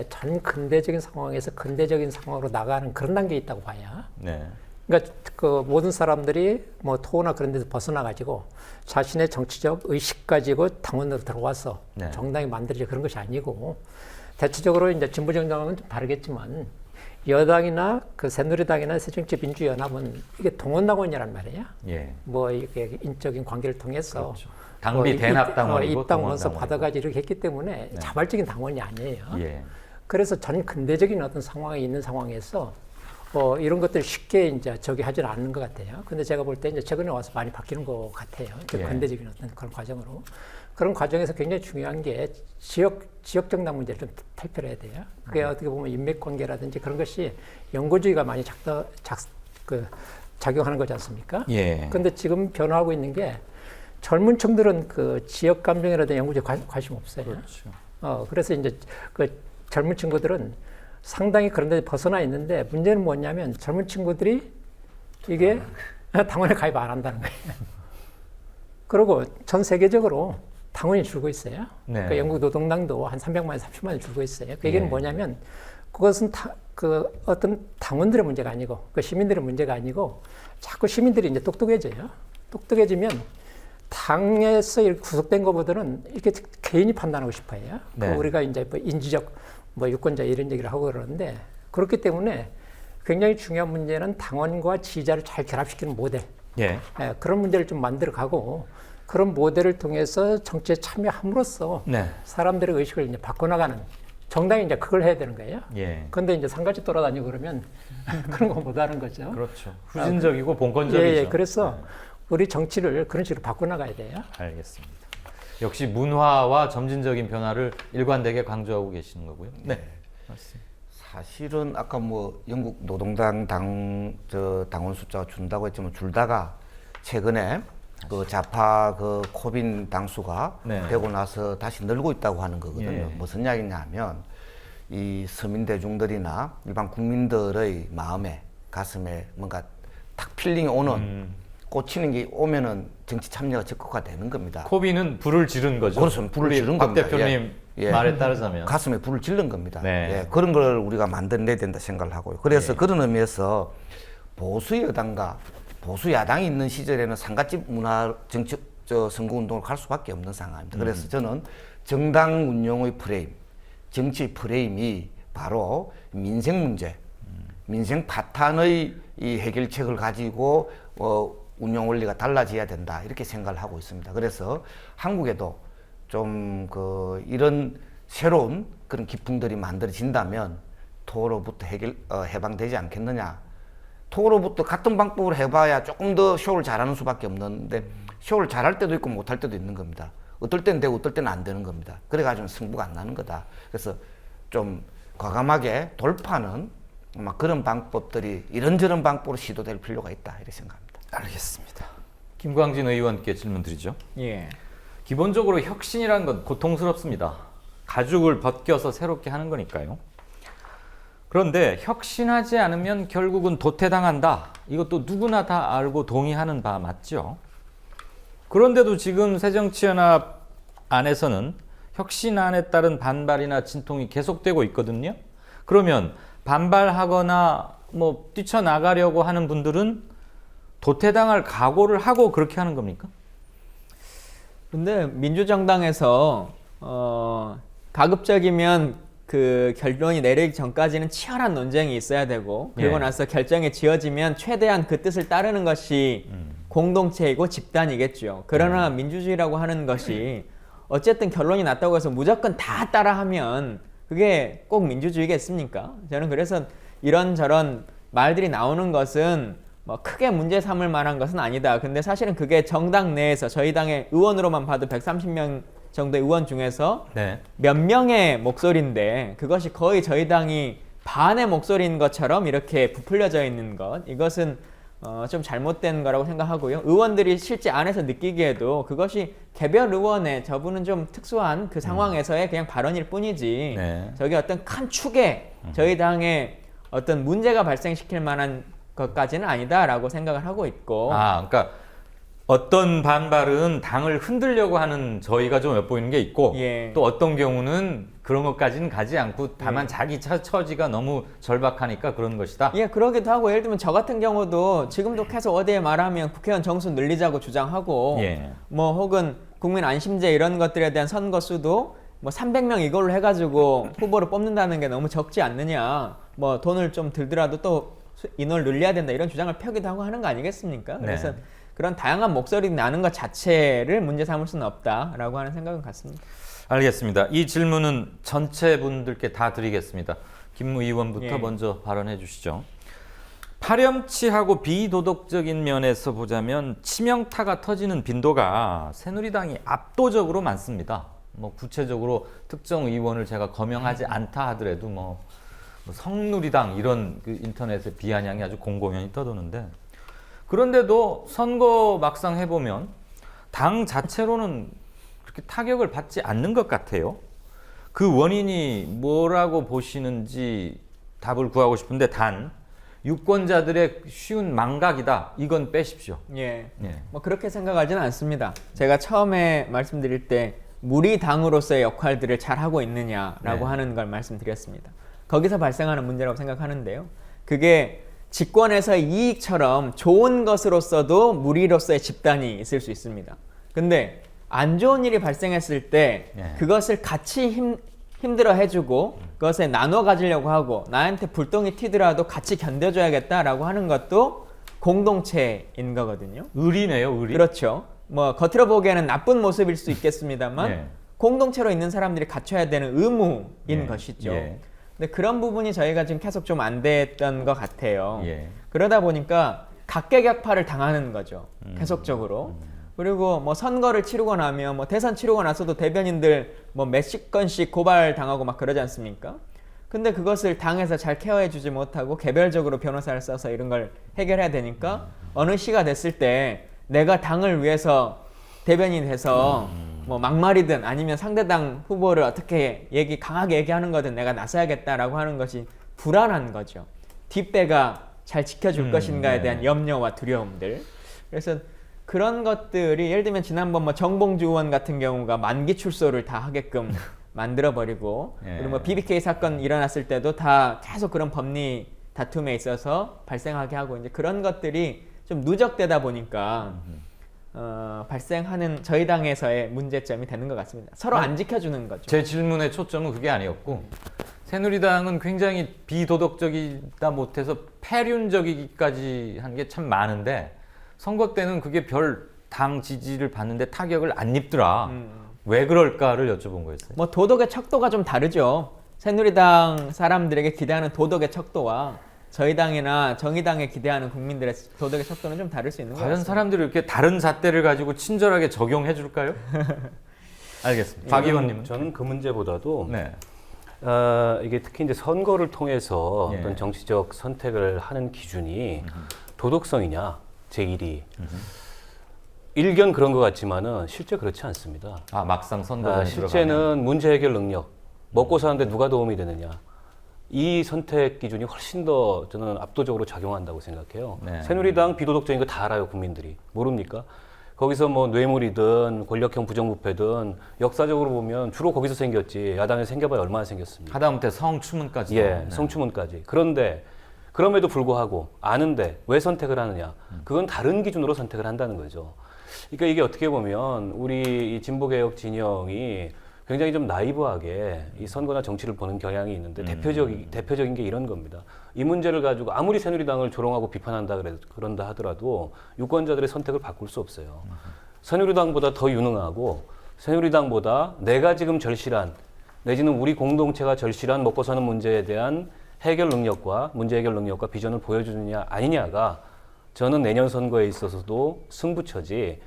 전 근대적인 상황에서 근대적인 상황으로 나가는 그런 단계에 있다고 봐요. 네. 그러니까 그 모든 사람들이 뭐 토나 그런 데서 벗어나 가지고 자신의 정치적 의식 가지고 당원으로 들어와서 네. 정당이 만들어져 그런 것이 아니고 대체적으로 이제 진보 정당은 좀 다르겠지만 여당이나 그 새누리당이나 새정치민주연합은 이게 동원당원이란 말이에요. 예. 뭐 이렇게 인적인 관계를 통해서 그렇죠. 당비 대납당원이고 입당 원서 동원당원이고. 받아가지고 이렇게 했기 때문에 자발적인 당원이 아니에요. 예. 그래서 전 근대적인 어떤 상황에 있는 상황에서 이런 것들 쉽게 이제 저기 하지는 않는 것 같아요. 근데 제가 볼 때 이제 최근에 와서 많이 바뀌는 것 같아요. 예. 근대적인 어떤 그런 과정으로. 그런 과정에서 굉장히 중요한 게 지역 정당 문제를 좀 탈피해야 돼요. 그게 어떻게 보면 인맥 관계라든지 그런 것이 연고주의가 많이 작용하는 거지 않습니까? 예. 근데 지금 변화하고 있는 게 젊은 층들은 그 지역 감정이라든지 연구주의에 관심 없어요. 그렇죠. 그래서 이제 그 젊은 친구들은 상당히 그런 데 벗어나 있는데 문제는 뭐냐면 젊은 친구들이 이게 당원에 가입 안 한다는 거예요. 그리고 전 세계적으로 당원이 줄고 있어요. 네. 그러니까 영국 노동당도 한 300만, 30만이 줄고 있어요. 그 얘기는 네. 뭐냐면 그것은 그 어떤 당원들의 문제가 아니고 그 시민들의 문제가 아니고 자꾸 시민들이 이제 똑똑해져요. 똑똑해지면 당에서 이렇게 구속된 것보다는 이렇게 개인이 판단하고 싶어요. 네. 우리가 이제 뭐 인지적 뭐 유권자 이런 얘기를 하고 그러는데 그렇기 때문에 굉장히 중요한 문제는 당원과 지지자를 잘 결합시키는 모델. 예. 예, 그런 문제를 좀 만들어가고 그런 모델을 통해서 정치에 참여함으로써 네. 사람들의 의식을 이제 바꿔나가는 정당이 이제 그걸 해야 되는 거예요. 예. 그런데 이제 산같이 돌아다니고 그러면 그런 거 못하는 거죠. 그렇죠. 후진적이고 본건적이죠. 예, 그래서 우리 정치를 그런 식으로 바꿔나가야 돼요. 알겠습니다. 역시 문화와 점진적인 변화를 일관되게 강조하고 계시는 거고요. 네. 맞습니다. 사실은 아까 뭐 영국 노동당 당원 숫자가 준다고 했지만 줄다가 최근에 그 좌파 그 코빈 당수가 네. 되고 나서 다시 늘고 있다고 하는 거거든요. 예. 무슨 이야기냐면 이 서민 대중들이나 일반 국민들의 마음에 가슴에 뭔가 탁 필링이 오는 꽂히는 게 오면은 정치 참여가 적극화 되는 겁니다. 코비는 불을 지른 거죠. 그렇습니다. 불을 우리 지른 박 겁니다. 대표님 예. 말에 따르자면. 가슴에 불을 지른 겁니다. 네. 예, 그런 걸 우리가 만들어내야 된다 생각을 하고요. 그래서 그런 의미에서 보수 여당과 보수 야당이 있는 시절에는 상가집 문화 정치 선거운동을 갈 수밖에 없는 상황입니다. 그래서 저는 정당 운영의 프레임, 정치 프레임이 바로 민생 문제, 민생 파탄의 이 해결책을 가지고 운영 원리가 달라져야 된다 이렇게 생각을 하고 있습니다. 그래서 한국에도 좀 이런 새로운 그런 기풍들이 만들어진다면 토로부터 해방되지 않겠느냐. 토로부터 같은 방법으로 해봐야 조금 더 쇼를 잘하는 수밖에 없는데 쇼를 잘할 때도 있고 못할 때도 있는 겁니다. 어떨 때는 되고 어떨 때는 안 되는 겁니다. 그래가지고 승부가 안 나는 거다. 그래서 좀 과감하게 돌파는 막 그런 방법들이 이런저런 방법으로 시도될 필요가 있다 이렇게 생각합니다. 알겠습니다. 김광진 의원께 질문 드리죠. 예. 기본적으로 혁신이라는 건 고통스럽습니다. 가죽을 벗겨서 새롭게 하는 거니까요. 그런데 혁신하지 않으면 결국은 도태당한다. 이것도 누구나 다 알고 동의하는 바 맞죠? 그런데도 지금 새정치연합 안에서는 혁신안에 따른 반발이나 진통이 계속되고 있거든요. 그러면 반발하거나 뭐 뛰쳐나가려고 하는 분들은 도태당할 각오를 하고 그렇게 하는 겁니까? 근데 민주정당에서 가급적이면 그 결론이 내리기 전까지는 치열한 논쟁이 있어야 되고 그리고 예. 나서 결정이 지어지면 최대한 그 뜻을 따르는 것이 공동체이고 집단이겠죠. 그러나 민주주의라고 하는 것이 어쨌든 결론이 났다고 해서 무조건 다 따라하면 그게 꼭 민주주의겠습니까? 저는 그래서 이런저런 말들이 나오는 것은 뭐 크게 문제 삼을 만한 것은 아니다. 근데 사실은 그게 정당 내에서 저희 당의 의원으로만 봐도 130명 정도의 의원 중에서 네. 몇 명의 목소리인데 그것이 거의 저희 당이 반의 목소리인 것처럼 이렇게 부풀려져 있는 것, 이것은 좀 잘못된 거라고 생각하고요. 의원들이 실제 안에서 느끼기에도 그것이 개별 의원의 저분은 좀 특수한 그 상황에서의 그냥 발언일 뿐이지 네. 저게 어떤 큰 축에 저희 당에 어떤 문제가 발생시킬 만한 것까지는 아니다라고 생각을 하고 있고. 그러니까 어떤 반발은 당을 흔들려고 하는 저희가 좀 엿보이는 게 있고 예. 또 어떤 경우는 그런 것까지는 가지 않고 다만 자기 처지가 너무 절박하니까 그런 것이다. 예, 그러기도 하고 예를 들면 저 같은 경우도 지금도 계속 어디에 말하면 국회의원 정수 늘리자고 주장하고 예. 뭐 혹은 국민 안심제 이런 것들에 대한 선거 수도 뭐 300명 이걸로 해가지고 후보를 뽑는다는 게 너무 적지 않느냐, 뭐 돈을 좀 들더라도 또 인원을 늘려야 된다 이런 주장을 펴기도 하고 하는 거 아니겠습니까? 그래서 네. 그런 다양한 목소리 나는 것 자체를 문제 삼을 수는 없다라고 하는 생각은 같습니다. 알겠습니다. 이 질문은 전체 분들께 다 드리겠습니다. 김무 의원부터 예. 먼저 발언해 주시죠. 파렴치하고 비도덕적인 면에서 보자면 치명타가 터지는 빈도가 새누리당이 압도적으로 많습니다. 뭐 구체적으로 특정 의원을 제가 거명하지 않다 하더라도 뭐 성누리당 이런 그 인터넷에 비아냥이 아주 공공연히 떠도는데, 그런데도 선거 막상 해보면 당 자체로는 그렇게 타격을 받지 않는 것 같아요. 그 원인이 뭐라고 보시는지 답을 구하고 싶은데, 단 유권자들의 쉬운 망각이다. 이건 빼십시오. 예. 예. 뭐 그렇게 생각하지는 않습니다. 제가 처음에 말씀드릴 때 무리 당으로서의 역할들을 잘 하고 있느냐라고 네. 하는 걸 말씀드렸습니다. 거기서 발생하는 문제라고 생각하는데요. 그게 집권에서의 이익처럼 좋은 것으로서도 무리로서의 집단이 있을 수 있습니다. 근데 안 좋은 일이 발생했을 때 예. 그것을 같이 힘들어 해주고 그것에 나눠 가지려고 하고 나한테 불똥이 튀더라도 같이 견뎌줘야겠다라고 하는 것도 공동체인 거거든요. 의리네요, 의리. 그렇죠. 뭐 겉으로 보기에는 나쁜 모습일 수 있겠습니다만 예. 공동체로 있는 사람들이 갖춰야 되는 의무인 예. 것이죠. 예. 근데 그런 부분이 저희가 지금 계속 좀 안 됐던 것 같아요. 예. 그러다 보니까 각계격파를 당하는 거죠. 계속적으로. 그리고 뭐 선거를 치르고 나면 뭐 대선 치르고 나서도 대변인들 뭐 몇십 건씩 고발 당하고 막 그러지 않습니까? 근데 그것을 당에서 잘 케어해 주지 못하고 개별적으로 변호사를 써서 이런 걸 해결해야 되니까 어느 시가 됐을 때 내가 당을 위해서 대변인 돼서 뭐 막말이든 아니면 상대당 후보를 어떻게 강하게 얘기하는 거든 내가 나서야겠다라고 하는 것이 불안한 거죠. 뒷배가 잘 지켜줄 것인가에 대한 염려와 두려움들. 그래서 그런 것들이 예를 들면 지난번 뭐 정봉주 의원 같은 경우가 만기 출소를 다 하게끔 만들어버리고 예. 그리고 뭐 BBK 사건 일어났을 때도 다 계속 그런 법리 다툼에 있어서 발생하게 하고 이제 그런 것들이 좀 누적되다 보니까 발생하는 저희 당에서의 문제점이 되는 것 같습니다. 서로 안 지켜주는 거죠. 제 질문의 초점은 그게 아니었고 새누리당은 굉장히 비도덕적이다 못해서 폐륜적이기까지 한 게 참 많은데 선거 때는 그게 별 당 지지를 받는데 타격을 안 입더라. 왜 그럴까를 여쭤본 거였어요. 뭐 도덕의 척도가 좀 다르죠. 새누리당 사람들에게 기대하는 도덕의 척도와 저희 당이나 정의당에 기대하는 국민들의 도덕의 척도는 좀 다를 수 있는 것 과연 같습니다. 사람들이 이렇게 다른 잣대를 가지고 친절하게 적용해 줄까요? 알겠습니다. 박 의원님. 저는 그 문제보다도 네. 이게 특히 이제 선거를 통해서 예. 어떤 정치적 선택을 하는 기준이 도덕성이냐 제1위 일견 그런 것 같지만은 실제 그렇지 않습니다. 아 막상 선거에 실제는 문제 해결 능력, 먹고 사는데 누가 도움이 되느냐 이 선택 기준이 훨씬 더 저는 압도적으로 작용한다고 생각해요. 네. 새누리당 비도덕적인 거 다 알아요 국민들이 모릅니까? 거기서 뭐 뇌물이든 권력형 부정부패든 역사적으로 보면 주로 거기서 생겼지 야당에서 생겨봐야 얼마나 생겼습니까? 하다못해 성추문까지. 예, 성추문까지. 그런데 그럼에도 불구하고 아는데 왜 선택을 하느냐? 그건 다른 기준으로 선택을 한다는 거죠. 그러니까 이게 어떻게 보면 우리 이 진보개혁 진영이 굉장히 좀 나이브하게 이 선거나 정치를 보는 경향이 있는데 대표적인 게 이런 겁니다. 이 문제를 가지고 아무리 새누리당을 조롱하고 비판한다 그런다 하더라도 유권자들의 선택을 바꿀 수 없어요. 새누리당보다 더 유능하고 새누리당보다 내가 지금 절실한 내지는 우리 공동체가 절실한 먹고 사는 문제에 대한 해결 능력과 문제 해결 능력과 비전을 보여주느냐 아니냐가 저는 내년 선거에 있어서도 승부처지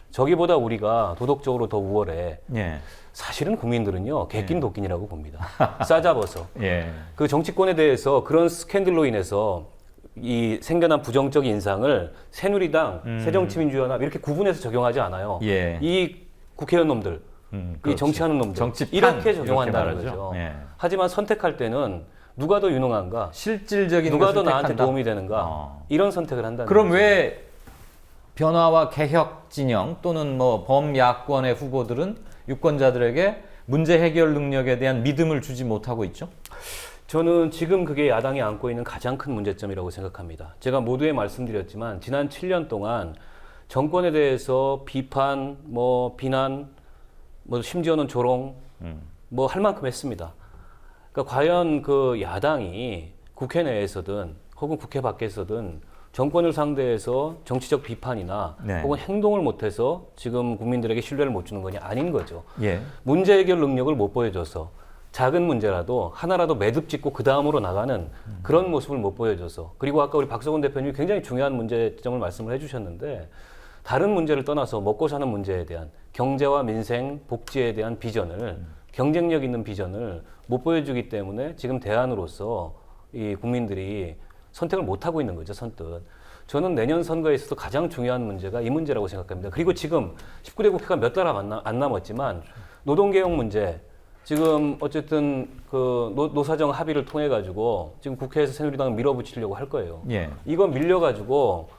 저기보다 우리가 도덕적으로 더 우월해. 예. 사실은 국민들은요 객긴 도끼니라고 봅니다. 싸잡아서 예. 그 정치권에 대해서 그런 스캔들로 인해서 이 생겨난 부정적 인상을 새누리당, 새정치민주연합 이렇게 구분해서 적용하지 않아요. 예. 이 국회의원 놈들, 이 그렇죠. 정치하는 놈들 정치판, 이렇게 적용한다는 이렇게 말하죠. 거죠. 예. 하지만 선택할 때는 누가 더 유능한가, 실질적인 누가 더 것을 나한테 택한다. 도움이 되는가 이런 선택을 한다는 그럼 거죠. 왜 변화와 개혁 진영 또는 뭐 범야권의 후보들은 유권자들에게 문제 해결 능력에 대한 믿음을 주지 못하고 있죠? 저는 지금 그게 야당이 안고 있는 가장 큰 문제점이라고 생각합니다. 제가 모두에 말씀드렸지만 지난 7년 동안 정권에 대해서 비판, 뭐 비난, 뭐 심지어는 조롱, 뭐 할 만큼 했습니다. 그러니까 과연 그 야당이 국회 내에서든 혹은 국회 밖에서든 정권을 상대해서 정치적 비판이나 네. 혹은 행동을 못해서 지금 국민들에게 신뢰를 못 주는 거냐 아닌 거죠. 예. 문제 해결 능력을 못 보여줘서 작은 문제라도 하나라도 매듭 짓고 그 다음으로 나가는 그런 모습을 못 보여줘서 그리고 아까 우리 박성훈 대표님이 굉장히 중요한 문제점을 말씀을 해주셨는데 다른 문제를 떠나서 먹고 사는 문제에 대한 경제와 민생, 복지에 대한 비전을 경쟁력 있는 비전을 못 보여주기 때문에 지금 대안으로서 이 국민들이 선택을 못 하고 있는 거죠, 선뜻. 저는 내년 선거에 있어서 가장 중요한 문제가 이 문제라고 생각합니다. 그리고 지금 19대 국회가 몇 달 안 남았지만 노동개혁 문제, 지금 어쨌든 그 노사정 합의를 통해 가지고 지금 국회에서 새누리당을 밀어붙이려고 할 거예요. 예. 이거 밀려 가지고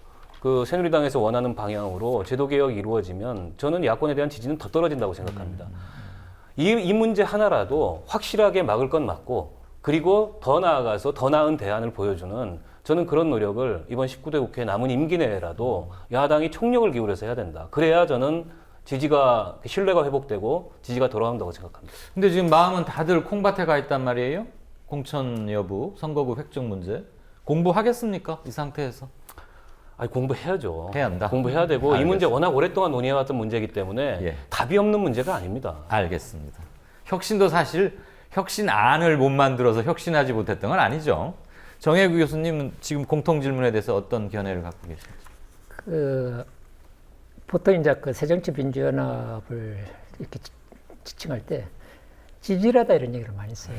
그 새누리당에서 원하는 방향으로 제도 개혁이 이루어지면 저는 야권에 대한 지지는 더 떨어진다고 생각합니다. 이 문제 하나라도 확실하게 막을 건 막고 그리고 더 나아가서 더 나은 대안을 보여주는 저는 그런 노력을 이번 19대 국회 남은 임기 내라도 야당이 총력을 기울여서 해야 된다. 그래야 저는 지지가 신뢰가 회복되고 지지가 돌아온다고 생각합니다. 근데 지금 마음은 다들 콩밭에 가 있단 말이에요? 공천 여부, 선거구 획정 문제. 공부하겠습니까? 이 상태에서? 아니, 공부해야죠. 해야 한다? 공부해야 되고 이 알겠습니다. 문제 워낙 오랫동안 논의해왔던 문제이기 때문에 예. 답이 없는 문제가 아닙니다. 알겠습니다. 혁신도 사실 혁신안을 못 만들어서 혁신하지 못했던 건 아니죠. 정혜구 교수님은 지금 공통 질문에 대해서 어떤 견해를 갖고 계십니까? 보통 이제 그 새정치민주연합을 이렇게 지칭할 때 찌질하다 이런 얘기를 많이 써요.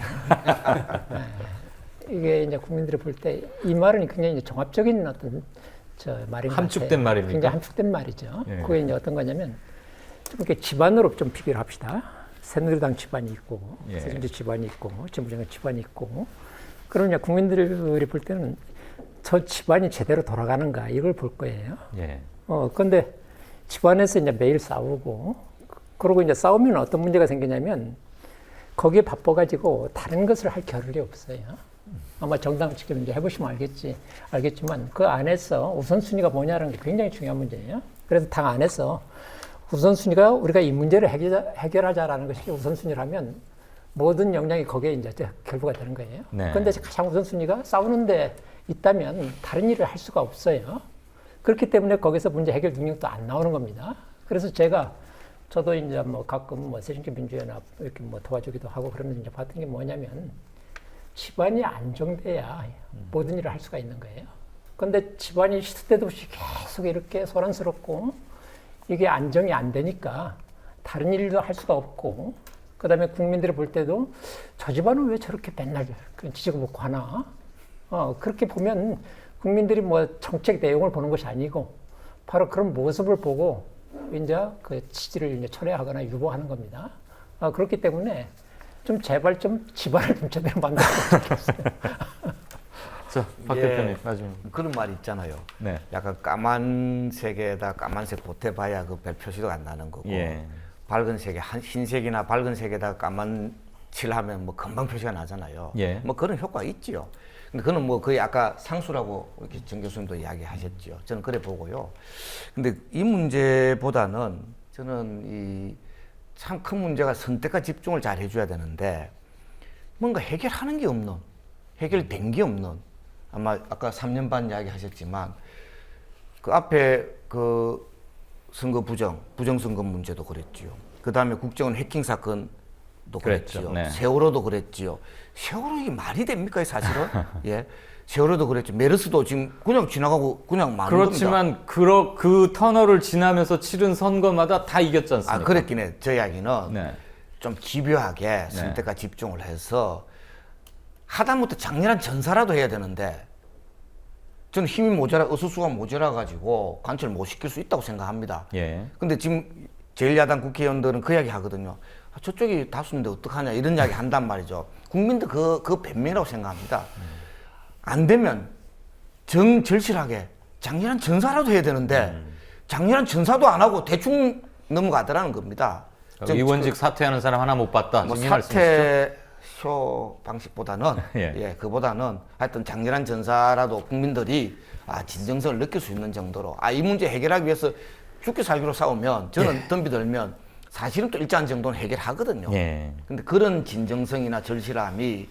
네. 이게 이제 국민들이 볼 때 이 말은 굉장히 이제 종합적인 어떤 말인 것 함축된 같아요. 말입니까? 굉장히 함축된 말이죠. 예. 그게 이제 어떤 거냐면 좀 이렇게 집안으로 좀 비교를 합시다. 새누리당 집안이 있고, 예. 새정치 집안이 있고, 진보정당 집안이 있고, 그러면 그러니까 국민들이 볼 때는 저 집안이 제대로 돌아가는가 이걸 볼 거예요. 예. 근데 집안에서 이제 매일 싸우고, 그러고 이제 싸우면 어떤 문제가 생기냐면 거기에 바빠가지고 다른 것을 할 겨를이 없어요. 아마 정당 직접 이제 해보시면 알겠지만 그 안에서 우선순위가 뭐냐는 게 굉장히 중요한 문제예요. 그래서 당 안에서 우선순위가 우리가 이 문제를 해결하자라는 것이 우선순위라면 모든 역량이 거기에 이제 결부가 되는 거예요. 네. 그런데 가장 우선순위가 싸우는데 있다면 다른 일을 할 수가 없어요. 그렇기 때문에 거기서 문제 해결 능력도 안 나오는 겁니다. 그래서 저도 이제 뭐 가끔 뭐 새정치민주연합 이렇게 뭐 도와주기도 하고 그러면서 이제 봤던 게 뭐냐면 집안이 안정돼야 모든 일을 할 수가 있는 거예요. 그런데 집안이 시도 때도 없이 계속 이렇게 소란스럽고 이게 안정이 안 되니까 다른 일도 할 수가 없고 그다음에 국민들이 볼 때도 저 집안은 왜 저렇게 맨날 지지고 먹고 하나? 그렇게 보면 국민들이 뭐 정책 내용을 보는 것이 아니고 바로 그런 모습을 보고 이제 그 지지를 이제 철회하거나 유보하는 겁니다. 그렇기 때문에 좀 제발 좀 집안을 좀 제대로 만들었으면 좋겠어요. 자, 박 예. 대표님 마지막. 그런 말 있잖아요. 네. 약간 까만색에다 까만색 보태봐야 그 별 표시가 안 나는 거고 예. 밝은 색에 흰색이나 밝은 색에다 까만 칠하면 뭐 금방 표시가 나잖아요. 예. 뭐 그런 효과가 있지요. 근데 그는 뭐 거의 아까 상수라고 이렇게 정 교수님도 이야기하셨죠. 저는 그래 보고요. 근데 이 문제보다는 저는 이 참 큰 문제가 선택과 집중을 잘 해줘야 되는데 뭔가 해결하는 게 없는, 해결된 게 없는, 아마 아까 3년 반 이야기 하셨지만 그 앞에 그 선거 부정선거 문제도 그랬지요. 그 다음에 국정원 해킹 사건도 그랬죠. 그랬지요. 네. 세월호도 그랬지요. 세월호 이게 말이 됩니까, 이 사실은? 예. 세월호도 그랬죠. 메르스도 지금 그냥 지나가고 그냥 마는 겁니다. 그렇지만 그 터널을 지나면서 치른 선거마다 다 이겼지 않습니까? 그랬긴 해. 저 이야기는 네. 좀 집요하게 선택과 집중을 해서 하다못해 장렬한 전사라도 해야 되는데 저는 힘이 의수수가 모자라 가지고 관철 못 시킬 수 있다고 생각합니다. 예. 근데 지금 제1야당 국회의원들은 그 이야기 하거든요. 저쪽이 다수인데 어떡하냐 이런 이야기 한단 말이죠. 국민도 그 변명이라고 생각합니다. 안 되면 절실하게 장렬한 전사라도 해야 되는데 장렬한 전사도 안 하고 대충 넘어가더라는 겁니다. 의원직 사퇴하는 사람 하나 못 봤다. 뭐 지금 이 말씀이시죠? 사퇴쇼 방식보다는 예. 그보다는 하여튼 장렬한 전사라도 국민들이 진정성을 느낄 수 있는 정도로 이 문제 해결하기 위해서 죽기 살기로 싸우면 저는 덤비들면 사실은 또 일정 정도는 해결하거든요. 예. 근데 그런 진정성이나 절실함이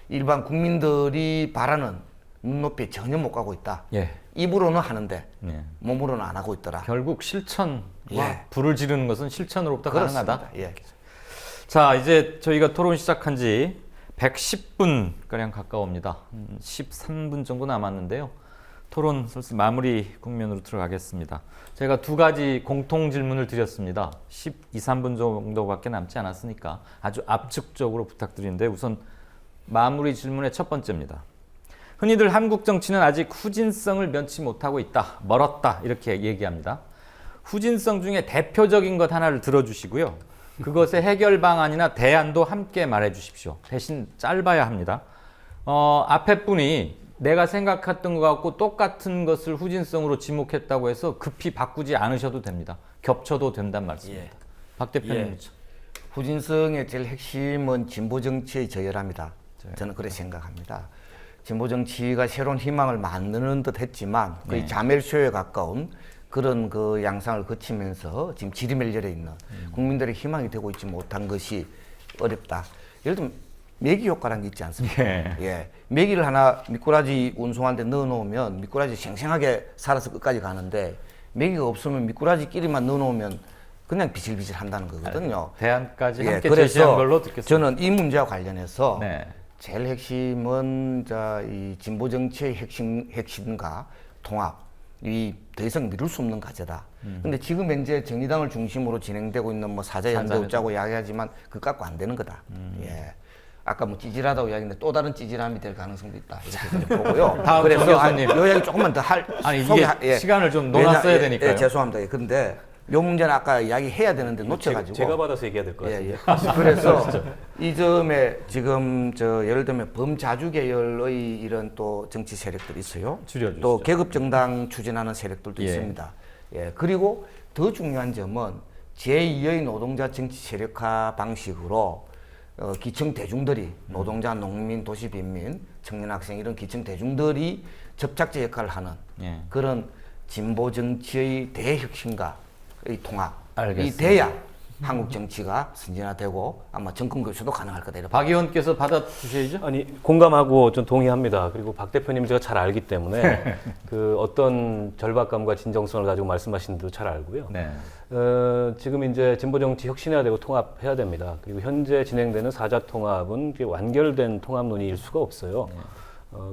일반 국민들이 바라는 눈높이에 전혀 못 가고 있다. 예. 입으로는 하는데 예. 몸으로는 안 하고 있더라. 결국 실천과 예. 불을 지르는 것은 실천으로부터 가능하다. 그렇습니다. 예. 자, 이제 저희가 토론 시작한 지 110분 가량 가까웁니다. 13분 정도 남았는데요. 토론 슬슬 마무리 국면으로 들어가겠습니다. 제가 두 가지 공통 질문을 드렸습니다. 12, 3분 정도밖에 남지 않았으니까 아주 압축적으로 부탁드리는데 우선 마무리 질문의 첫 번째입니다. 흔히들 한국 정치는 아직 후진성을 면치 못하고 있다. 멀었다. 이렇게 얘기합니다. 후진성 중에 대표적인 것 하나를 들어주시고요. 그것의 해결 방안이나 대안도 함께 말해 주십시오. 대신 짧아야 합니다. 앞에 분이 내가 생각했던 것 같고 똑같은 것을 후진성으로 지목했다고 해서 급히 바꾸지 않으셔도 됩니다. 겹쳐도 된단 말씀입니다. 박 대표님. 후진성의 제일 핵심은 진보 정치의 저열함이다. 저는 그렇게 생각합니다. 진보 정치가 새로운 희망을 만드는 듯 했지만 거의 자멸쇼에 가까운 그런 그 양상을 거치면서 지금 지리멸렬해 있는 국민들의 희망이 되고 있지 못한 것이 어렵다. 예를 들면 매기 효과라는 게 있지 않습니까? 예. 매기를 하나 미꾸라지 운송하는데 넣어놓으면 미꾸라지 생생하게 살아서 끝까지 가는데 매기가 없으면 미꾸라지끼리만 넣어놓으면 그냥 비실비실 한다는 거거든요. 대안까지 예, 함께 그래서 제시한 걸로 듣겠습니다. 저는 이 문제와 관련해서 네. 제일 핵심은 이 진보 정치의 핵심과 통합, 이 더 이상 미룰 수 없는 과제다. 근데 지금 현재 정의당을 중심으로 진행되고 있는 뭐 사자연대 웃자고 이야기하지만 그거 갖고 안 되는 거다. 예. 아까 뭐 찌질하다고 이야기했는데 또 다른 찌질함이 될 가능성도 있다. 이렇게 저는 보고요. 다음 그래서 교수님. 요 이야기 조금만 더 할. 아니, 이게 시간을 좀 놓았어야 되니까요. 예, 죄송합니다. 예, 근데 요 문제는 아까 이야기해야 되는데 놓쳐가지고. 제가 받아서 얘기해야 될 것 같아요. 예, 예. 그래서 이 점에 지금 예를 들면 범자주 계열의 이런 또 정치 세력들이 있어요. 줄여주시죠. 또 계급 정당 추진하는 세력들도 예. 있습니다. 예. 그리고 더 중요한 점은 제2의 노동자 정치 세력화 방식으로 기층 대중들이 노동자, 농민, 도시빈민, 청년 학생 이런 기층 대중들이 접착제 역할을 하는 예. 그런 진보 정치의 대혁신과 이 통합, 알겠습니다. 이 돼야 한국 정치가 선진화되고 아마 정권 교체도 가능할 거다. 이렇게 박 의원께서 받아주셔야죠. 아니 공감하고 좀 동의합니다. 그리고 박 대표님 제가 잘 알기 때문에 그 어떤 절박감과 진정성을 가지고 말씀하시는 것도 잘 알고요. 네. 지금 이제 진보 정치 혁신해야 되고 통합해야 됩니다. 그리고 현재 진행되는 사자 통합은 완결된 통합 논의일 수가 없어요.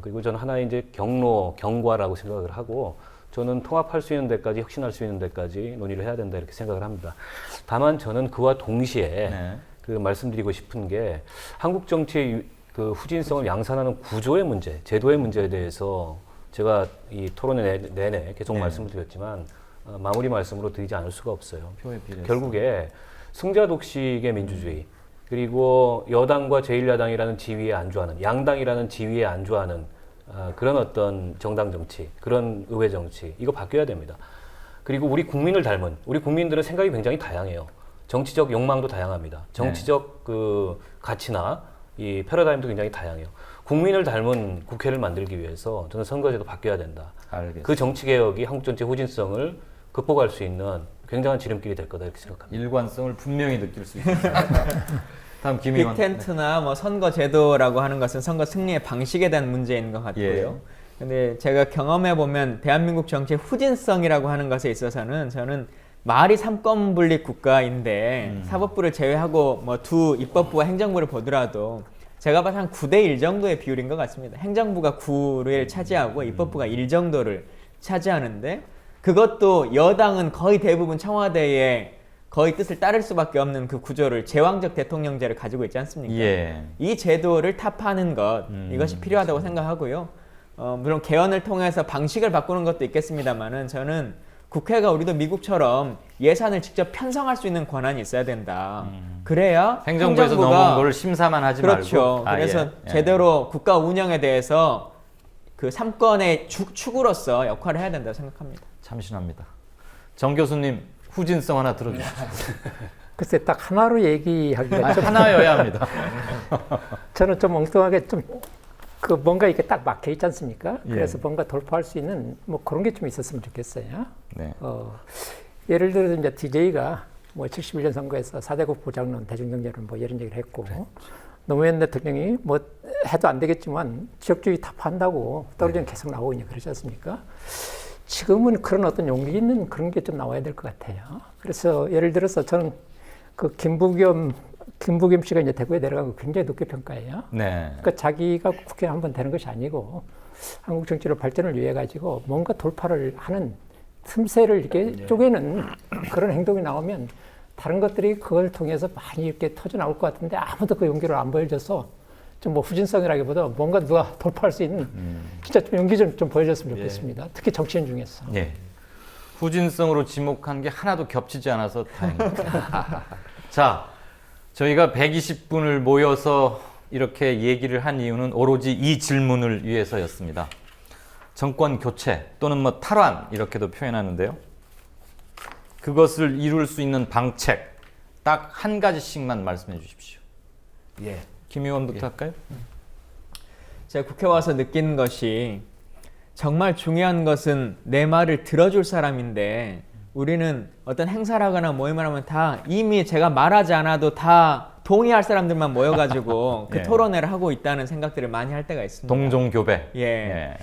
그리고 저는 하나의 이제 경과라고 생각을 하고 저는 통합할 수 있는 데까지 혁신할 수 있는 데까지 논의를 해야 된다 이렇게 생각을 합니다. 다만 저는 그와 동시에 네. 그 말씀드리고 싶은 게 한국 정치의 그 후진성을 양산하는 구조의 문제, 제도의 문제에 대해서 제가 이 토론회 내내 계속 말씀을 드렸지만 마무리 말씀으로 드리지 않을 수가 없어요. 표에 비례해서. 결국에 승자 독식의 민주주의 그리고 여당과 제1야당이라는 지위에 안주하는 양당이라는 지위에 안주하는 그런 어떤 정당 정치, 그런 의회 정치 이거 바뀌어야 됩니다. 그리고 우리 국민을 닮은 우리 국민들은 생각이 굉장히 다양해요. 정치적 욕망도 다양합니다. 정치적 그 가치나 이 패러다임도 굉장히 다양해요. 국민을 닮은 국회를 만들기 위해서 저는 선거제도 바뀌어야 된다. 알겠습니다. 그 정치 개혁이 한국 전체 후진성을 극복할 수 있는 굉장한 지름길이 될 거다 이렇게 생각합니다. 일관성을 분명히 느낄 수 있습니다. 다음 김의원. 빅텐트나 뭐 선거 제도라고 하는 것은 선거 승리의 방식에 대한 문제인 것 같고요. 예. 근데 제가 경험해 보면 대한민국 정치의 후진성이라고 하는 것에 있어서는 저는 말이 삼권 분립 국가인데 사법부를 제외하고 뭐 두 입법부와 행정부를 보더라도 제가 봐서 한 9대1 정도의 비율인 것 같습니다. 행정부가 9를 차지하고 입법부가 1 정도를 차지하는데 그것도 여당은 거의 대부분 청와대에 거의 뜻을 따를 수밖에 없는 그 구조를 제왕적 대통령제를 가지고 있지 않습니까? 예. 이 제도를 타파하는 것 이것이 필요하다고 생각하고요. 물론 개헌을 통해서 방식을 바꾸는 것도 있겠습니다만은 저는 국회가 우리도 미국처럼 예산을 직접 편성할 수 있는 권한이 있어야 된다. 그래야 행정부에서 넘어온 걸 심사만 하지 그렇죠. 말고. 그래서 예. 제대로 국가 운영에 대해서 그 삼권의 축으로서 역할을 해야 된다고 생각합니다. 참신합니다. 정 교수님 후진성 하나 들어주시죠. 글쎄 딱 하나로 얘기하기가 좀 하나여야 합니다. 저는 좀 엉뚱하게 좀 그 뭔가 이렇게 딱 막혀 있지 않습니까? 예. 그래서 뭔가 돌파할 수 있는 뭐 그런 게 좀 있었으면 좋겠어요. 네. 예를 들어서 이제 DJ가 뭐 71년 선거에서 4대국 보장론, 대중경제론 뭐 이런 얘기를 했고 노무현 대통령이 뭐 해도 안 되겠지만 지역주의 타파한다고 떨어지면 계속 나오고 있냐 그러지 않습니까? 지금은 그런 어떤 용기 있는 그런 게 좀 나와야 될 것 같아요. 그래서 예를 들어서 저는 그 김부겸 씨가 이제 대구에 내려간 거 굉장히 높게 평가해요. 네. 그러니까 자기가 국회 한번 되는 것이 아니고 한국 정치로 발전을 위해 가지고 뭔가 돌파를 하는 틈새를 이렇게 쪼개는 그런 행동이 나오면 다른 것들이 그걸 통해서 많이 이렇게 터져 나올 것 같은데 아무도 그 용기를 안 보여줘서 좀 뭐 후진성이라기보다 뭔가 누가 돌파할 수 있는 진짜 좀 용기 좀 보여줬으면 좋겠습니다. 특히 정치인 중에서. 예. 후진성으로 지목한 게 하나도 겹치지 않아서 다행입니다. 자, 저희가 120분을 모여서 이렇게 얘기를 한 이유는 오로지 이 질문을 위해서였습니다. 정권 교체 또는 뭐 탈환 이렇게도 표현하는데요. 그것을 이룰 수 있는 방책 딱 한 가지씩만 말씀해 주십시오. 예. 김 의원부터 할까요? 제가 국회 와서 느낀 것이 정말 중요한 것은 내 말을 들어줄 사람인데 우리는 어떤 행사를 하거나 모임을 하면 다 이미 제가 말하지 않아도 다 동의할 사람들만 모여가지고 그 예. 토론회를 하고 있다는 생각들을 많이 할 때가 있습니다. 동종교배. 예.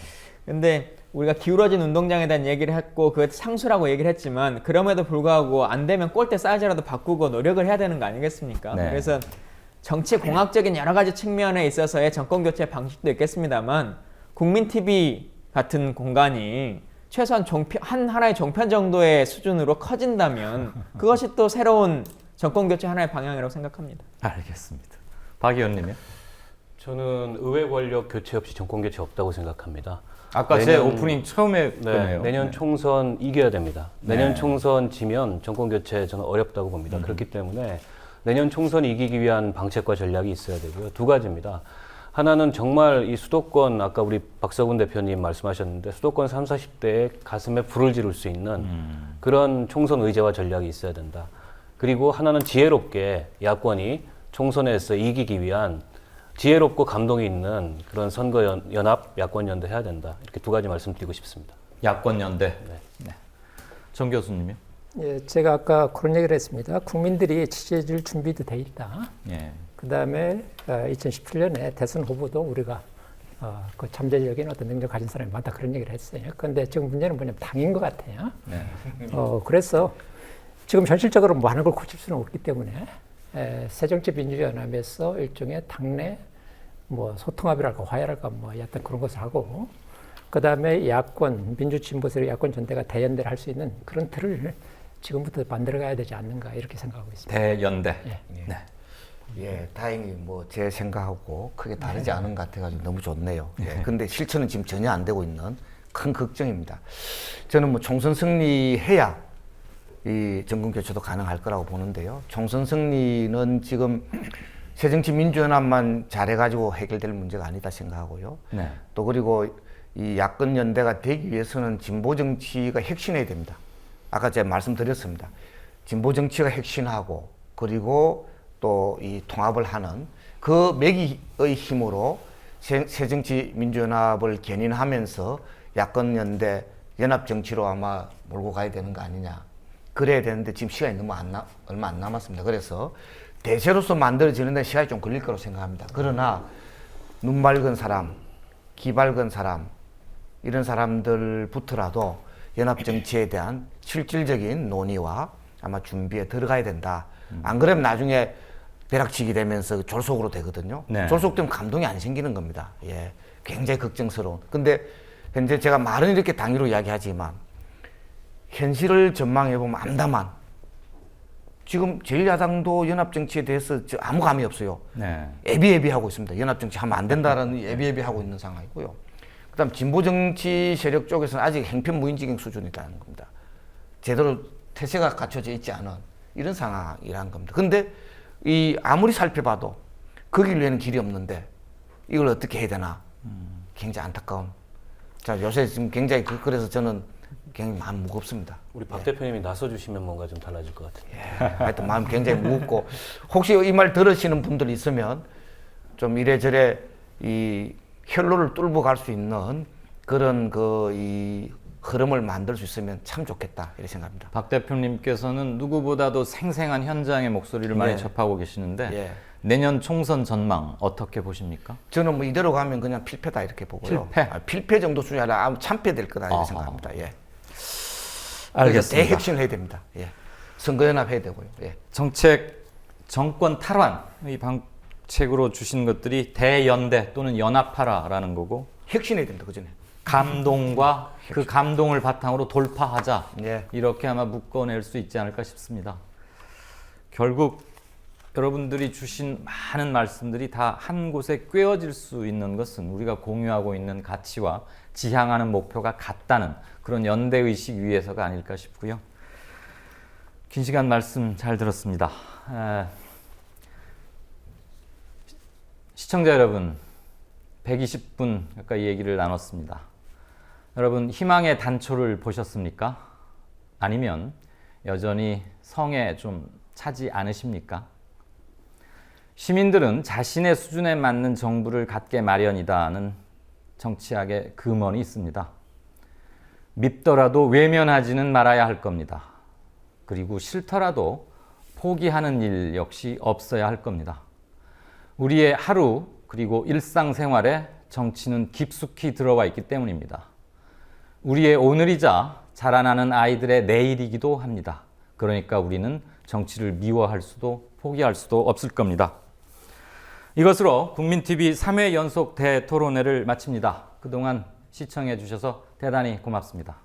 근데 우리가 기울어진 운동장에 대한 얘기를 했고 그 상수라고 얘기를 했지만 그럼에도 불구하고 안 되면 골대 사이즈라도 바꾸고 노력을 해야 되는 거 아니겠습니까? 네. 그래서 정치 공학적인 여러 가지 측면에 있어서의 정권 교체 방식도 있겠습니다만 국민 TV 같은 공간이 최소한 하나의 종편 정도의 수준으로 커진다면 그것이 또 새로운 정권 교체 하나의 방향이라고 생각합니다. 알겠습니다. 박 의원님요? 저는 의회 권력 교체 없이 정권 교체 없다고 생각합니다. 아까 제 오프닝 처음에 그네요. 내년 총선 이겨야 됩니다. 네. 내년 총선 지면 정권 교체 저는 어렵다고 봅니다. 그렇기 때문에 내년 총선 이기기 위한 방책과 전략이 있어야 되고요. 두 가지입니다. 하나는 정말 이 수도권 아까 우리 박서군 대표님 말씀하셨는데 수도권 30, 40대의 가슴에 불을 지를 수 있는 그런 총선 의제와 전략이 있어야 된다. 그리고 하나는 지혜롭게 야권이 총선에서 이기기 위한 지혜롭고 감동이 있는 그런 선거 연합 야권 연대 해야 된다. 이렇게 두 가지 말씀드리고 싶습니다. 야권 연대. 네. 정 교수님요? 예, 제가 아까 그런 얘기를 했습니다. 국민들이 지지해줄 준비도 돼 있다. 예. 그 다음에 2017년에 대선 후보도 우리가 그 잠재적인 어떤 능력 가진 사람이 많다 그런 얘기를 했어요. 그런데 지금 문제는 뭐냐면 당인 것 같아요. 네. 그래서 지금 현실적으로 많은 걸 고칠 수는 없기 때문에 새정치민주연합에서 일종의 당내 뭐 소통합의랄까 화해랄까 뭐 여튼 그런 것을 하고 그 다음에 야권 민주진보세력 야권 전대가 대연대를 할 수 있는 그런 틀을 지금부터 만들어가야 되지 않는가 이렇게 생각하고 있습니다. 대연대. 예. 네. 예, 다행히 뭐 제 생각하고 크게 다르지 않은 것 같아가지고 너무 좋네요. 예, 근데 실천은 지금 전혀 안 되고 있는 큰 걱정입니다. 저는 뭐 총선 승리해야 이 정권 교체도 가능할 거라고 보는데요. 총선 승리는 지금 새정치민주연합만 잘해가지고 해결될 문제가 아니다 생각하고요. 네. 또 그리고 이 야권 연대가 되기 위해서는 진보 정치가 혁신해야 됩니다. 아까 제가 말씀드렸습니다. 진보 정치가 혁신하고 그리고 또 이 통합을 하는 그 매기의 힘으로 새정치민주연합을 견인하면서 야권 연대 연합 정치로 아마 몰고 가야 되는 거 아니냐. 그래야 되는데 지금 시간이 너무 얼마 안 남았습니다. 그래서 대세로서 만들어지는데 시간이 좀 걸릴 거라고 생각합니다. 그러나 눈 밝은 사람, 귀 밝은 사람 이런 사람들부터라도 연합 정치에 대한 실질적인 논의와 아마 준비에 들어가야 된다. 안 그러면 나중에 벼락치기 되면서 졸속으로 되거든요. 네. 졸속되면 감동이 안 생기는 겁니다. 예, 굉장히 걱정스러운. 근데 현재 제가 말은 이렇게 당위로 이야기하지만 현실을 전망해 보면 암담한. 지금 제1야당도 연합정치에 대해서 아무 감이 없어요. 네. 애비애비하고 있습니다. 연합정치 하면 안 된다라는 애비애비하고 있는 상황이고요. 그다음 진보정치 세력 쪽에서는 아직 행편무인지경 수준이라는 겁니다. 제대로 태세가 갖춰져 있지 않은 이런 상황이라는 겁니다. 근데 이 아무리 살펴봐도 그 길 위에는 길이 없는데 이걸 어떻게 해야 되나 굉장히 안타까운. 자, 요새 지금 굉장히 그래서 저는 굉장히 마음 무겁습니다. 우리 박 대표님이 나서주시면 뭔가 좀 달라질 것 같은데. 예, 하여튼 마음 굉장히 무겁고 혹시 이 말 들으시는 분들 있으면 좀 이래저래 이 혈로를 뚫고 갈 수 있는 그런 이 흐름을 만들 수 있으면 참 좋겠다 이렇게 생각합니다. 박 대표님께서는 누구보다도 생생한 현장의 목소리를 많이 예. 접하고 계시는데 예. 내년 총선 전망 어떻게 보십니까? 저는 뭐 이대로 가면 그냥 필패다 이렇게 보고요. 필패? 필패 정도 수준이 아니라 아무 참패될 거다 이렇게 어허. 생각합니다. 예. 알겠습니다. 대혁신 해야 됩니다. 예. 선거연합 해야 되고요. 예. 정책 정권 탈환 이 방책으로 주신 것들이 대연대 또는 연합하라라는 거고 혁신해야 됩니다. 그 전에. 감동과 그 감동을 바탕으로 돌파하자 예. 이렇게 아마 묶어낼 수 있지 않을까 싶습니다. 결국 여러분들이 주신 많은 말씀들이 다 한 곳에 꿰어질 수 있는 것은 우리가 공유하고 있는 가치와 지향하는 목표가 같다는 그런 연대의식 위에서가 아닐까 싶고요. 긴 시간 말씀 잘 들었습니다. 시청자 여러분, 120분 가까이 얘기를 나눴습니다. 여러분, 희망의 단초를 보셨습니까? 아니면 여전히 성에 좀 차지 않으십니까? 시민들은 자신의 수준에 맞는 정부를 갖게 마련이다는 정치학의 금언이 있습니다. 밉더라도 외면하지는 말아야 할 겁니다. 그리고 싫더라도 포기하는 일 역시 없어야 할 겁니다. 우리의 하루 그리고 일상생활에 정치는 깊숙이 들어와 있기 때문입니다. 우리의 오늘이자 자라나는 아이들의 내일이기도 합니다. 그러니까 우리는 정치를 미워할 수도 포기할 수도 없을 겁니다. 이것으로 국민TV 3회 연속 대토론회를 마칩니다. 그동안 시청해 주셔서 대단히 고맙습니다.